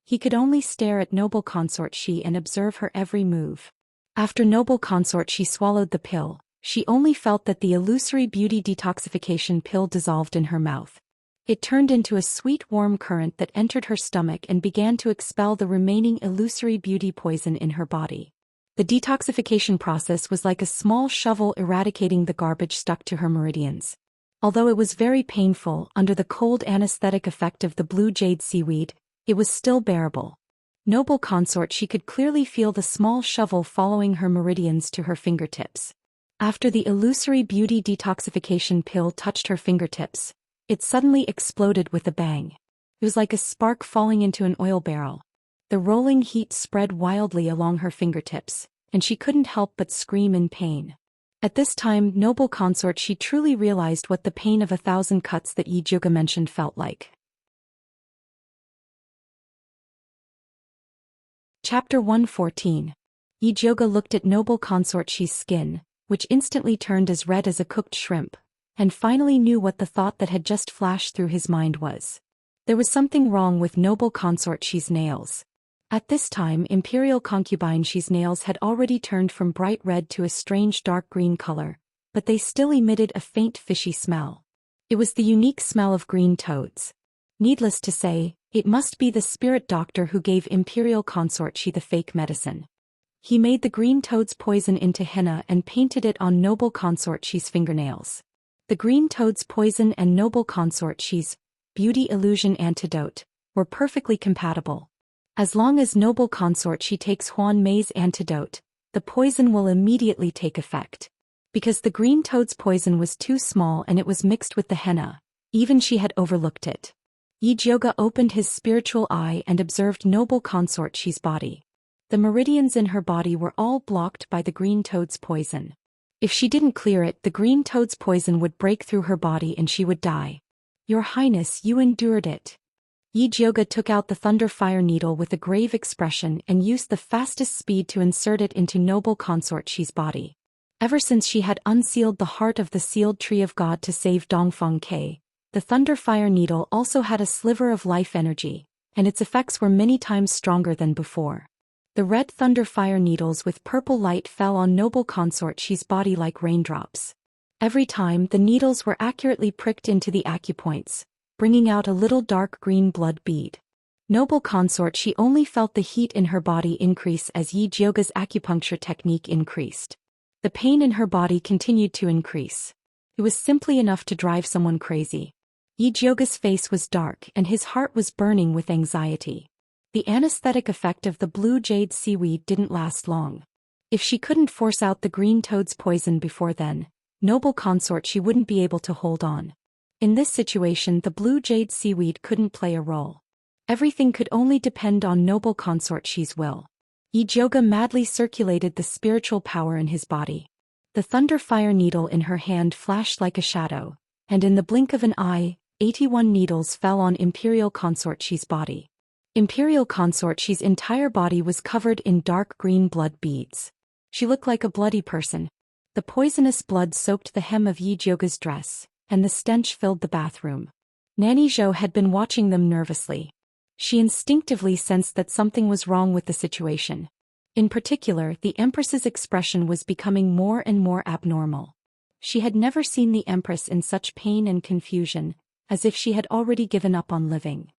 He could only stare at noble consort she and observe her every move. After noble consort she swallowed the pill, she only felt that the illusory beauty detoxification pill dissolved in her mouth. It turned into a sweet warm current that entered her stomach and began to expel the remaining illusory beauty poison in her body. The detoxification process was like a small shovel eradicating the garbage stuck to her meridians. Although it was very painful under the cold anesthetic effect of the blue jade seaweed, it was still bearable. Noble consort she could clearly feel the small shovel following her meridians to her fingertips. After the illusory beauty detoxification pill touched her fingertips, it suddenly exploded with a bang. It was like a spark falling into an oil barrel. The rolling heat spread wildly along her fingertips, and she couldn't help but scream in pain. At this time, noble consort she truly realized what the pain of 1,000 cuts that Yijioga mentioned felt like. Chapter 114. Yijioga looked at noble consort she's skin, which instantly turned as red as a cooked shrimp, and finally knew what the thought that had just flashed through his mind was. There was something wrong with noble consort she's nails. At this time, imperial concubine she's nails had already turned from bright red to a strange dark green color, but they still emitted a faint fishy smell. It was the unique smell of green toads. Needless to say, it must be the spirit doctor who gave imperial consort she the fake medicine. He made the green toad's poison into henna and painted it on noble consort she's fingernails. The green toad's poison and noble consort she's beauty illusion antidote were perfectly compatible. As long as noble consort she takes Huan Mei's antidote, the poison will immediately take effect. Because the green toad's poison was too small and it was mixed with the henna, even she had overlooked it. Yijioga opened his spiritual eye and observed noble consort she's body. The meridians in her body were all blocked by the green toad's poison. If she didn't clear it, the green toad's poison would break through her body and she would die. Your Highness, you endured it. Yijioga took out the thunder fire needle with a grave expression and used the fastest speed to insert it into noble consort she's body. Ever since she had unsealed the heart of the sealed tree of God to save Dongfeng Ke, the thunder fire needle also had a sliver of life energy, and its effects were many times stronger than before. The red thunder fire needles with purple light fell on noble consort she's body like raindrops. Every time, the needles were accurately pricked into the acupoints, bringing out a little dark green blood bead. Noble consort she only felt the heat in her body increase as Yijioga's acupuncture technique increased. The pain in her body continued to increase. It was simply enough to drive someone crazy. Yijioga's face was dark and his heart was burning with anxiety. The anesthetic effect of the blue jade seaweed didn't last long. If she couldn't force out the green toad's poison before then, noble consort she wouldn't be able to hold on. In this situation, the blue jade seaweed couldn't play a role. Everything could only depend on noble consort she's will. Yijioga madly circulated the spiritual power in his body. The thunder fire needle in her hand flashed like a shadow, and in the blink of an eye, 81 needles fell on imperial consort she's body. Imperial consort she's entire body was covered in dark green blood beads. She looked like a bloody person. The poisonous blood soaked the hem of Yi Jiuge's dress, and the stench filled the bathroom. Nanny Zhou had been watching them nervously. She instinctively sensed that something was wrong with the situation. In particular, the Empress's expression was becoming more and more abnormal. She had never seen the Empress in such pain and confusion, as if she had already given up on living.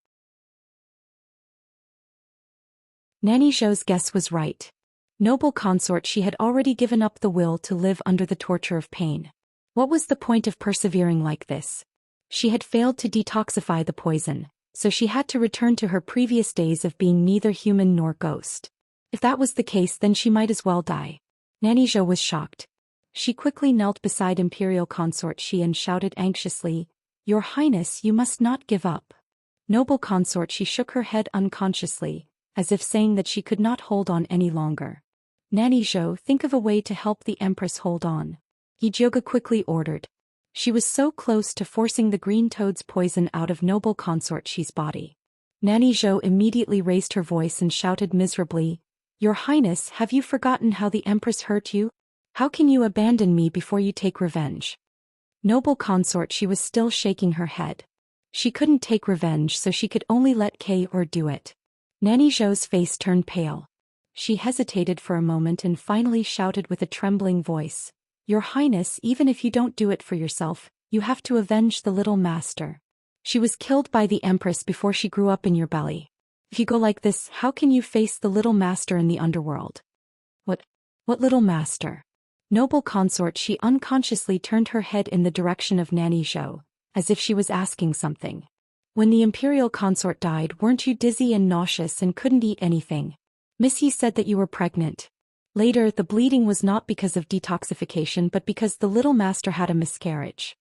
Nanny Zhou's guess was right. Noble consort, she had already given up the will to live under the torture of pain. What was the point of persevering like this? She had failed to detoxify the poison, so she had to return to her previous days of being neither human nor ghost. If that was the case, then she might as well die. Nanny Zhou was shocked. She quickly knelt beside Imperial Consort Xi and shouted anxiously, "Your Highness, you must not give up." Noble Consort Xi shook her head unconsciously, as if saying that she could not hold on any longer. "Nanny Zhou, think of a way to help the Empress hold on," Yi Jiuge quickly ordered. She was so close to forcing the green toad's poison out of Noble Consort Xi's body. Nanny Zhou immediately raised her voice and shouted miserably, "Your Highness, have you forgotten how the Empress hurt you? How can you abandon me before you take revenge?" Noble Consort Xi was still shaking her head. She couldn't take revenge, so she could only let K.O. do it. Nanny Zhou's face turned pale. She hesitated for a moment and finally shouted with a trembling voice, "Your Highness, even if you don't do it for yourself, you have to avenge the little master. She was killed by the Empress before she grew up in your belly. If you go like this, how can you face the little master in the underworld?" What little master?" Noble Consort Xi unconsciously turned her head in the direction of Nanny Zhou, as if she was asking something. "When the Imperial Consort died, weren't you dizzy and nauseous and couldn't eat anything? Miss Yi said that you were pregnant. Later, the bleeding was not because of detoxification but because the little master had a miscarriage."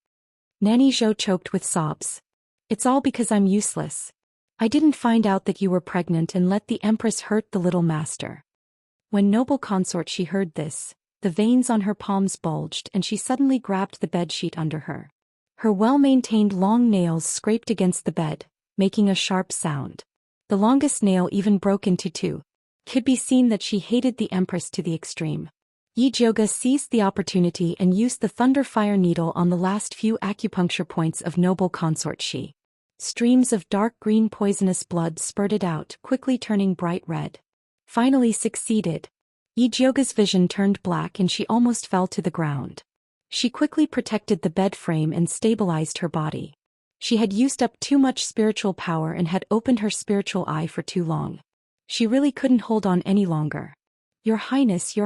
Nanny Zhou choked with sobs. "It's all because I'm useless. I didn't find out that you were pregnant and let the Empress hurt the little master." When Noble Consort Xi heard this, the veins on her palms bulged and she suddenly grabbed the bedsheet under her. Her well-maintained long nails scraped against the bed, making a sharp sound. The longest nail even broke into two. Could be seen that she hated the Empress to the extreme. Yi Jiuge seized the opportunity and used the thunder fire needle on the last few acupuncture points of Noble Consort Xi. Streams of dark green poisonous blood spurted out, quickly turning bright red. Finally succeeded. Yi Jiuge's vision turned black and she almost fell to the ground. She quickly protected the bed frame and stabilized her body. She had used up too much spiritual power and had opened her spiritual eye for too long. She really couldn't hold on any longer. Your Highness,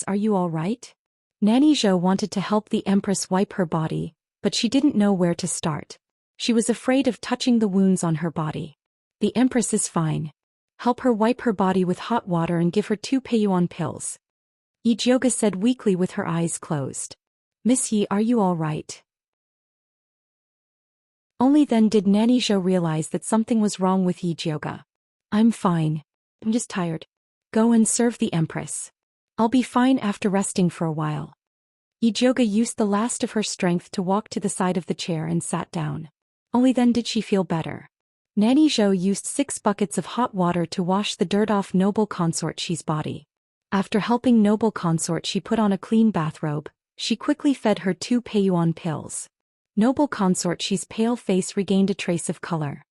are you all right?" Nanny Zhou wanted to help the Empress wipe her body, but she didn't know where to start. She was afraid of touching the wounds on her body. "The Empress is fine. Help her wipe her body with hot water and give her 2 Peiyuan pills," Yi Jiuge said weakly with her eyes closed. "Miss Yi, are you all right?" Only then did Nanny Zhou realize that something was wrong with Yi Jiuge. "I'm fine. I'm just tired. Go and serve the Empress. I'll be fine after resting for a while." Yi Jiuge used the last of her strength to walk to the side of the chair and sat down. Only then did she feel better. Nanny Zhou used 6 buckets of hot water to wash the dirt off Noble Consort Xi's body. After helping Noble Consort Xi put on a clean bathrobe, she quickly fed her 2 Peiyuan pills. Noble Consort Xi's pale face regained a trace of color.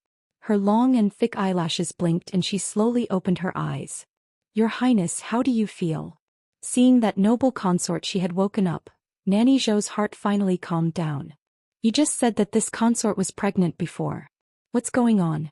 Her long and thick eyelashes blinked and she slowly opened her eyes. "Your Highness, how do you feel?" Seeing that Noble Consort Xi had woken up, Nanny Zhou's heart finally calmed down. "You just said that this consort was pregnant before. What's going on?"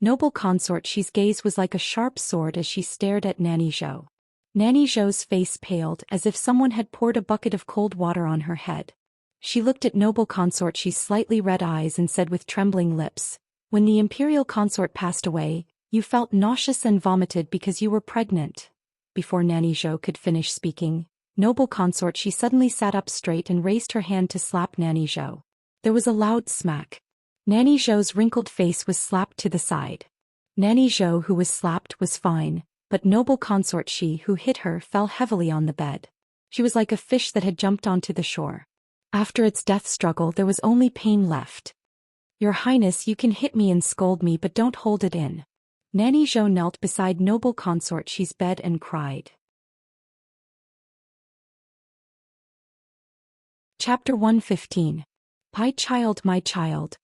Noble Consort Xi's gaze was like a sharp sword as she stared at Nanny Zhou. Nanny Zhou's face paled as if someone had poured a bucket of cold water on her head. She looked at Noble Consort Xi's slightly red eyes and said with trembling lips, "When the Imperial Consort passed away, you felt nauseous and vomited because you were pregnant." Before Nanny Zhou could finish speaking, Noble Consort Xi suddenly sat up straight and raised her hand to slap Nanny Zhou. There was a loud smack. Nanny Zhou's wrinkled face was slapped to the side. Nanny Zhou, who was slapped, was fine, but Noble Consort Xi, who hit her, fell heavily on the bed. She was like a fish that had jumped onto the shore. After its death struggle, there was only pain left. "Your Highness, you can hit me and scold me, but don't hold it in." Nanny Zhou knelt beside Noble Consort Xi's bed and cried. Chapter 115. My child.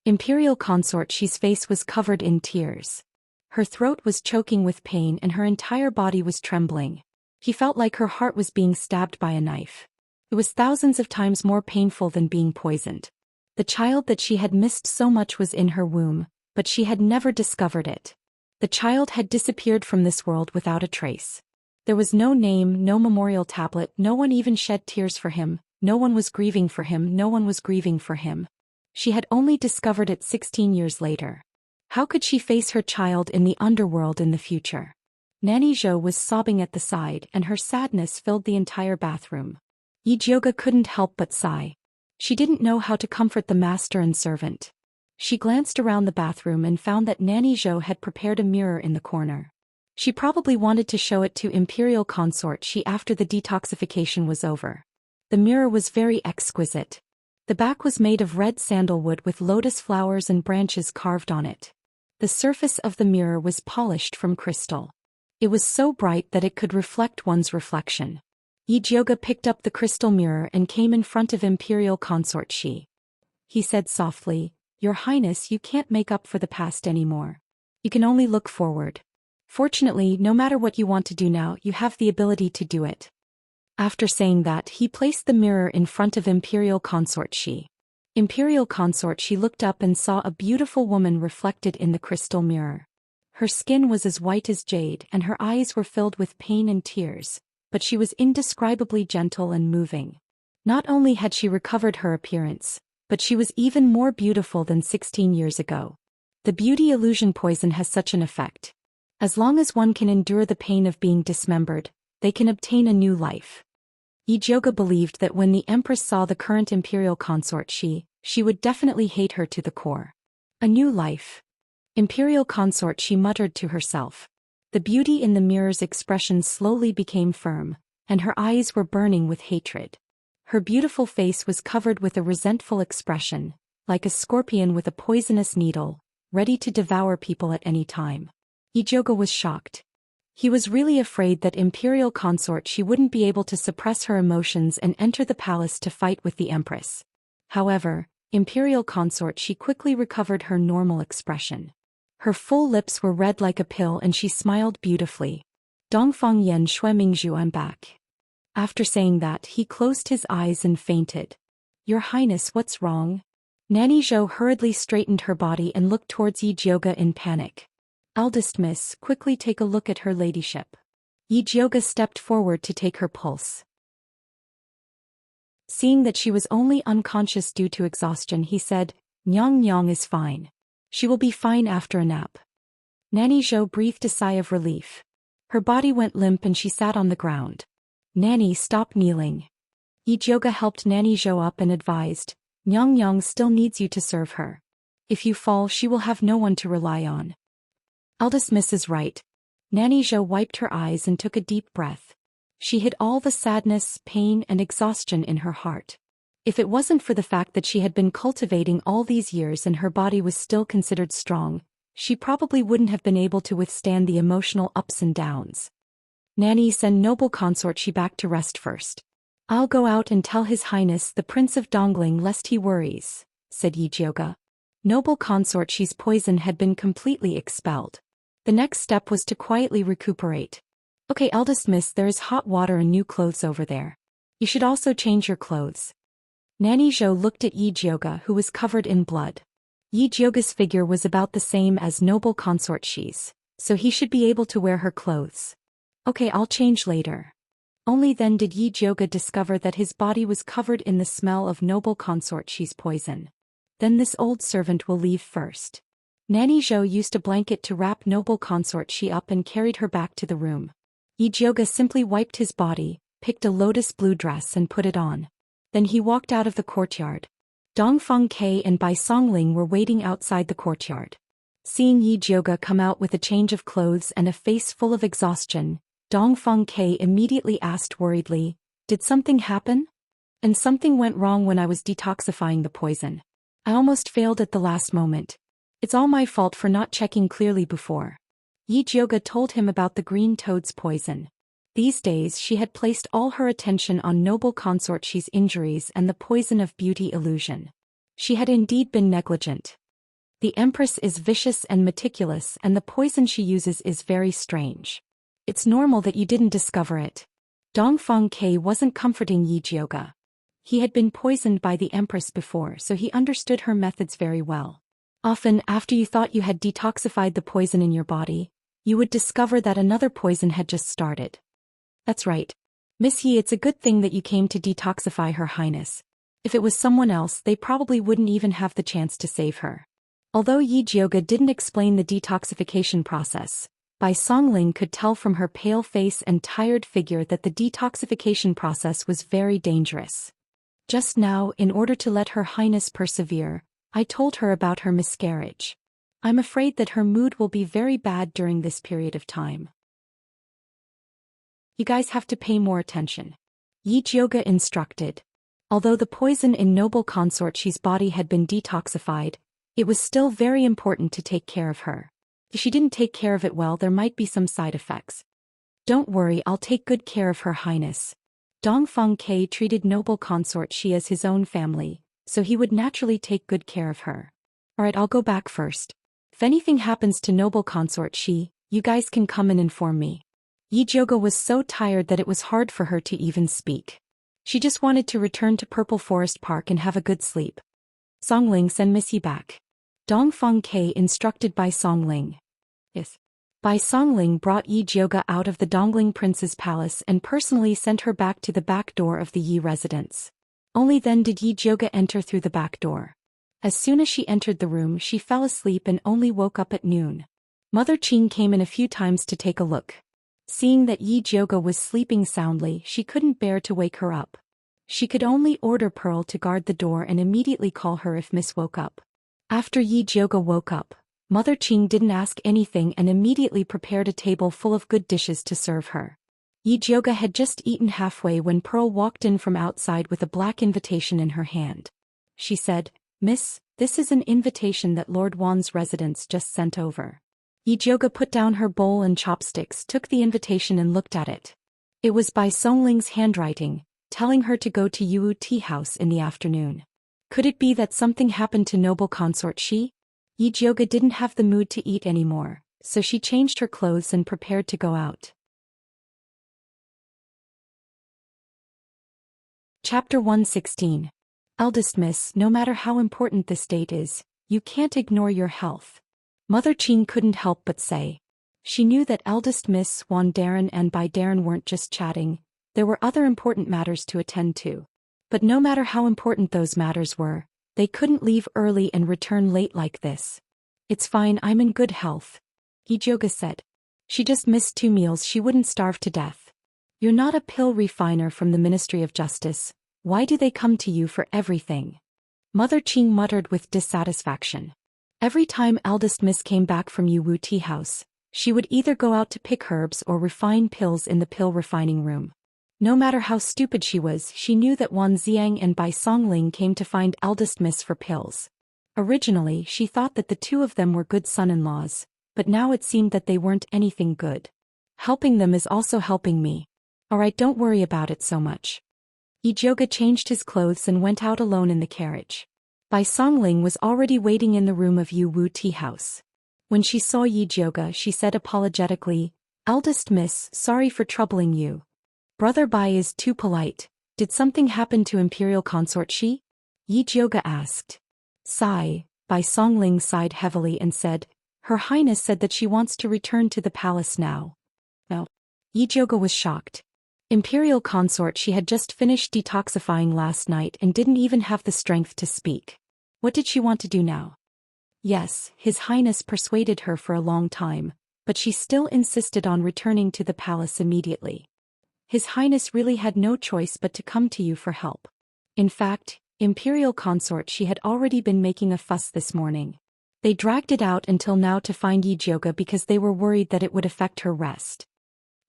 Imperial consort Xi's face was covered in tears. Her throat was choking with pain and her entire body was trembling. He felt like her heart was being stabbed by a knife. It was thousands of times more painful than being poisoned. The child that she had missed so much was in her womb, but she had never discovered it. The child had disappeared from this world without a trace. There was no name, no memorial tablet, no one even shed tears for him, no one was grieving for him. She had only discovered it 16 years later. How could she face her child in the underworld in the future? Nanny Zhou was sobbing at the side and her sadness filled the entire bathroom. Yijioga couldn't help but sigh. She didn't know how to comfort the master and servant. She glanced around the bathroom and found that Nanny Zhou had prepared a mirror in the corner. She probably wanted to show it to Imperial consort Xi after the detoxification was over. The mirror was very exquisite. The back was made of red sandalwood with lotus flowers and branches carved on it. The surface of the mirror was polished from crystal. It was so bright that it could reflect one's reflection. Yijioga picked up the crystal mirror and came in front of Imperial consort Xi. He said softly, "Your Highness, you can't make up for the past anymore. You can only look forward. Fortunately, no matter what you want to do now, you have the ability to do it." After saying that, he placed the mirror in front of Imperial consort Xi. Imperial consort Xi looked up and saw a beautiful woman reflected in the crystal mirror. Her skin was as white as jade and her eyes were filled with pain and tears, but she was indescribably gentle and moving. Not only had she recovered her appearance, but she was even more beautiful than 16 years ago. The beauty illusion poison has such an effect. As long as one can endure the pain of being dismembered, they can obtain a new life. Yijioga believed that when the Empress saw the current Imperial consort Xi, she would definitely hate her to the core. A new life. Imperial consort Xi muttered to herself. The beauty in the mirror's expression slowly became firm, and her eyes were burning with hatred. Her beautiful face was covered with a resentful expression, like a scorpion with a poisonous needle, ready to devour people at any time. Yijioga was shocked. He was really afraid that Imperial consort Xi wouldn't be able to suppress her emotions and enter the palace to fight with the Empress. However, Imperial consort Xi quickly recovered her normal expression. Her full lips were red like a pill and she smiled beautifully. Dongfang Yan Shui Mingzhu, I'm back. After saying that, he closed his eyes and fainted. Your Highness, what's wrong? Nanny Zhou hurriedly straightened her body and looked towards Yijioga in panic. Eldest Miss, quickly take a look at her ladyship. Yijioga stepped forward to take her pulse. Seeing that she was only unconscious due to exhaustion, he said, Nyang is fine. She will be fine after a nap. Nanny Zhou breathed a sigh of relief. Her body went limp and she sat on the ground. Nanny, stop kneeling. Yijioga helped Nanny Zhou up and advised, Nyang still needs you to serve her. If you fall, she will have no one to rely on. Eldest Miss is right. Nanny Zhou wiped her eyes and took a deep breath. She hid all the sadness, pain, and exhaustion in her heart. If it wasn't for the fact that she had been cultivating all these years and her body was still considered strong, she probably wouldn't have been able to withstand the emotional ups and downs. Nanny, send noble consort Xi back to rest first. I'll go out and tell His Highness the Prince of Dongling lest he worries, said Yijioga. Noble consort Xi's poison had been completely expelled. The next step was to quietly recuperate. Okay, eldest miss, there is hot water and new clothes over there. You should also change your clothes. Nanny Zhou looked at Yijioga, who was covered in blood. Yijioga's figure was about the same as noble consort Xi's, so he should be able to wear her clothes. Okay, I'll change later. Only then did Yijioga discover that his body was covered in the smell of noble consort Xi's poison. Then this old servant will leave first. Nanny Zhou used a blanket to wrap noble consort Xi up and carried her back to the room. Yijioga simply wiped his body, picked a lotus blue dress and put it on. Then he walked out of the courtyard. Dongfeng Ke and Bai Songling were waiting outside the courtyard. Seeing Yijioga come out with a change of clothes and a face full of exhaustion, Dongfeng Ke immediately asked worriedly, "Did something happen?" "And something went wrong when I was detoxifying the poison. I almost failed at the last moment. It's all my fault for not checking clearly before." Yijioga told him about the green toad's poison. These days she had placed all her attention on noble consort Xi's injuries and the poison of beauty illusion. She had indeed been negligent. The Empress is vicious and meticulous, and the poison she uses is very strange. It's normal that you didn't discover it. Dongfeng Ke wasn't comforting Yi Jiuge. He had been poisoned by the Empress before, so he understood her methods very well. Often, after you thought you had detoxified the poison in your body, you would discover that another poison had just started. That's right. Miss Yi, it's a good thing that you came to detoxify Her Highness. If it was someone else, they probably wouldn't even have the chance to save her. Although Yi Jiuge didn't explain the detoxification process, Bai Songling could tell from her pale face and tired figure that the detoxification process was very dangerous. Just now, in order to let Her Highness persevere, I told her about her miscarriage. I'm afraid that her mood will be very bad during this period of time. You guys have to pay more attention. Yi Jiuge instructed. Although the poison in noble consort Xi's body had been detoxified, it was still very important to take care of her. If she didn't take care of it well, there might be some side effects. Don't worry, I'll take good care of Her Highness. Dongfeng Ke treated noble consort Xi as his own family, so he would naturally take good care of her. Alright, I'll go back first. If anything happens to noble consort Xi, you guys can come and inform me. Yi Jiuge was so tired that it was hard for her to even speak. She just wanted to return to Purple Forest Park and have a good sleep. Songling, send Miss Yi back. Dongfeng Ke instructed Bai Songling. Yes. Bai Songling brought Yi Jiuge out of the Dongling Prince's palace and personally sent her back to the back door of the Yi residence. Only then did Yi Jiuge enter through the back door. As soon as she entered the room, she fell asleep and only woke up at noon. Mother Qing came in a few times to take a look. Seeing that Yi Jiuge was sleeping soundly, she couldn't bear to wake her up. She could only order Pearl to guard the door and immediately call her if Miss woke up. After Yi Jiuge woke up, Mother Qing didn't ask anything and immediately prepared a table full of good dishes to serve her. Yi Jiuge had just eaten halfway when Pearl walked in from outside with a black invitation in her hand. She said, "Miss, this is an invitation that Lord Wan's residence just sent over." Yi Jiuge put down her bowl and chopsticks, took the invitation and looked at it. It was by Songling's handwriting, telling her to go to Yuwu Tea House in the afternoon. Could it be that something happened to noble consort Xi? Yi Jiuge didn't have the mood to eat anymore, so she changed her clothes and prepared to go out. Chapter 116. Eldest Miss, no matter how important this date is, you can't ignore your health. Mother Qing couldn't help but say. She knew that Eldest Miss Wan Darren and Bai Darren weren't just chatting, there were other important matters to attend to. But no matter how important those matters were, they couldn't leave early and return late like this. It's fine, I'm in good health, Yi Jiuge said. She just missed 2 meals, she wouldn't starve to death. You're not a pill refiner from the Ministry of Justice, why do they come to you for everything? Mother Qing muttered with dissatisfaction. Every time Eldest Miss came back from Yuwu Tea House, she would either go out to pick herbs or refine pills in the pill refining room. No matter how stupid she was, she knew that Wan Xiang and Bai Songling came to find Eldest Miss for pills. Originally, she thought that the two of them were good son-in-laws, but now it seemed that they weren't anything good. Helping them is also helping me. Alright, don't worry about it so much. Yi Jiuge changed his clothes and went out alone in the carriage. Bai Songling was already waiting in the room of Yuwu Tea House. When she saw Yi Jiuge, she said apologetically, "Eldest Miss, sorry for troubling you. Brother Bai is too polite. Did something happen to Imperial Consort Xi?" Yi Jiuge asked. Sigh, Bai Songling sighed heavily and said, "Her Highness said that she wants to return to the palace now." Oh. Yi Jiuge was shocked. Imperial Consort Xi had just finished detoxifying last night and didn't even have the strength to speak. What did she want to do now? Yes, His Highness persuaded her for a long time, but she still insisted on returning to the palace immediately. His Highness really had no choice but to come to you for help. In fact, Imperial Consort Xi had already been making a fuss this morning. They dragged it out until now to find Yi Jiuge because they were worried that it would affect her rest.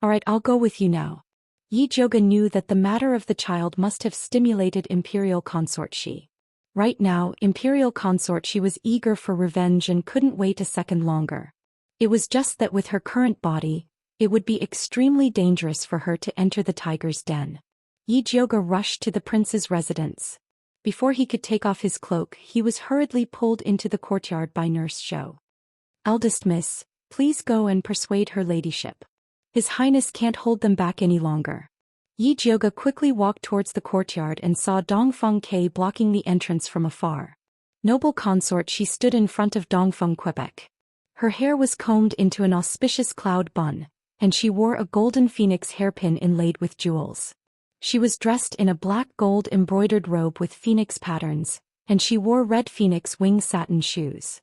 Alright, I'll go with you now. Yi Jiuge knew that the matter of the child must have stimulated Imperial Consort Xi. Right now, Imperial Consort Xi was eager for revenge and couldn't wait a second longer. It was just that with her current body, It would be extremely dangerous for her to enter the tiger's den. Yi Jiuge rushed to the prince's residence. Before he could take off his cloak, he was hurriedly pulled into the courtyard by Nurse Zhou. "Eldest miss, please go and persuade her ladyship. His Highness can't hold them back any longer." Yi Jiuge quickly walked towards the courtyard and saw Dongfeng Ke blocking the entrance from afar. Noble consort, she stood in front of Dongfeng Quebec. Her hair was combed into an auspicious cloud bun, and she wore a golden phoenix hairpin inlaid with jewels. She was dressed in a black gold embroidered robe with phoenix patterns, and she wore red phoenix wing satin shoes.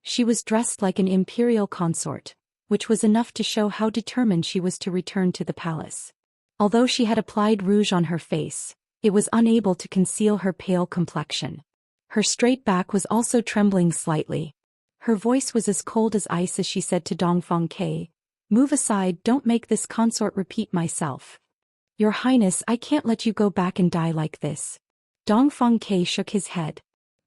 She was dressed like an imperial consort, which was enough to show how determined she was to return to the palace. Although she had applied rouge on her face, it was unable to conceal her pale complexion. Her straight back was also trembling slightly. Her voice was as cold as ice as she said to Dongfeng Ke, "Move aside, don't make this consort repeat myself. Your Highness, I can't let you go back and die like this." Dongfeng Ke shook his head.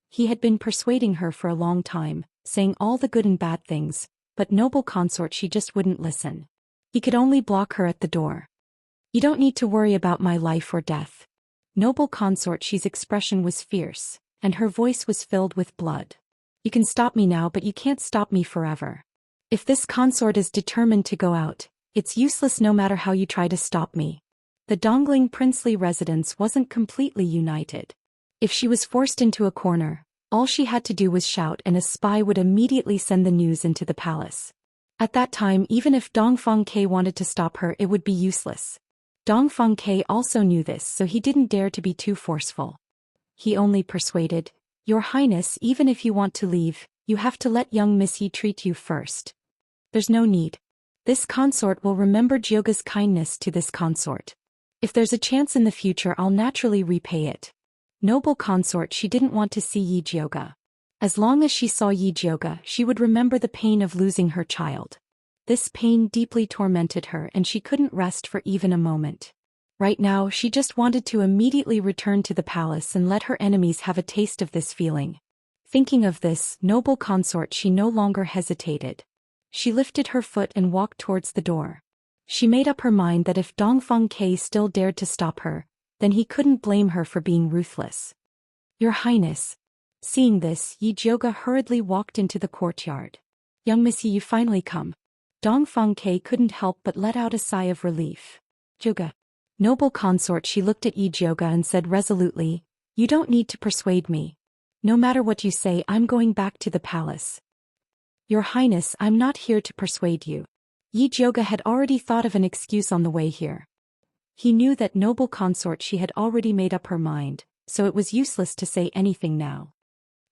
He had been persuading her for a long time, saying all the good and bad things, but noble consort, she just wouldn't listen. He could only block her at the door. "You don't need to worry about my life or death." Noble consort, she's expression was fierce, and her voice was filled with blood. "You can stop me now, but you can't stop me forever. If this consort is determined to go out, it's useless no matter how you try to stop me." The Dongling princely residence wasn't completely united. If she was forced into a corner, all she had to do was shout and a spy would immediately send the news into the palace. At that time, even if Dongfeng Ke wanted to stop her, it would be useless. Dongfeng Ke also knew this, so he didn't dare to be too forceful. He only persuaded, "Your Highness, even if you want to leave, you have to let young Miss Yi treat you first." "There's no need. This consort will remember Jiuge's kindness to this consort. If there's a chance in the future, I'll naturally repay it." Noble consort, she didn't want to see Yi Jiuge. As long as she saw Yi Jiuge, she would remember the pain of losing her child. This pain deeply tormented her and she couldn't rest for even a moment. Right now, she just wanted to immediately return to the palace and let her enemies have a taste of this feeling. Thinking of this, noble consort, she no longer hesitated. She lifted her foot and walked towards the door. She made up her mind that if Dongfeng Ke still dared to stop her, then he couldn't blame her for being ruthless. "Your Highness." Seeing this, Yi Jiuge hurriedly walked into the courtyard. "Young Miss Yi, you finally come." Dongfeng Ke couldn't help but let out a sigh of relief. "Jiuge." Noble consort, she looked at Yi Jiuge and said resolutely, "You don't need to persuade me. No matter what you say, I'm going back to the palace." "Your Highness, I'm not here to persuade you." Yi Jiuge had already thought of an excuse on the way here. He knew that noble consort, she had already made up her mind, so it was useless to say anything now.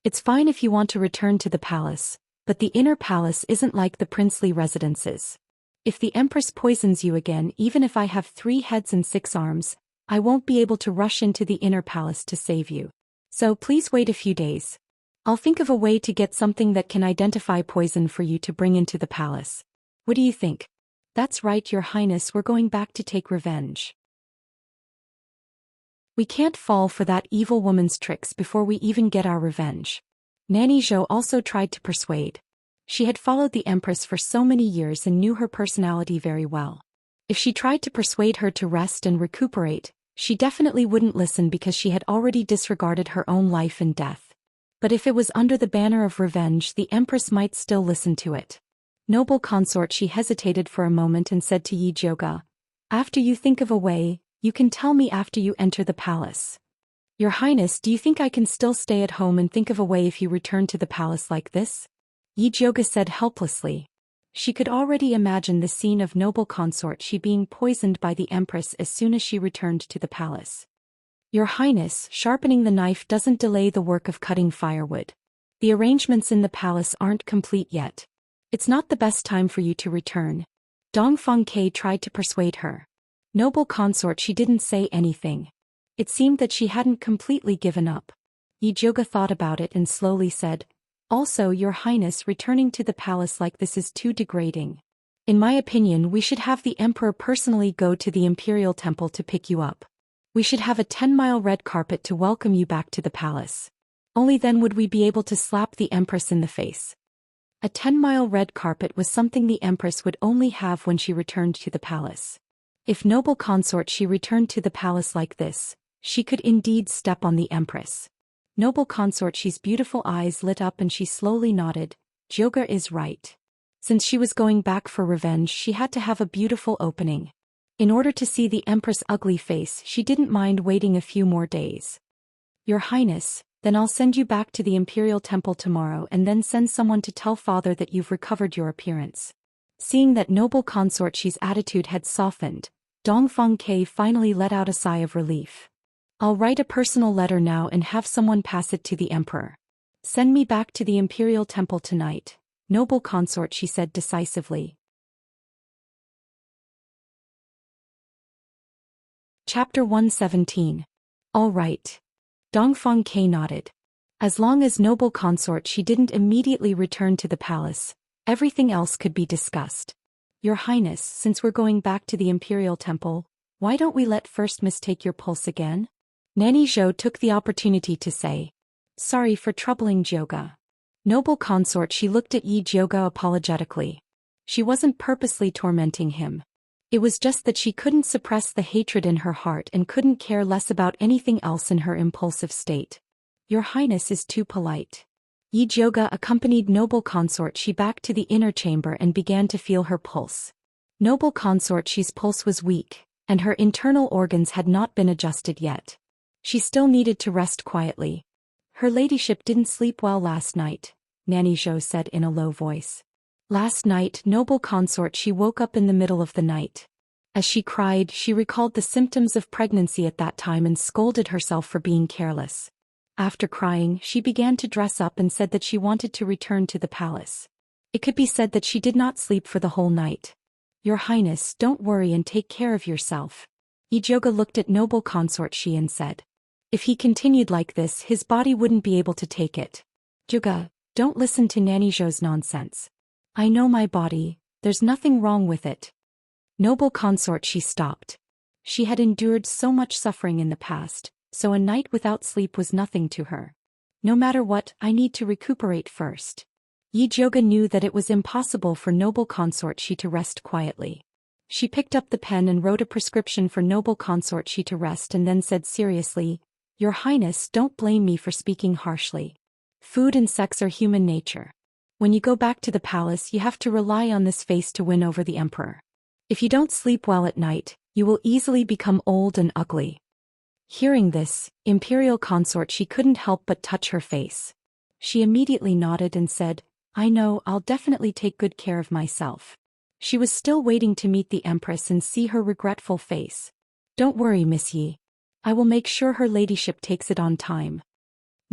"It's fine if you want to return to the palace, but the inner palace isn't like the princely residences. If the Empress poisons you again, even if I have 3 heads and 6 arms, I won't be able to rush into the inner palace to save you. So please wait a few days. I'll think of a way to get something that can identify poison for you to bring into the palace. What do you think?" "That's right, Your Highness, we're going back to take revenge. We can't fall for that evil woman's tricks before we even get our revenge." Nanny Zhou also tried to persuade. She had followed the Empress for so many years and knew her personality very well. If she tried to persuade her to rest and recuperate, she definitely wouldn't listen because she had already disregarded her own life and death. But if it was under the banner of revenge, the Empress might still listen to it. Noble consort, she hesitated for a moment and said to Yi Jiuge, "After you think of a way, you can tell me after you enter the palace." "Your Highness, do you think I can still stay at home and think of a way if you return to the palace like this?" Yi Jiuge said helplessly. She could already imagine the scene of noble consort, she being poisoned by the Empress as soon as she returned to the palace. "Your Highness, sharpening the knife doesn't delay the work of cutting firewood. The arrangements in the palace aren't complete yet. It's not the best time for you to return." Dongfeng Ke tried to persuade her. Noble consort, she didn't say anything. It seemed that she hadn't completely given up. Yi Jiuge thought about it and slowly said, "Also, Your Highness, returning to the palace like this is too degrading. In my opinion, we should have the Emperor personally go to the Imperial Temple to pick you up. We should have a 10-mile red carpet to welcome you back to the palace. Only then would we be able to slap the Empress in the face." A 10-mile red carpet was something the Empress would only have when she returned to the palace. If noble consort she returned to the palace like this, she could indeed step on the Empress. Noble consort she's beautiful eyes lit up and she slowly nodded. Jyoga is right. Since she was going back for revenge she had to have a beautiful opening. In order to see the Empress' ugly face she didn't mind waiting a few more days. Your Highness, then I'll send you back to the Imperial Temple tomorrow and then send someone to tell father that you've recovered your appearance. Seeing that noble consort she's attitude had softened, Dongfeng Ke finally let out a sigh of relief. I'll write a personal letter now and have someone pass it to the Emperor. Send me back to the Imperial Temple tonight, noble consort, she said decisively. Chapter 117. All right. Dongfeng Ke nodded. As long as noble consort she didn't immediately return to the palace, everything else could be discussed. Your Highness, since we're going back to the Imperial Temple, why don't we let First Miss take your pulse again? Nanny Zhou took the opportunity to say. Sorry for troubling Jyoga. Noble consort she looked at Yi Jyoga apologetically. She wasn't purposely tormenting him. It was just that she couldn't suppress the hatred in her heart and couldn't care less about anything else in her impulsive state. Your Highness is too polite. Yi Jyoga accompanied noble consort she back to the inner chamber and began to feel her pulse. Noble consort she's pulse was weak, and her internal organs had not been adjusted yet. She still needed to rest quietly. Her ladyship didn't sleep well last night, Nanny Zhou said in a low voice. Last night, noble consort she woke up in the middle of the night. As she cried, she recalled the symptoms of pregnancy at that time and scolded herself for being careless. After crying, she began to dress up and said that she wanted to return to the palace. It could be said that she did not sleep for the whole night. Your Highness, don't worry and take care of yourself. Yi Jyoga looked at noble consort she and said. If he continued like this, his body wouldn't be able to take it. Jyoga, don't listen to Nanny Zhou's nonsense. I know my body, there's nothing wrong with it. Noble consort she stopped. She had endured so much suffering in the past, so a night without sleep was nothing to her. No matter what, I need to recuperate first. Yi Jyoga knew that it was impossible for noble consort she to rest quietly. She picked up the pen and wrote a prescription for noble consort she to rest and then said seriously, Your Highness, don't blame me for speaking harshly. Food and sex are human nature. When you go back to the palace you have to rely on this face to win over the Emperor. If you don't sleep well at night, you will easily become old and ugly. Hearing this, imperial consort she couldn't help but touch her face. She immediately nodded and said, I know, I'll definitely take good care of myself. She was still waiting to meet the Empress and see her regretful face. Don't worry, Miss Yi. I will make sure her ladyship takes it on time.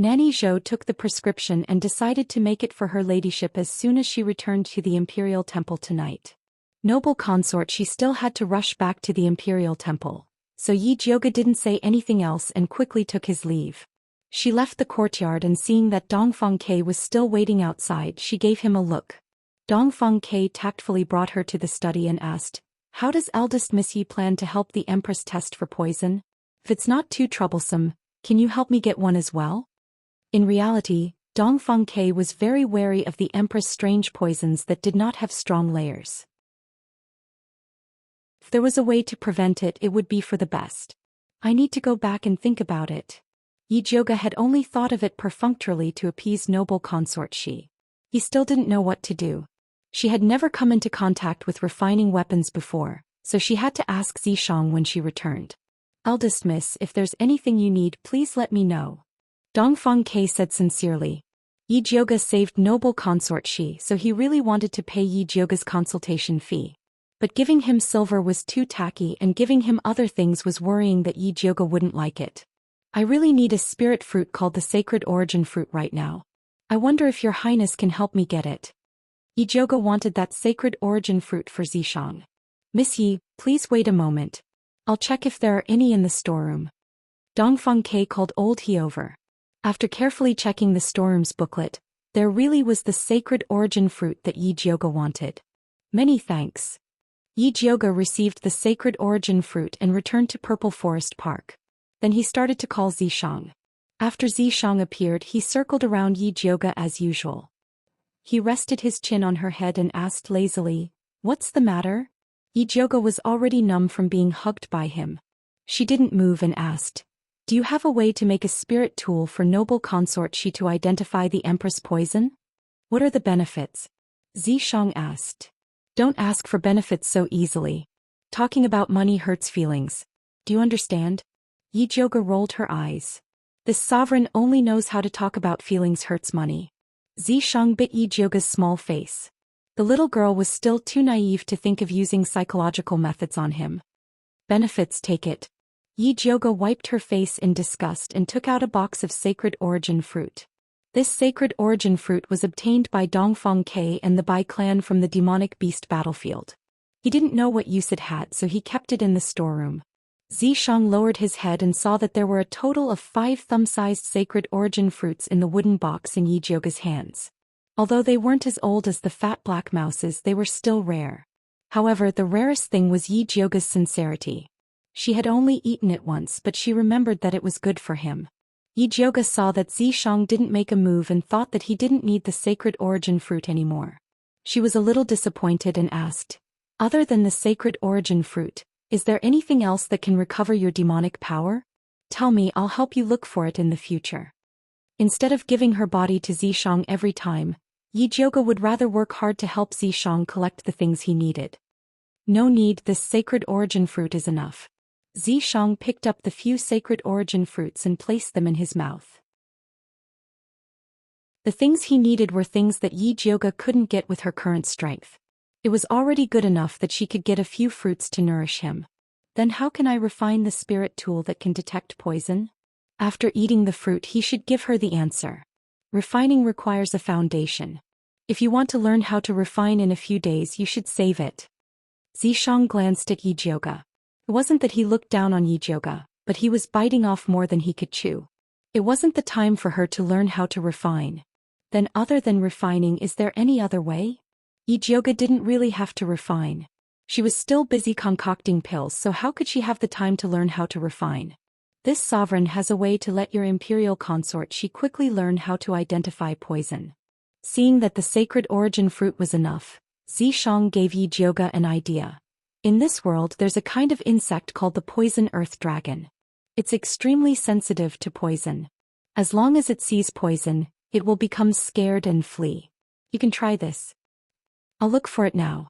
Nanny Zhou took the prescription and decided to make it for her ladyship as soon as she returned to the Imperial Temple tonight. Noble consort she still had to rush back to the Imperial Temple, so Yi Jyoga didn't say anything else and quickly took his leave. She left the courtyard and seeing that Dongfeng Ke was still waiting outside she gave him a look. Dongfeng Ke tactfully brought her to the study and asked, How does eldest Miss Yi plan to help the Empress test for poison? If it's not too troublesome, can you help me get one as well? In reality, Dongfeng Ke was very wary of the Empress' strange poisons that did not have strong layers. If there was a way to prevent it, it would be for the best. I need to go back and think about it. Yi Jyoga had only thought of it perfunctorily to appease noble consort she. He still didn't know what to do. She had never come into contact with refining weapons before, so she had to ask Zishang when she returned. Eldest Miss, if there's anything you need, please let me know. Dongfeng Ke said sincerely. Yi Jyoga saved noble consort she, so he really wanted to pay Yi Jyoga's consultation fee. But giving him silver was too tacky and giving him other things was worrying that Yi Jyoga wouldn't like it. I really need a spirit fruit called the Sacred Origin Fruit right now. I wonder if your highness can help me get it. Yi Jyoga wanted that Sacred Origin Fruit for Zishang. Miss Yi, please wait a moment. I'll check if there are any in the storeroom. Dongfeng Ke called old He over. After carefully checking the storeroom's booklet, there really was the Sacred Origin Fruit that Yi Jyoga wanted. Many thanks. Yi Jyoga received the Sacred Origin Fruit and returned to Purple Forest Park. Then he started to call Zishang. After Zishang appeared, he circled around Yi Jyoga as usual. He rested his chin on her head and asked lazily, "What's the matter?" Yijioga was already numb from being hugged by him. She didn't move and asked, "Do you have a way to make a spirit tool for noble consort Shi to identify the Empress poison? What are the benefits?" Xianxia asked. "Don't ask for benefits so easily. Talking about money hurts feelings. Do you understand?" Yijioga rolled her eyes. "This sovereign only knows how to talk about feelings hurts money." Xianxia bit Yijioga's small face. The little girl was still too naive to think of using psychological methods on him. "Benefits, take it." Yijioga wiped her face in disgust and took out a box of sacred origin fruit. This sacred origin fruit was obtained by Dongfeng Ke and the Bai clan from the demonic beast battlefield. He didn't know what use it had, so he kept it in the storeroom. Xianxia lowered his head and saw that there were a total of 5 thumb-sized sacred origin fruits in the wooden box in Yijioga's hands. Although they weren't as old as the fat black mouses, they were still rare. However, the rarest thing was Yijioga's sincerity. She had only eaten it once, but she remembered that it was good for him. Yijioga saw that Xianxia didn't make a move and thought that he didn't need the sacred origin fruit anymore. She was a little disappointed and asked, "Other than the sacred origin fruit, is there anything else that can recover your demonic power? Tell me, I'll help you look for it in the future." Instead of giving her body to Xianxia every time, Yijioga would rather work hard to help Xianxia collect the things he needed. "No need, this sacred origin fruit is enough." Xianxia picked up the few sacred origin fruits and placed them in his mouth. The things he needed were things that Yijioga couldn't get with her current strength. It was already good enough that she could get a few fruits to nourish him. "Then how can I refine the spirit tool that can detect poison?" After eating the fruit, he should give her the answer. Refining requires a foundation. If you want to learn how to refine in a few days, you should save it. Xianxia glanced at Yijioga. It wasn't that he looked down on Yijioga, but he was biting off more than he could chew. It wasn't the time for her to learn how to refine. Then other than refining, is there any other way? Yijioga didn't really have to refine. She was still busy concocting pills, so how could she have the time to learn how to refine? This sovereign has a way to let your imperial consort Shi quickly learn how to identify poison. Seeing that the sacred origin fruit was enough, Xianxia gave Yijioga an idea. In this world there's a kind of insect called the poison earth dragon. It's extremely sensitive to poison. As long as it sees poison, it will become scared and flee. You can try this. I'll look for it now.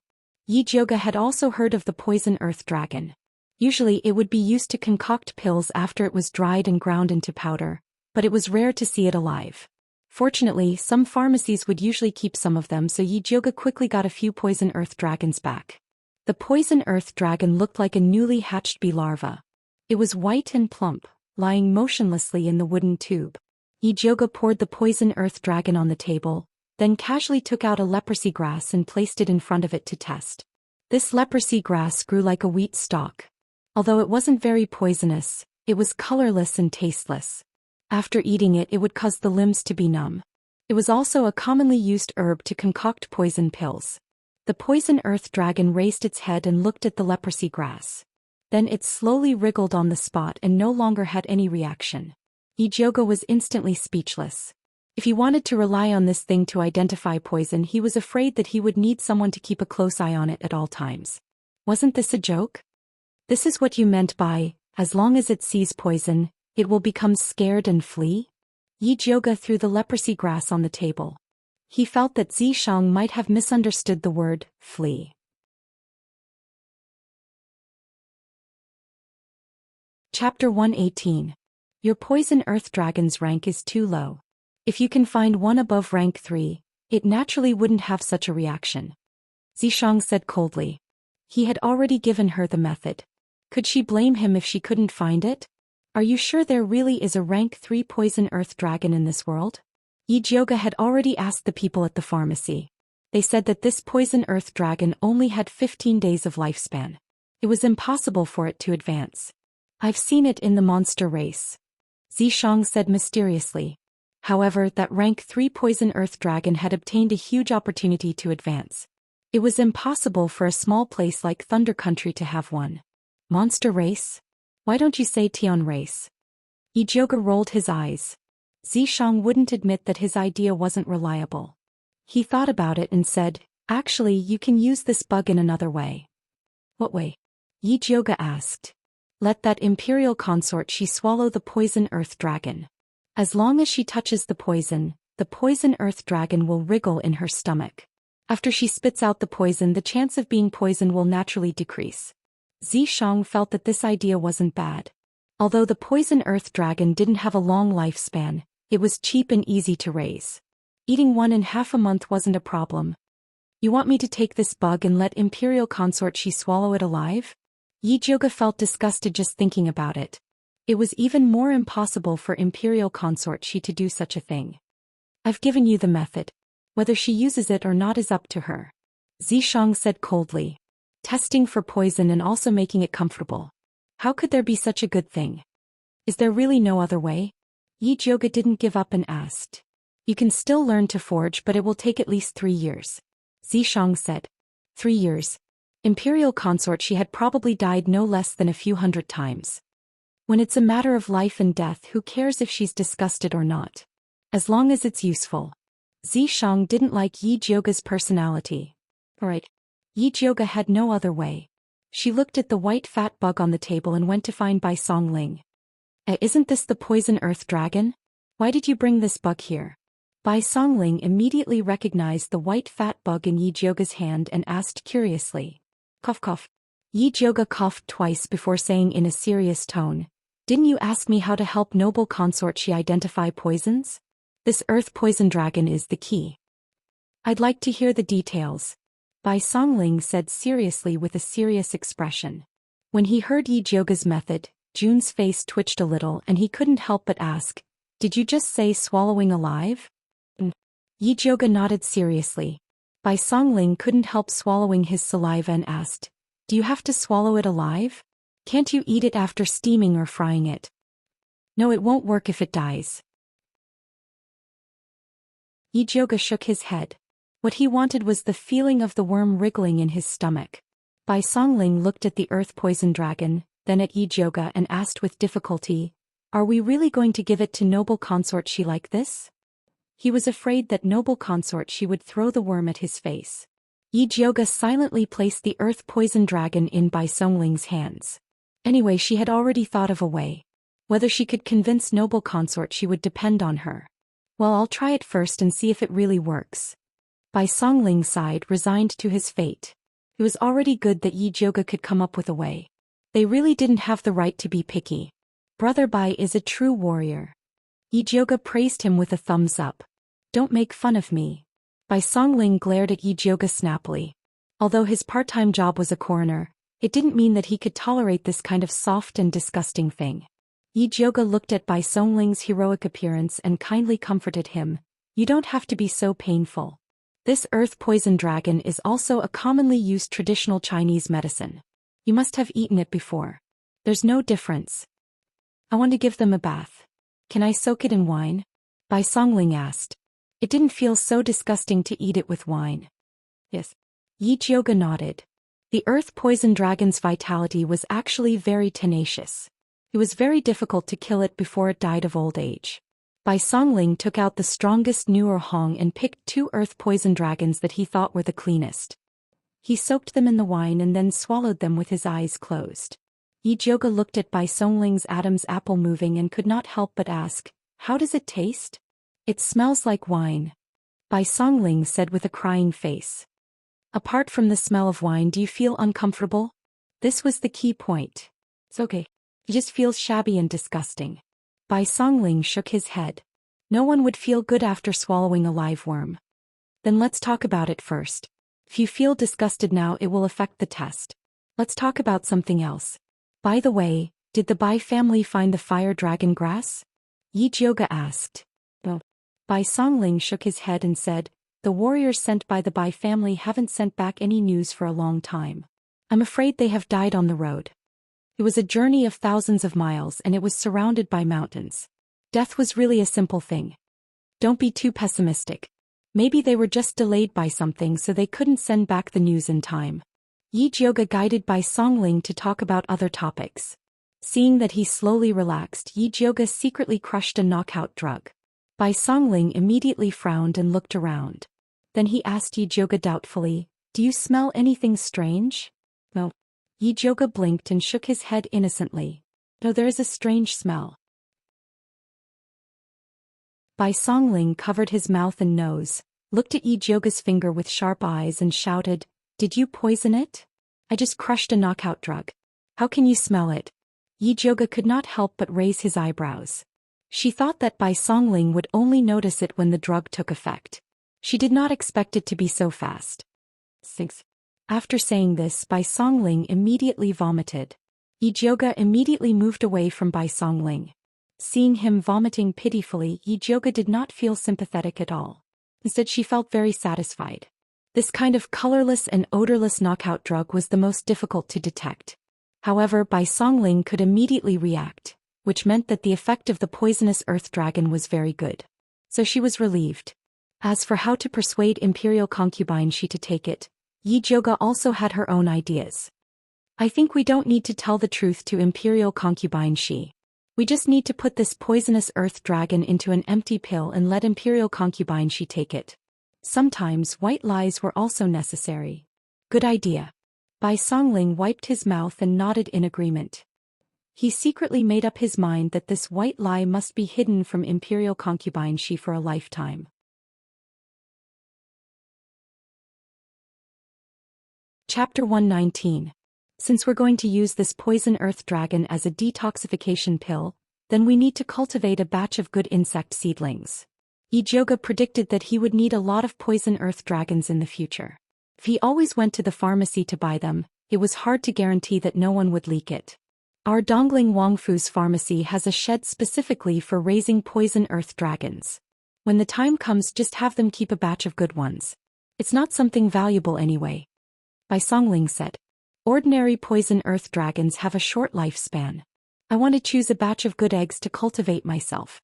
Yijioga had also heard of the poison earth dragon. Usually it would be used to concoct pills after it was dried and ground into powder, but it was rare to see it alive. Fortunately, some pharmacies would usually keep some of them, so Yijioga quickly got a few poison earth dragons back. The poison earth dragon looked like a newly hatched bee larva. It was white and plump, lying motionlessly in the wooden tube. Yijioga poured the poison earth dragon on the table, then casually took out a leprosy grass and placed it in front of it to test. This leprosy grass grew like a wheat stalk. Although it wasn't very poisonous, it was colorless and tasteless. After eating it, it would cause the limbs to be numb. It was also a commonly used herb to concoct poison pills. The poison earth dragon raised its head and looked at the leprosy grass. Then it slowly wriggled on the spot and no longer had any reaction. Yijioga was instantly speechless. If he wanted to rely on this thing to identify poison, he was afraid that he would need someone to keep a close eye on it at all times. Wasn't this a joke? This is what you meant by, as long as it sees poison, it will become scared and flee? Yijioga threw the leprosy grass on the table. He felt that Xianxia might have misunderstood the word, flee. Chapter 118. Your poison earth dragon's rank is too low. If you can find one above rank 3, it naturally wouldn't have such a reaction. Xianxia said coldly. He had already given her the method. Could she blame him if she couldn't find it? Are you sure there really is a rank 3 poison earth dragon in this world? Yijioga had already asked the people at the pharmacy. They said that this poison earth dragon only had 15 days of lifespan. It was impossible for it to advance. I've seen it in the monster race. Xianxia said mysteriously. However, that rank 3 poison earth dragon had obtained a huge opportunity to advance. It was impossible for a small place like Thunder Country to have one. Monster race? Why don't you say Tian race? Yijioga rolled his eyes. Xianxia wouldn't admit that his idea wasn't reliable. He thought about it and said, actually, you can use this bug in another way. What way? Yi Jioge asked. Let that imperial consort she swallow the poison earth dragon. As long as she touches the poison earth dragon will wriggle in her stomach. After she spits out the poison, the chance of being poisoned will naturally decrease. Zhou felt that this idea wasn't bad. Although the poison earth dragon didn't have a long lifespan, it was cheap and easy to raise. Eating one in half a month wasn't a problem. You want me to take this bug and let imperial consort she swallow it alive? Yi Jioge felt disgusted just thinking about it. It was even more impossible for imperial consort she to do such a thing. I've given you the method. Whether she uses it or not is up to her. Zhou said coldly. Testing for poison and also making it comfortable. How could there be such a good thing? Is there really no other way? Yi Jioge didn't give up and asked. You can still learn to forge, but it will take at least 3 years. Zhou said. 3 years. Imperial consort she had probably died no less than a few hundred times. When it's a matter of life and death, who cares if she's disgusted or not? As long as it's useful. Zhou didn't like Yi Jioge's personality. Alright. Yi Jioge had no other way. She looked at the white fat bug on the table and went to find Bai Songling. Isn't this the poison earth dragon? Why did you bring this bug here? Bai Songling immediately recognized the white fat bug in Yi Jioge's hand and asked curiously. Cough cough. Yi Jioge coughed twice before saying in a serious tone. Didn't you ask me how to help noble consort she identify poisons? This earth poison dragon is the key. I'd like to hear the details. Bai Songling said seriously with a serious expression. When he heard Yi Jioge's method, Jun's face twitched a little and he couldn't help but ask, did you just say swallowing alive? Yi Jioge nodded seriously. Bai Songling couldn't help swallowing his saliva and asked, do you have to swallow it alive? Can't you eat it after steaming or frying it? No, it won't work if it dies. Yi Jioge shook his head. What he wanted was the feeling of the worm wriggling in his stomach. Bai Songling looked at the earth poison dragon, then at Yi Jioge and asked with difficulty, are we really going to give it to noble consort she like this? He was afraid that noble consort she would throw the worm at his face. Yi Jioge silently placed the earth poison dragon in Bai Songling's hands. Anyway, she had already thought of a way. Whether she could convince noble consort she would depend on her. Well, I'll try it first and see if it really works. Bai Songling sighed, resigned to his fate. It was already good that Yi Jioge could come up with a way. They really didn't have the right to be picky. Brother Bai is a true warrior. Yi Jioge praised him with a thumbs up. Don't make fun of me. Bai Songling glared at Yi Jioge snappily. Although his part-time job was a coroner, it didn't mean that he could tolerate this kind of soft and disgusting thing. Yi Jioge looked at Bai Songling's heroic appearance and kindly comforted him. You don't have to be so painful. This earth poison dragon is also a commonly used traditional Chinese medicine. You must have eaten it before. There's no difference. I want to give them a bath. Can I soak it in wine? Bai Songling asked. It didn't feel so disgusting to eat it with wine. Yes. Yi Jioge nodded. The earth poison dragon's vitality was actually very tenacious. It was very difficult to kill it before it died of old age. Bai Songling took out the strongest newer Hong and picked 2 earth poison dragons that he thought were the cleanest. He soaked them in the wine and then swallowed them with his eyes closed. Yi Jioge looked at Bai Songling's Adam's apple moving and could not help but ask, how does it taste? It smells like wine. Bai Songling said with a crying face. Apart from the smell of wine, do you feel uncomfortable? This was the key point. It's okay. It just feels shabby and disgusting. Bai Songling shook his head. No one would feel good after swallowing a live worm. Then let's talk about it first. If you feel disgusted now, it will affect the test. Let's talk about something else. By the way, did the Bai family find the fire dragon grass? Yi Jioge asked. No. Bai Songling shook his head and said, the warriors sent by the Bai family haven't sent back any news for a long time. I'm afraid they have died on the road. It was a journey of thousands of miles and it was surrounded by mountains. Death was really a simple thing. Don't be too pessimistic. Maybe they were just delayed by something so they couldn't send back the news in time. Yi Jioge guided Bai Songling to talk about other topics. Seeing that he slowly relaxed, Yi Jioge secretly crushed a knockout drug. Bai Songling immediately frowned and looked around. Then he asked Yi-Joga doubtfully, "Do you smell anything strange?" "No." Yi-Joga blinked and shook his head innocently. "No, there is a strange smell." Bai Songling covered his mouth and nose, looked at Yi-Joga's finger with sharp eyes and shouted, "Did you poison it? I just crushed a knockout drug. How can you smell it?" Yi-Joga could not help but raise his eyebrows. She thought that Bai Songling would only notice it when the drug took effect. She did not expect it to be so fast. 6. After saying this, Bai Songling immediately vomited. Yi-Joga immediately moved away from Bai Songling. Seeing him vomiting pitifully, Yi-Joga did not feel sympathetic at all. Instead, she felt very satisfied. This kind of colorless and odorless knockout drug was the most difficult to detect. However, Bai Songling could immediately react, which meant that the effect of the poisonous earth dragon was very good. So she was relieved. As for how to persuade Imperial Concubine Shi to take it, Yi-Joga also had her own ideas. "I think we don't need to tell the truth to Imperial Concubine Shi. We just need to put this poisonous earth dragon into an empty pill and let Imperial Concubine Shi take it. Sometimes white lies were also necessary." "Good idea." Bai Songling wiped his mouth and nodded in agreement. He secretly made up his mind that this white lie must be hidden from Imperial Concubine Shi for a lifetime. Chapter 119. Since we're going to use this poison earth dragon as a detoxification pill, then we need to cultivate a batch of good insect seedlings. Yi-Joga predicted that he would need a lot of poison earth dragons in the future. If he always went to the pharmacy to buy them, it was hard to guarantee that no one would leak it. Our Dongling Wangfu's pharmacy has a shed specifically for raising poison earth dragons. When the time comes, just have them keep a batch of good ones. It's not something valuable anyway. Bai Songling said. Ordinary poison earth dragons have a short lifespan. I want to choose a batch of good eggs to cultivate myself.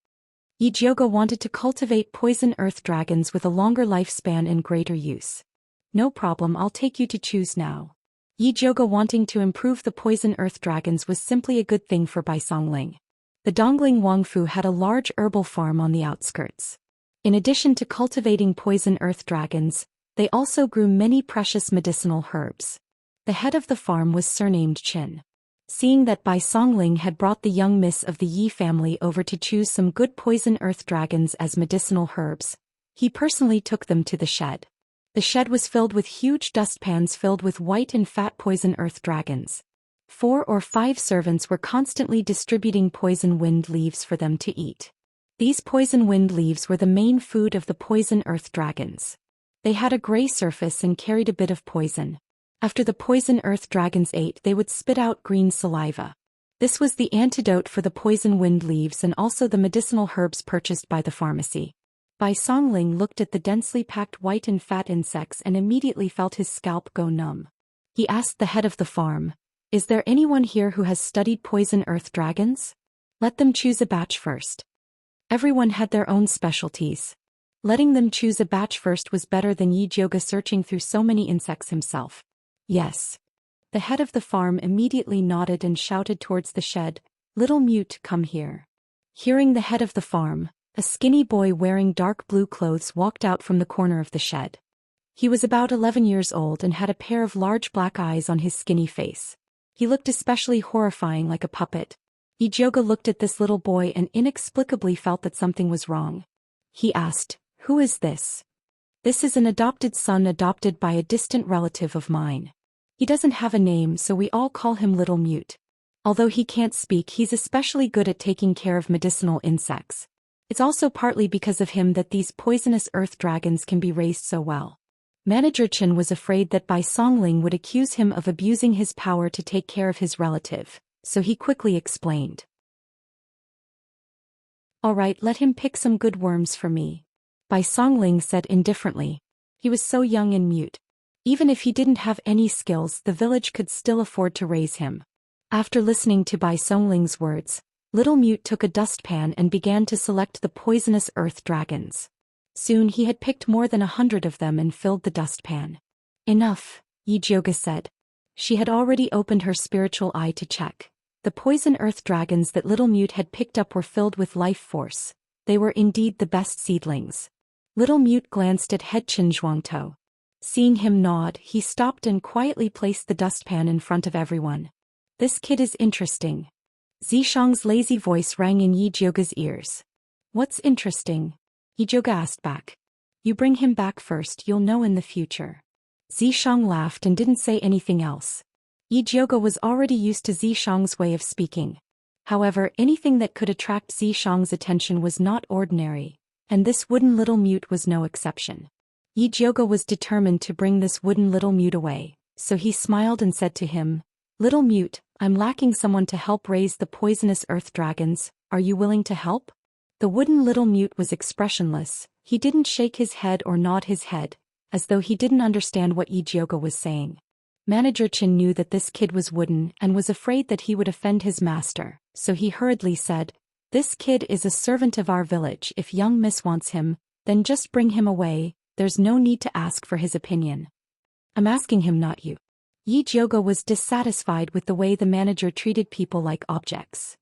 Yi-Joga wanted to cultivate poison earth dragons with a longer lifespan and greater use. No problem, I'll take you to choose now. Yi-Joga wanting to improve the poison earth dragons was simply a good thing for Bai Songling. The Dongling Wangfu had a large herbal farm on the outskirts. In addition to cultivating poison earth dragons, they also grew many precious medicinal herbs. The head of the farm was surnamed Qin. Seeing that Bai Songling had brought the young miss of the Yi family over to choose some good poison earth dragons as medicinal herbs, he personally took them to the shed. The shed was filled with huge dustpans filled with white and fat poison earth dragons. 4 or 5 servants were constantly distributing poison wind leaves for them to eat. These poison wind leaves were the main food of the poison earth dragons. They had a gray surface and carried a bit of poison. After the poison earth dragons ate, they would spit out green saliva. This was the antidote for the poison wind leaves and also the medicinal herbs purchased by the pharmacy. Bai Songling looked at the densely packed white and fat insects and immediately felt his scalp go numb. He asked the head of the farm, "Is there anyone here who has studied poison earth dragons? Let them choose a batch first." Everyone had their own specialties. Letting them choose a batch first was better than Yi-Joga searching through so many insects himself. Yes. The head of the farm immediately nodded and shouted towards the shed, "Little Mute, come here." Hearing the head of the farm, a skinny boy wearing dark blue clothes walked out from the corner of the shed. He was about 11 years old and had a pair of large black eyes on his skinny face. He looked especially horrifying, like a puppet. Yi-Joga looked at this little boy and inexplicably felt that something was wrong. He asked, "Who is this?" "This is an adopted son adopted by a distant relative of mine. He doesn't have a name, so we all call him Little Mute. Although he can't speak, he's especially good at taking care of medicinal insects. It's also partly because of him that these poisonous earth dragons can be raised so well." Manager Chen was afraid that Bai Songling would accuse him of abusing his power to take care of his relative, so he quickly explained. "All right, let him pick some good worms for me," Bai Songling said indifferently. He was so young and mute. Even if he didn't have any skills, the village could still afford to raise him. After listening to Bai Songling's words, Little Mute took a dustpan and began to select the poisonous earth dragons. Soon he had picked more than 100 of them and filled the dustpan. "Enough," Yi-Joga said. She had already opened her spiritual eye to check. The poison earth dragons that Little Mute had picked up were filled with life force. They were indeed the best seedlings. Little Mute glanced at head Chen Zhuangtou. Seeing him nod, he stopped and quietly placed the dustpan in front of everyone. This kid is interesting. Zishang's lazy voice rang in Yi Jiuge's ears. What's interesting? Yi Jiuge asked back. You bring him back first, you'll know in the future. Zishang laughed and didn't say anything else. Yi Jiuge was already used to Zishang's way of speaking. However, anything that could attract Zishang's attention was not ordinary, and this wooden little mute was no exception. Yi Jiuge was determined to bring this wooden little mute away, so he smiled and said to him, Little Mute, I'm lacking someone to help raise the poisonous earth dragons, are you willing to help? The wooden little mute was expressionless, he didn't shake his head or nod his head, as though he didn't understand what Yi Jiuge was saying. Manager Chen knew that this kid was wooden and was afraid that he would offend his master, so he hurriedly said, This kid is a servant of our village, if young miss wants him, then just bring him away, there's no need to ask for his opinion. I'm asking him, not you. Yi Jiuge was dissatisfied with the way the manager treated people like objects.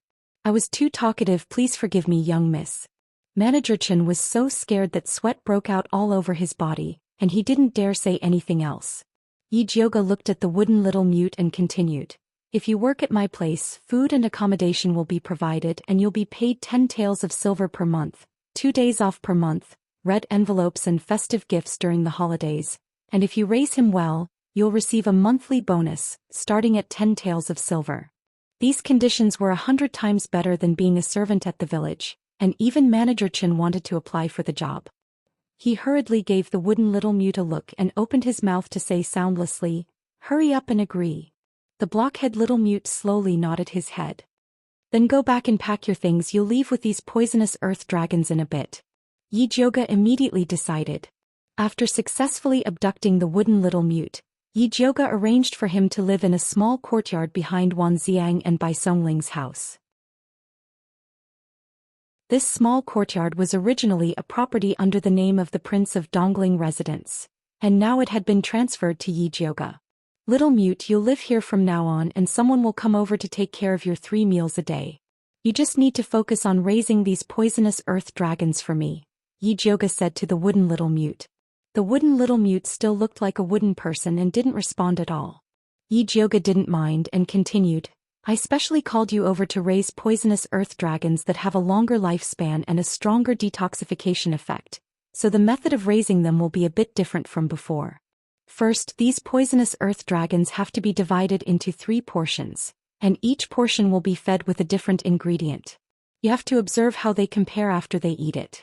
I was too talkative, please forgive me, young miss. Manager Chen was so scared that sweat broke out all over his body, and he didn't dare say anything else. Yi Jiuge looked at the wooden little mute and continued. If you work at my place, food and accommodation will be provided and you'll be paid 10 taels of silver per month, 2 days off per month, red envelopes and festive gifts during the holidays, and if you raise him well, you'll receive a monthly bonus, starting at 10 taels of silver. These conditions were 100 times better than being a servant at the village, and even Manager Chen wanted to apply for the job. He hurriedly gave the wooden little mute a look and opened his mouth to say soundlessly, Hurry up and agree. The blockhead little mute slowly nodded his head. Then go back and pack your things, you'll leave with these poisonous earth dragons in a bit. Yi Jiuge immediately decided. After successfully abducting the wooden little mute, Yi Jiuge arranged for him to live in a small courtyard behind Wan Xiang and Bai Songling's house. This small courtyard was originally a property under the name of the Prince of Dongling residence, and now it had been transferred to Yi Jiuge. Little mute, you'll live here from now on and someone will come over to take care of your 3 meals a day. You just need to focus on raising these poisonous earth dragons for me, Yi Jiuge said to the wooden little mute. The wooden little mute still looked like a wooden person and didn't respond at all. Yi Jiuge didn't mind and continued, I specially called you over to raise poisonous earth dragons that have a longer lifespan and a stronger detoxification effect, so the method of raising them will be a bit different from before. First, these poisonous earth dragons have to be divided into 3 portions, and each portion will be fed with a different ingredient. You have to observe how they compare after they eat it.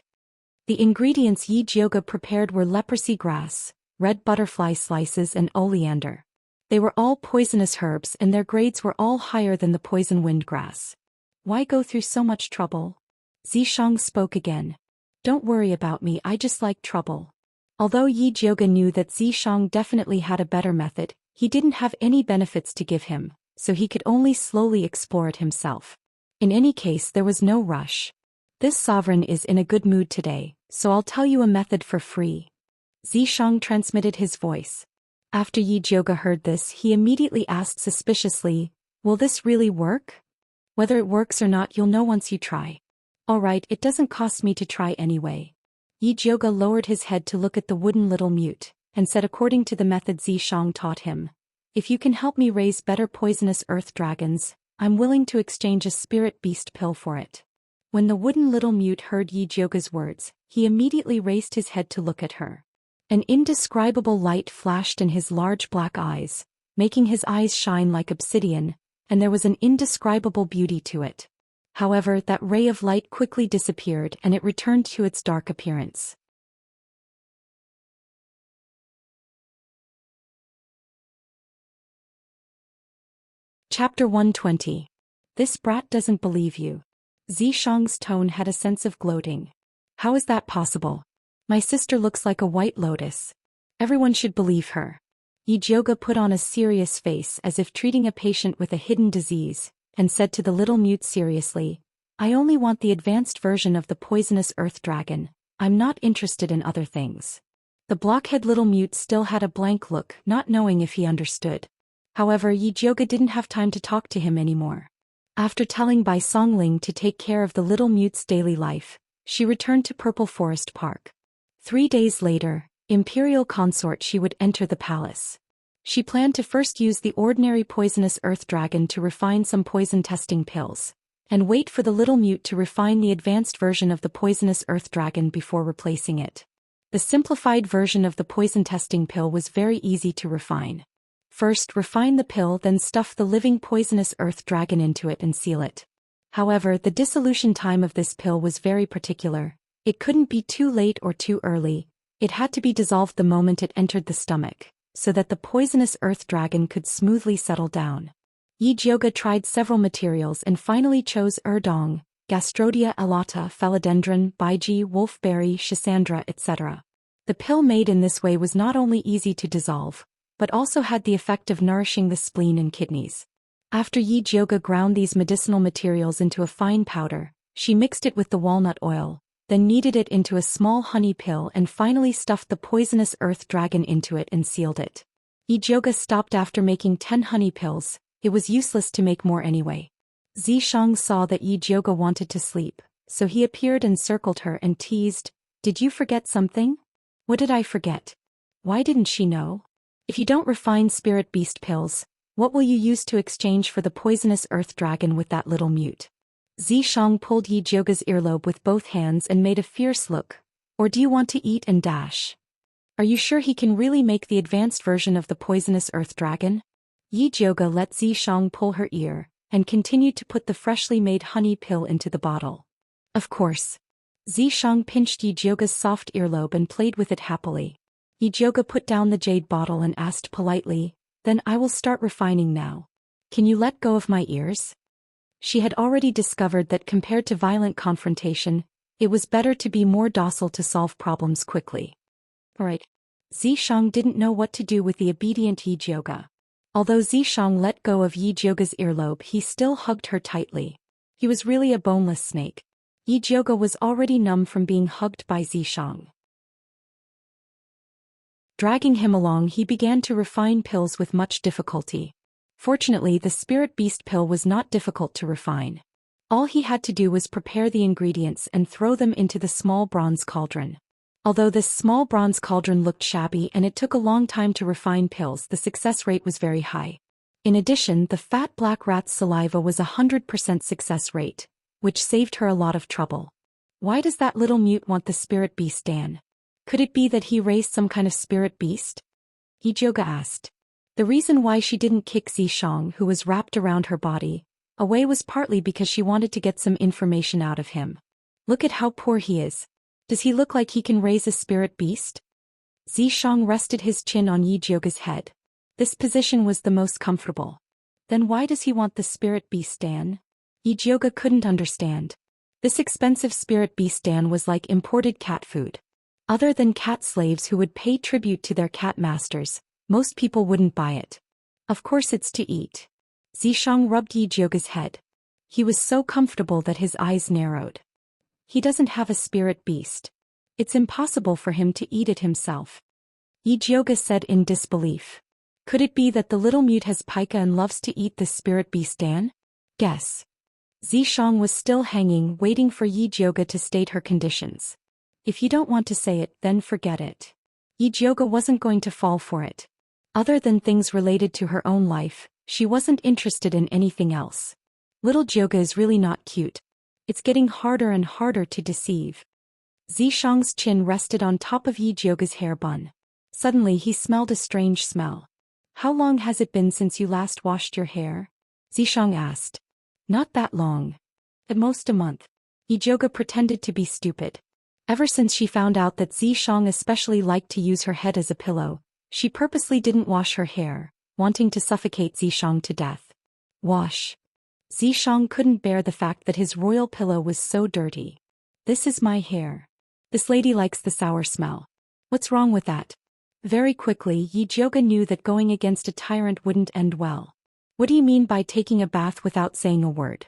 The ingredients Yi Jiuge prepared were leprosy grass, red butterfly slices and oleander. They were all poisonous herbs and their grades were all higher than the poison wind grass. Why go through so much trouble? Zishang spoke again. Don't worry about me, I just like trouble. Although Yi Jiuge knew that Zishang definitely had a better method, he didn't have any benefits to give him, so he could only slowly explore it himself. In any case, there was no rush. This sovereign is in a good mood today, so I'll tell you a method for free. Zishang transmitted his voice. After Yi Jiuge heard this, he immediately asked suspiciously, Will this really work? Whether it works or not, you'll know once you try. Alright, it doesn't cost me to try anyway. Yi Jiuge lowered his head to look at the wooden little mute, and said according to the method Zishang taught him, If you can help me raise better poisonous earth dragons, I'm willing to exchange a spirit beast pill for it. When the wooden little mute heard Yi Jiuge's words, he immediately raised his head to look at her. An indescribable light flashed in his large black eyes, making his eyes shine like obsidian, and there was an indescribable beauty to it. However, that ray of light quickly disappeared and it returned to its dark appearance. Chapter 120. This brat doesn't believe you. Zishang's tone had a sense of gloating. How is that possible? My sister looks like a white lotus. Everyone should believe her. Yi Jiuge put on a serious face as if treating a patient with a hidden disease, and said to the little mute seriously, I only want the advanced version of the poisonous earth dragon, I'm not interested in other things. The blockhead little mute still had a blank look, not knowing if he understood. However, Yi Jiuge didn't have time to talk to him anymore. After telling Bai Songling to take care of the little mute's daily life, she returned to Purple Forest Park. 3 days later, imperial consort She would enter the palace. She planned to first use the ordinary poisonous earth dragon to refine some poison testing pills, and wait for the little mute to refine the advanced version of the poisonous earth dragon before replacing it. The simplified version of the poison testing pill was very easy to refine. First, refine the pill, then stuff the living poisonous earth dragon into it and seal it. However, the dissolution time of this pill was very particular. It couldn't be too late or too early. It had to be dissolved the moment it entered the stomach, so that the poisonous earth dragon could smoothly settle down. Yi Jiuge tried several materials and finally chose erdong, Gastrodia elata, philodendron, baiji, wolfberry, schisandra, etc. The pill made in this way was not only easy to dissolve, but also had the effect of nourishing the spleen and kidneys. After Yi Jiuge ground these medicinal materials into a fine powder, she mixed it with the walnut oil, then kneaded it into a small honey pill and finally stuffed the poisonous earth dragon into it and sealed it. Yi Jiuge stopped after making 10 honey pills. It was useless to make more anyway. Xianxia saw that Yi Jiuge wanted to sleep, so he appeared and circled her and teased, "Did you forget something?" "What did I forget?" Why didn't she know? "If you don't refine spirit beast pills, what will you use to exchange for the poisonous earth dragon with that little mute?" Xianxia pulled Yi Jiuge's earlobe with both hands and made a fierce look. "Or do you want to eat and dash? Are you sure he can really make the advanced version of the poisonous earth dragon?" Yi Jiuge let Xianxia pull her ear, and continued to put the freshly made honey pill into the bottle. "Of course." Xianxia pinched Yi Jiuge's soft earlobe and played with it happily. Yi Jiuge put down the jade bottle and asked politely, "Then I will start refining now. Can you let go of my ears?" She had already discovered that compared to violent confrontation, it was better to be more docile to solve problems quickly. "All right." Xianxia didn't know what to do with the obedient Yi Jiuge. Although Xianxia let go of Yi Jiuge's earlobe, he still hugged her tightly. He was really a boneless snake. Yi Jiuge was already numb from being hugged by Xianxia. Dragging him along, he began to refine pills with much difficulty. Fortunately, the spirit beast pill was not difficult to refine. All he had to do was prepare the ingredients and throw them into the small bronze cauldron. Although this small bronze cauldron looked shabby and it took a long time to refine pills, the success rate was very high. In addition, the fat black rat's saliva was 100% success rate, which saved her a lot of trouble. "Why does that little mute want the spirit beast, Dan? Could it be that he raised some kind of spirit beast?" Yi Jiuge asked. The reason why she didn't kick Xianxia, who was wrapped around her body, away was partly because she wanted to get some information out of him. "Look at how poor he is. Does he look like he can raise a spirit beast?" Xianxia rested his chin on Yi Jiuge's head. This position was the most comfortable. "Then why does he want the spirit beast, Dan?" Yi Jiuge couldn't understand. This expensive spirit beast Dan was like imported cat food. Other than cat slaves who would pay tribute to their cat masters, most people wouldn't buy it. "Of course it's to eat." Xianxia rubbed Yi Jiuge's head. He was so comfortable that his eyes narrowed. "He doesn't have a spirit beast. It's impossible for him to eat it himself." Yi Jiuge said in disbelief. "Could it be that the little mute has pica and loves to eat the spirit beast, Dan?" "Guess." Xianxia was still hanging, waiting for Yi Jiuge to state her conditions. "If you don't want to say it, then forget it." Yi Jiuge wasn't going to fall for it. Other than things related to her own life, she wasn't interested in anything else. Little Jiuge is really not cute. It's getting harder and harder to deceive. Xianxia's chin rested on top of Yi Jiuge's hair bun. Suddenly he smelled a strange smell. "How long has it been since you last washed your hair?" Xianxia asked. "Not that long. At most a month." Yi Jiuge pretended to be stupid. Ever since she found out that Xianxia especially liked to use her head as a pillow, she purposely didn't wash her hair, wanting to suffocate Xianxia to death. "Wash." Xianxia couldn't bear the fact that his royal pillow was so dirty. "This is my hair. This lady likes the sour smell. What's wrong with that?" Very quickly, Yi Jiuge knew that going against a tyrant wouldn't end well. "What do you mean by taking a bath without saying a word?"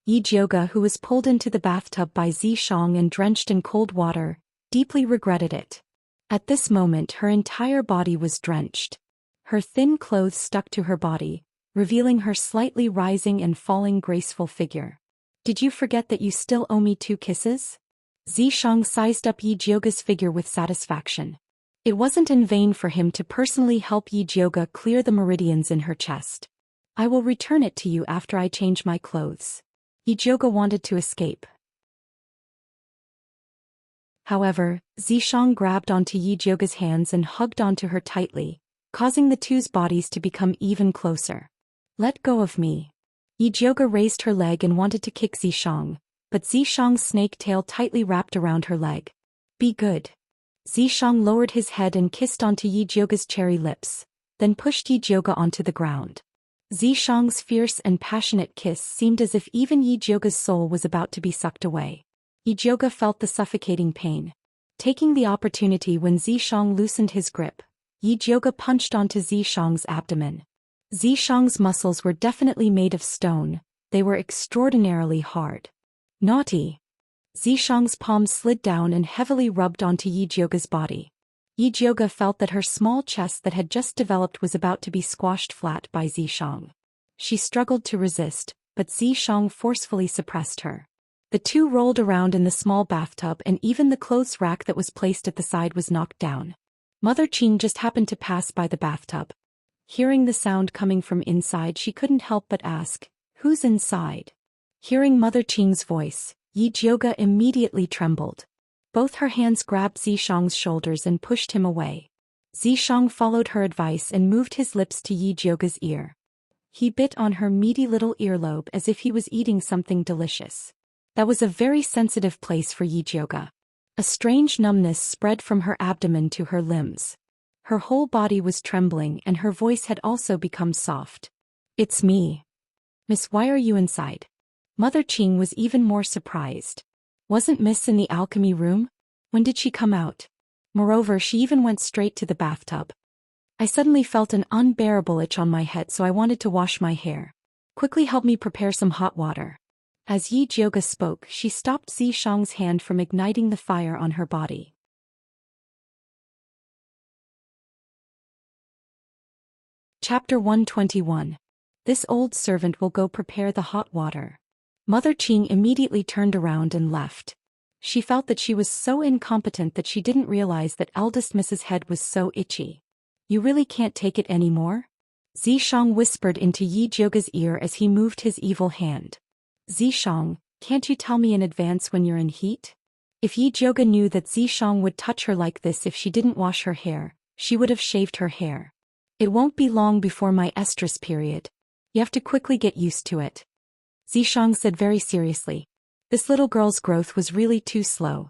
Yi Jiuge, who was pulled into the bathtub by Xianxia and drenched in cold water, deeply regretted it. At this moment her entire body was drenched. Her thin clothes stuck to her body, revealing her slightly rising and falling graceful figure. "Did you forget that you still owe me 2 kisses?" Zishang sized up Yi Jiuge's figure with satisfaction. It wasn't in vain for him to personally help Yi Jiuge clear the meridians in her chest. I will return it to you after I change my clothes. Yi Jiuge wanted to escape. However, Zishang grabbed onto Yi Jiuge's hands and hugged onto her tightly, causing the two's bodies to become even closer. Let go of me. Yi Jiuge raised her leg and wanted to kick Zishang, but Zishang's snake tail tightly wrapped around her leg. Be good. Zishang lowered his head and kissed onto Yi Jiuge's cherry lips, then pushed Yi Jiuge onto the ground. Zishang's fierce and passionate kiss seemed as if even Yi Jiuge's soul was about to be sucked away. Yi Jiuge felt the suffocating pain. Taking the opportunity when Zishang loosened his grip, Yi Jiuge punched onto Zishang's abdomen. Zishang's muscles were definitely made of stone, they were extraordinarily hard. Naughty. Zishang's palm slid down and heavily rubbed onto Yi Jiuge's body. Yi Jiuge felt that her small chest that had just developed was about to be squashed flat by Zishang. She struggled to resist, but Zishang forcefully suppressed her. The two rolled around in the small bathtub and even the clothes rack that was placed at the side was knocked down. Mother Qing just happened to pass by the bathtub. Hearing the sound coming from inside, she couldn't help but ask, "Who's inside?" Hearing Mother Qing's voice, Yi Jiuge immediately trembled. Both her hands grabbed Zishang's shoulders and pushed him away. Zishang followed her advice and moved his lips to Yi Jiuge's ear. He bit on her meaty little earlobe as if he was eating something delicious. That was a very sensitive place for Yi Jiuge. A strange numbness spread from her abdomen to her limbs. Her whole body was trembling and her voice had also become soft. "It's me. Miss, why are you inside?" Mother Qing was even more surprised. Wasn't Miss in the alchemy room? When did she come out? Moreover, she even went straight to the bathtub. I suddenly felt an unbearable itch on my head, so I wanted to wash my hair. Quickly help me prepare some hot water. As Yi Jiuge spoke, she stopped Zishang's hand from igniting the fire on her body. Chapter 121. This old servant will go prepare the hot water. Mother Qing immediately turned around and left. She felt that she was so incompetent that she didn't realize that eldest Mrs. Head was so itchy. You really can't take it anymore? Zishang whispered into Yi Jiuge's ear as he moved his evil hand. Zishang, can't you tell me in advance when you're in heat? If Yi Jiuge knew that Zishang would touch her like this if she didn't wash her hair, she would have shaved her hair. It won't be long before my estrus period. You have to quickly get used to it. Zishang said very seriously. This little girl's growth was really too slow.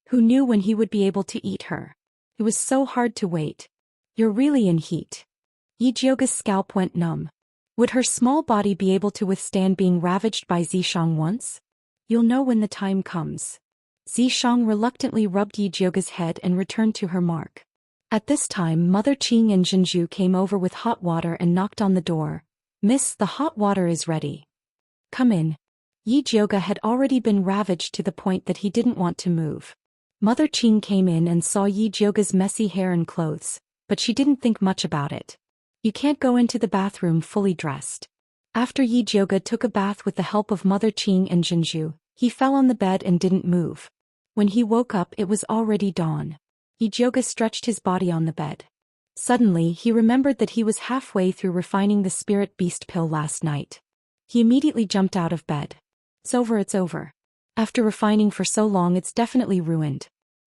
Who knew when he would be able to eat her? It was so hard to wait. You're really in heat. Yi Jiuge's scalp went numb. Would her small body be able to withstand being ravaged by Zishang once? You'll know when the time comes. Zishang reluctantly rubbed Yi Jiuge's head and returned to her mark. At this time, Mother Qing and Zhenju came over with hot water and knocked on the door. Miss, the hot water is ready. Come in. Yi Jiuge had already been ravaged to the point that he didn't want to move. Mother Qing came in and saw Yi Jiuge's messy hair and clothes, but she didn't think much about it. You can't go into the bathroom fully dressed. After Yi Jiuge took a bath with the help of Mother Qing and Zhenju, he fell on the bed and didn't move. When he woke up, it was already dawn. Yi Jiuge stretched his body on the bed. Suddenly, he remembered that he was halfway through refining the spirit beast pill last night. He immediately jumped out of bed. It's over. After refining for so long, it's definitely ruined.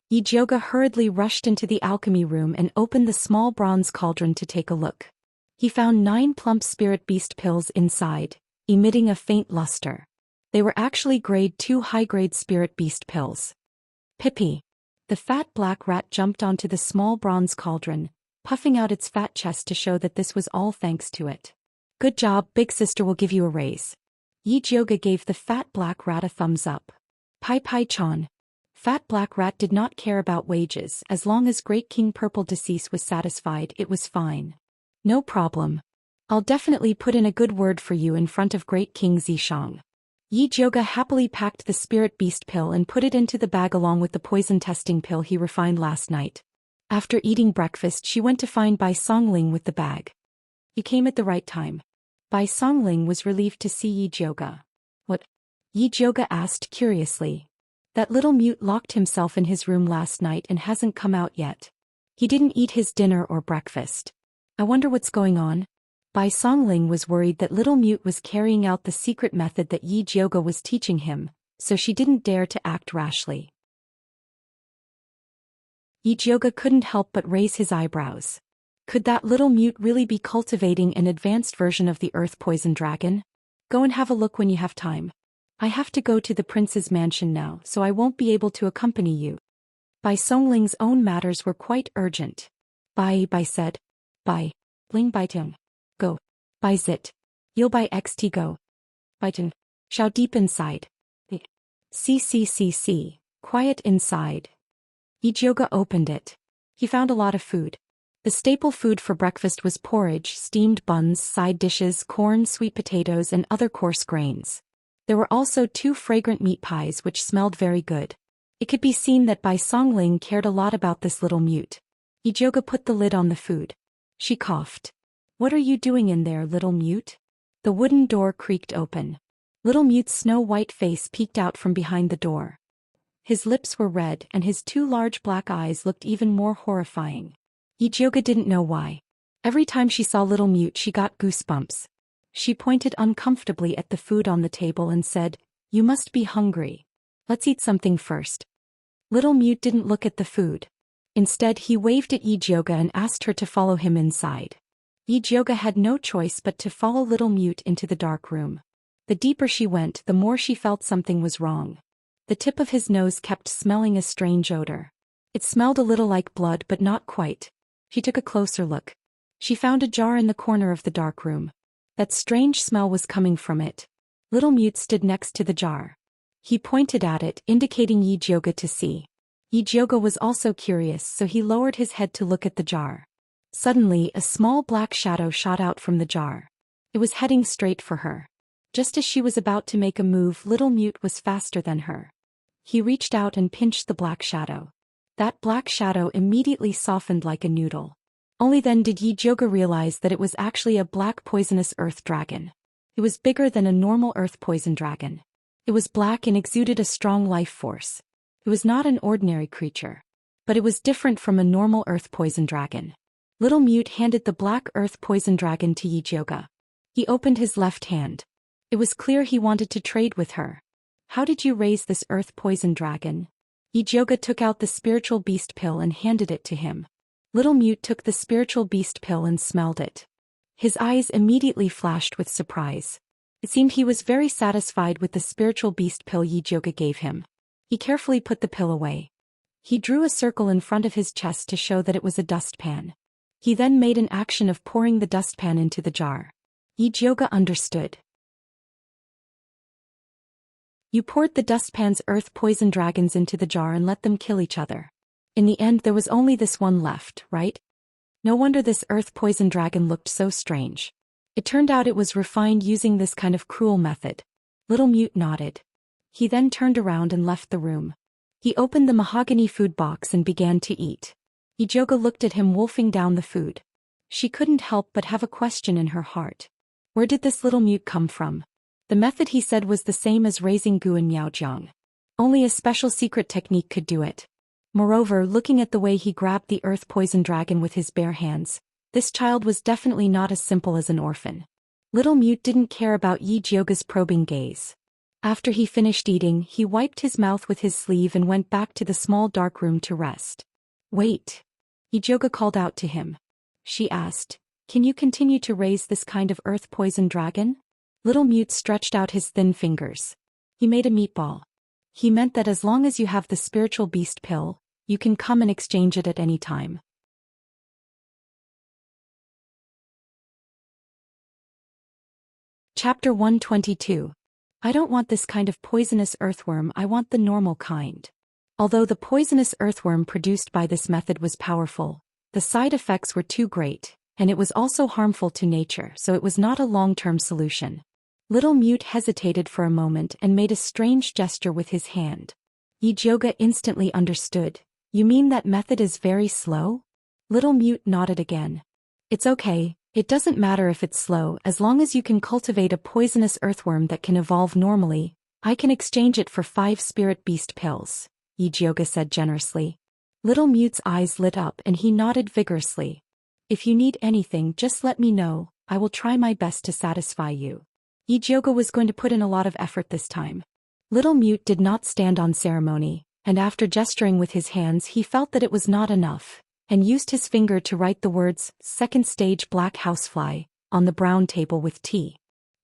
Yi Jiuge hurriedly rushed into the alchemy room and opened the small bronze cauldron to take a look. He found 9 plump spirit beast pills inside, emitting a faint luster. They were actually grade 2 high-grade spirit beast pills. Pippi. The fat black rat jumped onto the small bronze cauldron, puffing out its fat chest to show that this was all thanks to it. Good job, big sister will give you a raise. Yi Jiuge gave the fat black rat a thumbs up. Pai-Pai-chan. Fat black rat did not care about wages. As long as Great King Purple Decease was satisfied, it was fine. No problem. I'll definitely put in a good word for you in front of Great King Zishang. Yi Jiuge happily packed the spirit beast pill and put it into the bag along with the poison testing pill he refined last night. After eating breakfast, she went to find Bai Songling with the bag. You came at the right time. Bai Songling was relieved to see Yi Jiuge. What? Yi Jiuge asked curiously. That little mute locked himself in his room last night and hasn't come out yet. He didn't eat his dinner or breakfast. I wonder what's going on? Bai Songling was worried that little mute was carrying out the secret method that Yi Jiuge was teaching him, so she didn't dare to act rashly. Yi Jiuge couldn't help but raise his eyebrows. Could that little mute really be cultivating an advanced version of the earth poison dragon? Go and have a look when you have time. I have to go to the prince's mansion now, so I won't be able to accompany you. Bai Songling's own matters were quite urgent. Bai said. Bai. Ling Bai Tung. Go. Bai zit. You'll Bai xt go. Bai Tung. Shao deep inside. C. Quiet inside. Yi Jiuge opened it. He found a lot of food. The staple food for breakfast was porridge, steamed buns, side dishes, corn, sweet potatoes and other coarse grains. There were also 2 fragrant meat pies which smelled very good. It could be seen that Bai Songling cared a lot about this little mute. Yi Jiuge put the lid on the food. She coughed. What are you doing in there, little mute? The wooden door creaked open. Little mute's snow-white face peeked out from behind the door. His lips were red and his 2 large black eyes looked even more horrifying. Yi Jiuge didn't know why. Every time she saw little mute she got goosebumps. She pointed uncomfortably at the food on the table and said, "You must be hungry. Let's eat something first." Little mute didn't look at the food. Instead he waved at Yi Jiuge and asked her to follow him inside. Yi Jiuge had no choice but to follow little mute into the dark room. The deeper she went, the more she felt something was wrong. The tip of his nose kept smelling a strange odor. It smelled a little like blood but not quite. She took a closer look. She found a jar in the corner of the dark room. That strange smell was coming from it. Little mute stood next to the jar. He pointed at it, indicating Yi Jiuge to see. Yi Jiuge was also curious, so he lowered his head to look at the jar. Suddenly, a small black shadow shot out from the jar. It was heading straight for her. Just as she was about to make a move, little mute was faster than her. He reached out and pinched the black shadow. That black shadow immediately softened like a noodle. Only then did Yi Jiuge realize that it was actually a black poisonous earth dragon. It was bigger than a normal earth poison dragon. It was black and exuded a strong life force. It was not an ordinary creature. But it was different from a normal earth poison dragon. Little mute handed the black earth poison dragon to Yi Jiuge. He opened his left hand. It was clear he wanted to trade with her. How did you raise this earth poison dragon? Yi Jiuge took out the spiritual beast pill and handed it to him. Little mute took the spiritual beast pill and smelled it. His eyes immediately flashed with surprise. It seemed he was very satisfied with the spiritual beast pill Yi Jiuge gave him. He carefully put the pill away. He drew a circle in front of his chest to show that it was a dustpan. He then made an action of pouring the dustpan into the jar. Yi Jiuge understood. You poured the dustpan's earth poison dragons into the jar and let them kill each other. In the end there was only this one left, right? No wonder this earth poison dragon looked so strange. It turned out it was refined using this kind of cruel method. Little mute nodded. He then turned around and left the room. He opened the mahogany food box and began to eat. Yi Jiuge looked at him wolfing down the food. She couldn't help but have a question in her heart. Where did this little mute come from? The method he said was the same as raising Gu and Miaojiang. Only a special secret technique could do it. Moreover, looking at the way he grabbed the earth poison dragon with his bare hands, this child was definitely not as simple as an orphan. Little mute didn't care about Yi Jiuge's probing gaze. After he finished eating, he wiped his mouth with his sleeve and went back to the small dark room to rest. Wait. Yi Jiuge called out to him. She asked, can you continue to raise this kind of earth poison dragon? Little mute stretched out his thin fingers. He made a meatball. He meant that as long as you have the spiritual beast pill, you can come and exchange it at any time. Chapter 122. I don't want this kind of poisonous earthworm, I want the normal kind. Although the poisonous earthworm produced by this method was powerful, the side effects were too great, and it was also harmful to nature, so it was not a long-term solution. Little mute hesitated for a moment and made a strange gesture with his hand. Yi Jiuge instantly understood. You mean that method is very slow? Little mute nodded again. It's okay, it doesn't matter if it's slow as long as you can cultivate a poisonous earthworm that can evolve normally. I can exchange it for 5 spirit beast pills, Yi Jioge said generously. Little Mute's eyes lit up and he nodded vigorously. If you need anything, just let me know, I will try my best to satisfy you. Yi Jioge was going to put in a lot of effort this time. Little Mute did not stand on ceremony, and after gesturing with his hands he felt that it was not enough, and used his finger to write the words, "Second stage black housefly," on the brown table with tea.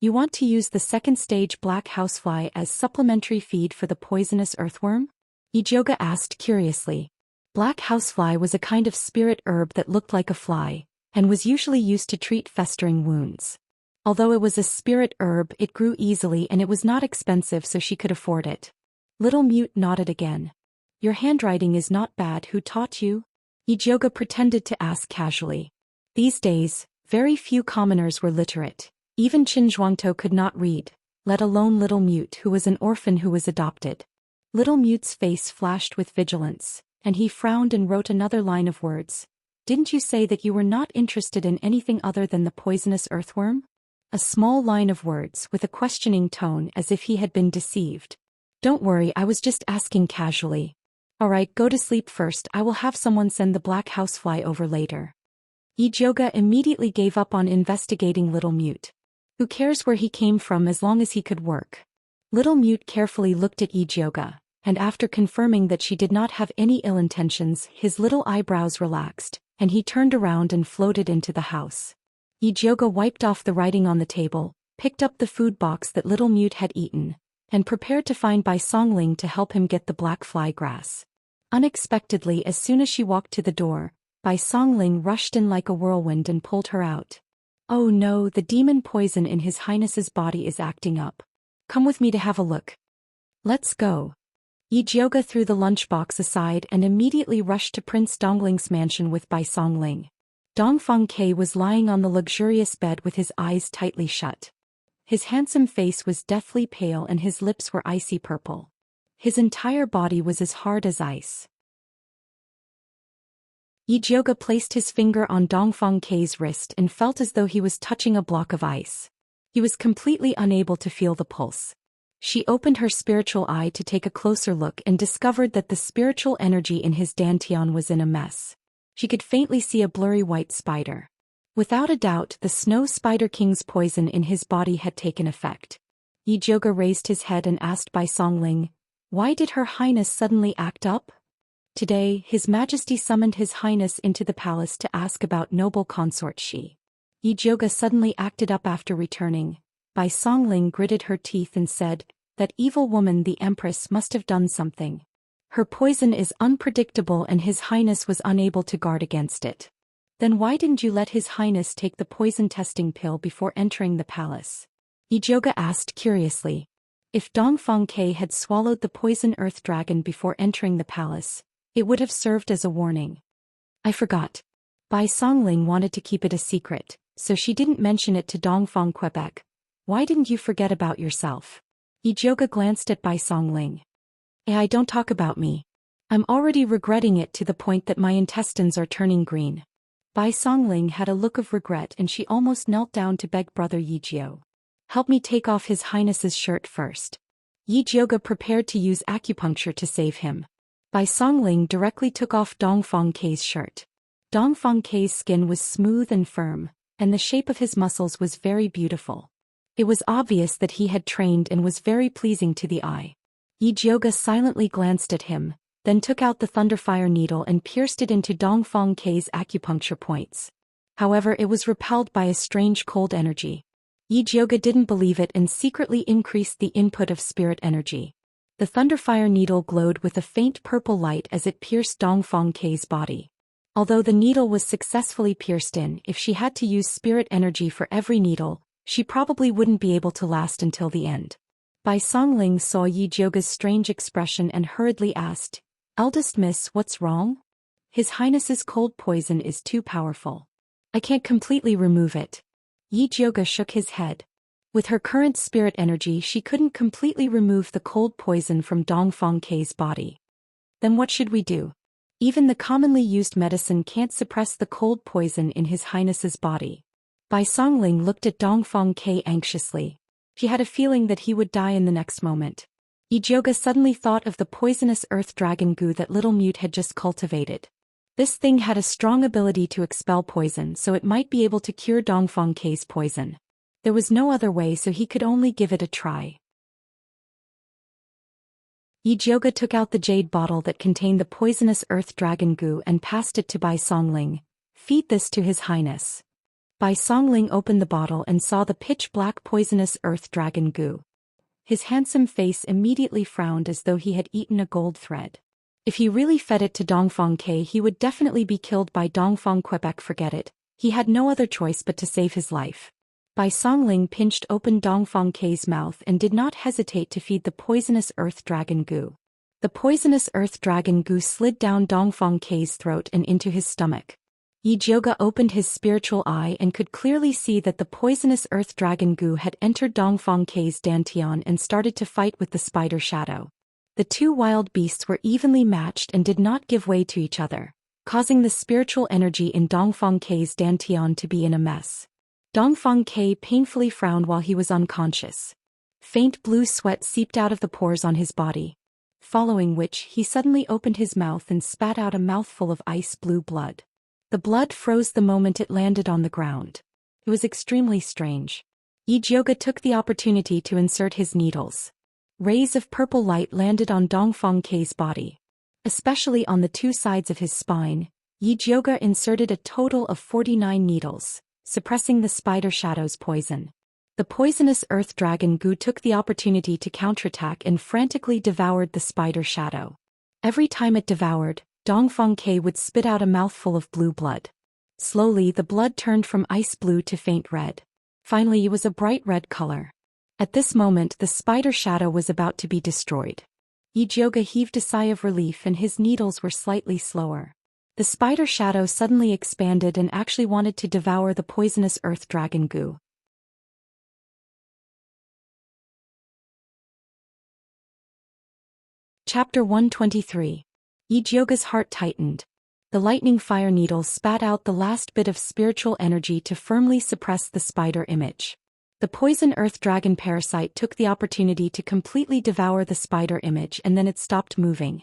You want to use the second stage black housefly as supplementary feed for the poisonous earthworm? Yi Jioge asked curiously. Black housefly was a kind of spirit herb that looked like a fly, and was usually used to treat festering wounds. Although it was a spirit herb, it grew easily and it was not expensive, so she could afford it. Little Mute nodded again. Your handwriting is not bad. Who taught you? Yi Jioge pretended to ask casually. These days, very few commoners were literate. Even Qin Zhuangtou could not read, let alone Little Mute, who was an orphan who was adopted. Little Mute's face flashed with vigilance, and he frowned and wrote another line of words. Didn't you say that you were not interested in anything other than the poisonous earthworm? A small line of words with a questioning tone, as if he had been deceived. Don't worry, I was just asking casually. Alright, go to sleep first. I will have someone send the black housefly over later. Yi Jioge immediately gave up on investigating Little Mute. Who cares where he came from as long as he could work? Little Mute carefully looked at Yi Jioge, and after confirming that she did not have any ill intentions, his little eyebrows relaxed, and he turned around and floated into the house. Yi Jioge wiped off the writing on the table, picked up the food box that Little Mute had eaten, and prepared to find Bai Songling to help him get the black fly grass. Unexpectedly, as soon as she walked to the door, Bai Songling rushed in like a whirlwind and pulled her out. Oh no, the demon poison in His Highness's body is acting up. Come with me to have a look. Let's go. Yi Jioge threw the lunchbox aside and immediately rushed to Prince Dongling's mansion with Bai Songling. Dongfang Ke was lying on the luxurious bed with his eyes tightly shut. His handsome face was deathly pale and his lips were icy purple. His entire body was as hard as ice. Yi Jioge placed his finger on Dongfang Ke's wrist and felt as though he was touching a block of ice. He was completely unable to feel the pulse. She opened her spiritual eye to take a closer look and discovered that the spiritual energy in his dantian was in a mess. She could faintly see a blurry white spider. Without a doubt, the Snow Spider King's poison in his body had taken effect. Yi Jioge raised his head and asked Bai Songling, "Why did Her Highness suddenly act up?" Today, His Majesty summoned His Highness into the palace to ask about noble consort Shi. Yi Jioge suddenly acted up after returning. Bai Songling gritted her teeth and said, "That evil woman the Empress must have done something. Her poison is unpredictable and His Highness was unable to guard against it. Then why didn't you let His Highness take the poison testing pill before entering the palace?" Yi Jioge asked curiously. If Dongfang Ke had swallowed the poison earth dragon before entering the palace, it would have served as a warning. "I forgot." Bai Songling wanted to keep it a secret, so she didn't mention it to Dongfang Quebec. "Why didn't you forget about yourself?" Yi Jioge glanced at Bai Songling. I don't talk about me. I'm already regretting it to the point that my intestines are turning green." Bai Songling had a look of regret and she almost knelt down to beg brother Yi Jio. "Help me take off His Highness's shirt first." Yi Jioge prepared to use acupuncture to save him. Bai Songling directly took off Dongfang Ke's shirt. Dongfang Ke's skin was smooth and firm, and the shape of his muscles was very beautiful. It was obvious that he had trained and was very pleasing to the eye. Yi Jioge silently glanced at him, then took out the thunderfire needle and pierced it into Dongfang Ke's acupuncture points. However, it was repelled by a strange cold energy. Yi Jioge didn't believe it and secretly increased the input of spirit energy. The thunderfire needle glowed with a faint purple light as it pierced Dongfang Ke's body. Although the needle was successfully pierced in, if she had to use spirit energy for every needle, she probably wouldn't be able to last until the end. Bai Songling saw Yi Jioge's strange expression and hurriedly asked, "Eldest miss, what's wrong?" "His Highness's cold poison is too powerful. I can't completely remove it." Yi Jioge shook his head. With her current spirit energy, she couldn't completely remove the cold poison from Dongfang Ke's body. "Then what should we do?" "Even the commonly used medicine can't suppress the cold poison in His Highness's body." Bai Songling looked at Dongfang Ke anxiously. She had a feeling that he would die in the next moment. Ijoga suddenly thought of the poisonous earth dragon goo that little Mute had just cultivated. This thing had a strong ability to expel poison, so it might be able to cure Dongfang K's poison. There was no other way, so he could only give it a try. Ijoga took out the jade bottle that contained the poisonous earth dragon goo and passed it to Bai Songling. "Feed this to His Highness." Bai Songling opened the bottle and saw the pitch-black poisonous earth dragon goo. His handsome face immediately frowned as though he had eaten a gold thread. If he really fed it to Dongfang K, he would definitely be killed by Dongfang Quebec. Forget it. He had no other choice but to save his life. Bai Songling pinched open Dongfang K's mouth and did not hesitate to feed the poisonous earth dragon goo. The poisonous earth dragon goo slid down Dongfang K's throat and into his stomach. Ijoga opened his spiritual eye and could clearly see that the poisonous earth dragon goo had entered Dongfang K's dantian and started to fight with the spider shadow. The two wild beasts were evenly matched and did not give way to each other, causing the spiritual energy in Dongfang K's dantian to be in a mess. Dongfang K painfully frowned while he was unconscious. Faint blue sweat seeped out of the pores on his body, following which he suddenly opened his mouth and spat out a mouthful of ice blue blood. The blood froze the moment it landed on the ground. It was extremely strange. Ijoga took the opportunity to insert his needles. Rays of purple light landed on Dongfang K's body. Especially on the two sides of his spine, Ijoga inserted a total of 49 needles, suppressing the spider shadow's poison. The poisonous earth dragon goo took the opportunity to counterattack and frantically devoured the spider shadow. Every time it devoured, Dongfang K would spit out a mouthful of blue blood. Slowly the blood turned from ice blue to faint red. Finally it was a bright red color. At this moment the spider shadow was about to be destroyed. Ijoga heaved a sigh of relief and his needles were slightly slower. The spider shadow suddenly expanded and actually wanted to devour the poisonous earth dragon goo. Chapter 123. Ijoga's heart tightened. The lightning fire needle spat out the last bit of spiritual energy to firmly suppress the spider image. The poison earth dragon parasite took the opportunity to completely devour the spider image and then it stopped moving.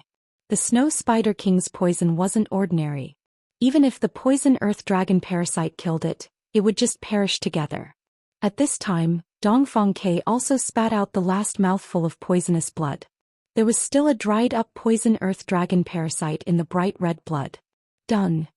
The snow spider king's poison wasn't ordinary. Even if the poison earth dragon parasite killed it, it would just perish together. At this time, Dongfang K also spat out the last mouthful of poisonous blood. There was still a dried-up poison earth dragon parasite in the bright red blood. Done.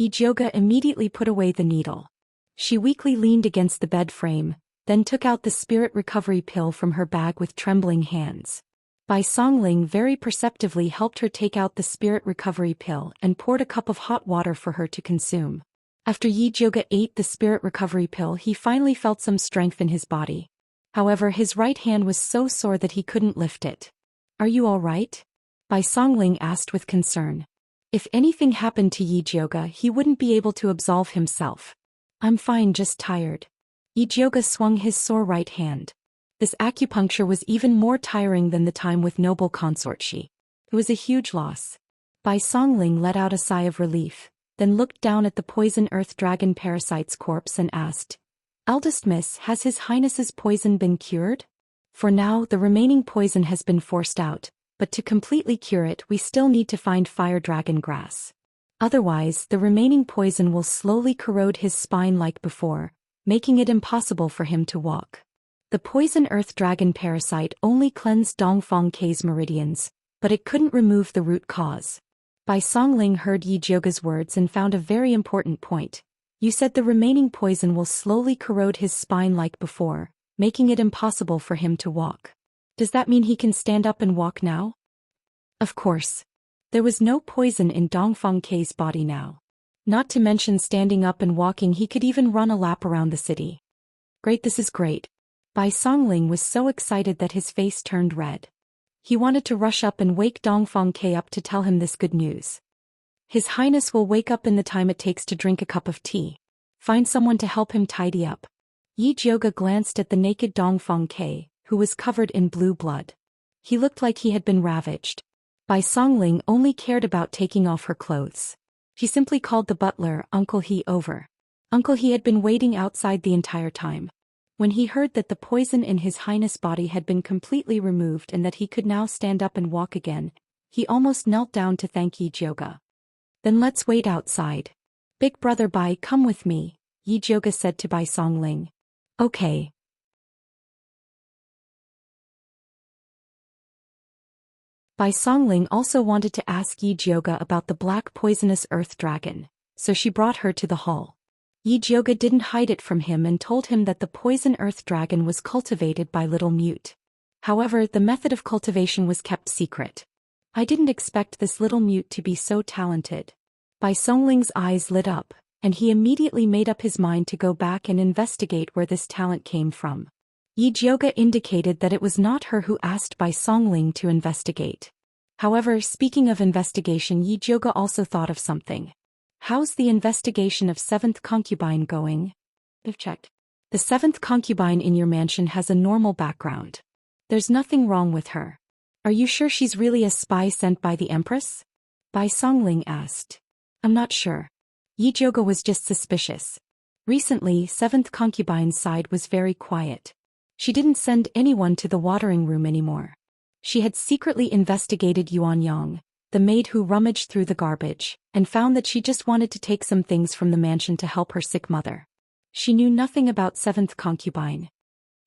Ijoga immediately put away the needle. She weakly leaned against the bed frame, then took out the spirit recovery pill from her bag with trembling hands. Bai Songling very perceptively helped her take out the spirit recovery pill and poured a cup of hot water for her to consume. After Ijoga ate the spirit recovery pill, he finally felt some strength in his body. However, his right hand was so sore that he couldn't lift it. "Are you all right?" Bai Songling asked with concern. If anything happened to Ijoga, he wouldn't be able to absolve himself. "I'm fine, just tired." Ijoga swung his sore right hand. This acupuncture was even more tiring than the time with noble consort Shi. It was a huge loss. Bai Songling let out a sigh of relief, then looked down at the poison earth dragon parasite's corpse and asked, "Eldest Miss, has His Highness's poison been cured?" "For now, the remaining poison has been forced out, but to completely cure it we still need to find fire dragon grass. Otherwise, the remaining poison will slowly corrode his spine like before, making it impossible for him to walk." The poison earth dragon parasite only cleansed Dongfang K's meridians, but it couldn't remove the root cause. Bai Songling heard Ijoga's words and found a very important point. "You said the remaining poison will slowly corrode his spine like before, making it impossible for him to walk. Does that mean he can stand up and walk now?" Of course. There was no poison in Dongfang K's body now. Not to mention standing up and walking, he could even run a lap around the city. "Great, this is great." Bai Songling was so excited that his face turned red. He wanted to rush up and wake Dongfang K up to tell him this good news. "His Highness will wake up in the time it takes to drink a cup of tea. Find someone to help him tidy up." Ijoga glanced at the naked Dongfang K, who was covered in blue blood. He looked like he had been ravaged. Bai Songling only cared about taking off her clothes. She simply called the butler Uncle He over. Uncle He had been waiting outside the entire time. When he heard that the poison in his highness' body had been completely removed and that he could now stand up and walk again, he almost knelt down to thank Yi Jioge. Then let's wait outside. Big brother Bai, come with me, Yi Jioge said to Bai Songling. Okay. Bai Songling also wanted to ask Yi Jioge about the black poisonous earth dragon, so she brought her to the hall. Yi Jioge didn't hide it from him and told him that the poison earth dragon was cultivated by Little Mute. However, the method of cultivation was kept secret. I didn't expect this Little Mute to be so talented. Bai Songling's eyes lit up, and he immediately made up his mind to go back and investigate where this talent came from. Yi Jioge indicated that it was not her who asked Bai Songling to investigate. However, speaking of investigation, Yi Jioge also thought of something. How's the investigation of 7th concubine going? I've checked. The 7th concubine in your mansion has a normal background. There's nothing wrong with her. Are you sure she's really a spy sent by the Empress? Bai Songling asked. I'm not sure. Yi Jioge was just suspicious. Recently, 7th concubine's side was very quiet. She didn't send anyone to the watering room anymore. She had secretly investigated Yuan Yang, the maid who rummaged through the garbage, and found that she just wanted to take some things from the mansion to help her sick mother. She knew nothing about 7th concubine.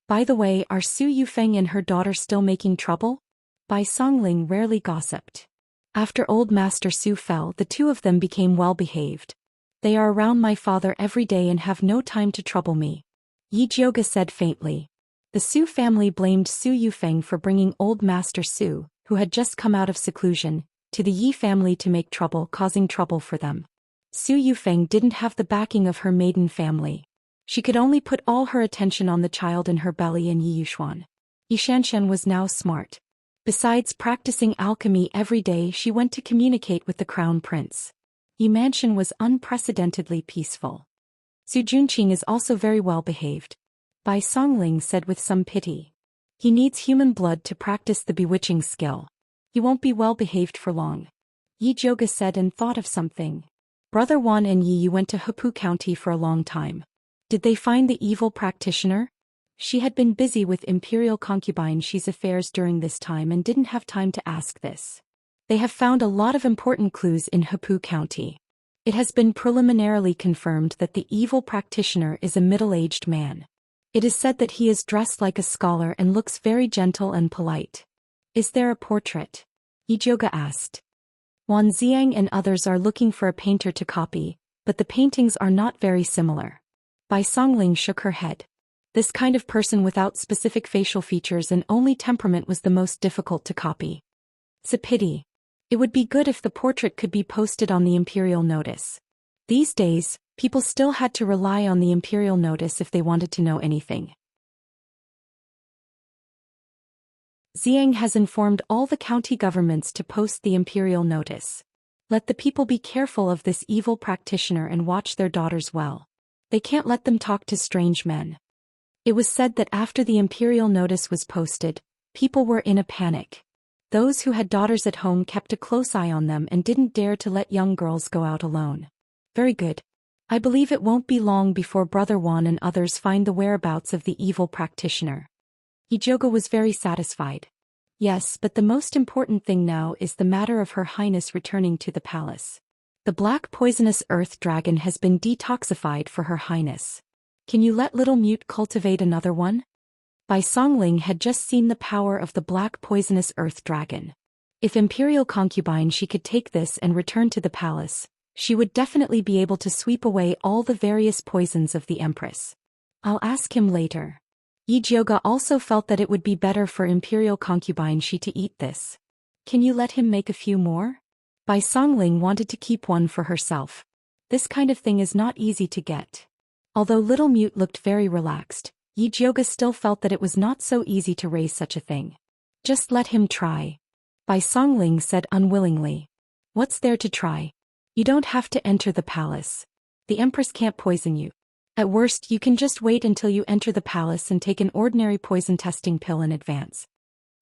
By the way, are Su Yufeng and her daughter still making trouble? Bai Songling rarely gossiped. After old Master Su fell, the two of them became well-behaved. They are around my father every day and have no time to trouble me. Yi Jioge said faintly. The Su family blamed Su Yufeng for bringing old Master Su, who had just come out of seclusion, to the Yi family to make trouble, causing trouble for them. Su Yufeng didn't have the backing of her maiden family. She could only put all her attention on the child in her belly, and Yi Yuxuan. Xianxia was now smart. Besides practicing alchemy every day, she went to communicate with the crown prince. Yi Mansion was unprecedentedly peaceful. Su Junqing is also very well behaved. Bai Songling said with some pity. He needs human blood to practice the bewitching skill. He won't be well behaved for long. Yi Jioge said and thought of something. Brother Wan and Yi went to Hepu County for a long time. Did they find the evil practitioner? She had been busy with Imperial concubine Xi's affairs during this time and didn't have time to ask this. They have found a lot of important clues in Hepu County. It has been preliminarily confirmed that the evil practitioner is a middle-aged man. It is said that he is dressed like a scholar and looks very gentle and polite. Is there a portrait? Yi Jioge asked. Wan Xiang and others are looking for a painter to copy, but the paintings are not very similar. Bai Songling shook her head. This kind of person without specific facial features and only temperament was the most difficult to copy. It's a pity. It would be good if the portrait could be posted on the imperial notice. These days, people still had to rely on the imperial notice if they wanted to know anything. Xiang has informed all the county governments to post the imperial notice. Let the people be careful of this evil practitioner and watch their daughters well. They can't let them talk to strange men. It was said that after the imperial notice was posted, people were in a panic. Those who had daughters at home kept a close eye on them and didn't dare to let young girls go out alone. Very good. I believe it won't be long before Brother Wan and others find the whereabouts of the evil practitioner. Yi Jioge was very satisfied. Yes, but the most important thing now is the matter of Her Highness returning to the palace. The black poisonous earth dragon has been detoxified for Her Highness. Can you let Little Mute cultivate another one? Bai Songling had just seen the power of the black poisonous earth dragon. If imperial concubine she could take this and return to the palace, she would definitely be able to sweep away all the various poisons of the Empress. I'll ask him later. Yi Jioge also felt that it would be better for imperial concubine she to eat this. Can you let him make a few more? Bai Songling wanted to keep one for herself. This kind of thing is not easy to get. Although Little Mute looked very relaxed, Yi Jioge still felt that it was not so easy to raise such a thing. Just let him try. Bai Songling said unwillingly. What's there to try? You don't have to enter the palace. The Empress can't poison you. At worst, you can just wait until you enter the palace and take an ordinary poison testing pill in advance.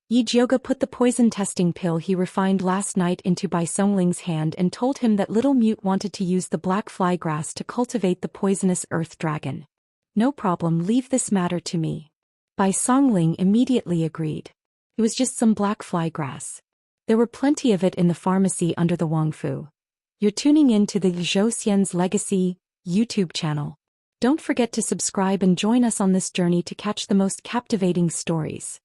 Yi Jioge put the poison testing pill he refined last night into Bai Songling's hand and told him that Little Mute wanted to use the black fly grass to cultivate the poisonous earth dragon. No problem, leave this matter to me. Bai Songling immediately agreed. It was just some black fly grass. There were plenty of it in the pharmacy under the Wangfu. You're tuning in to the Zhou Xian's Legacy YouTube channel. Don't forget to subscribe and join us on this journey to catch the most captivating stories.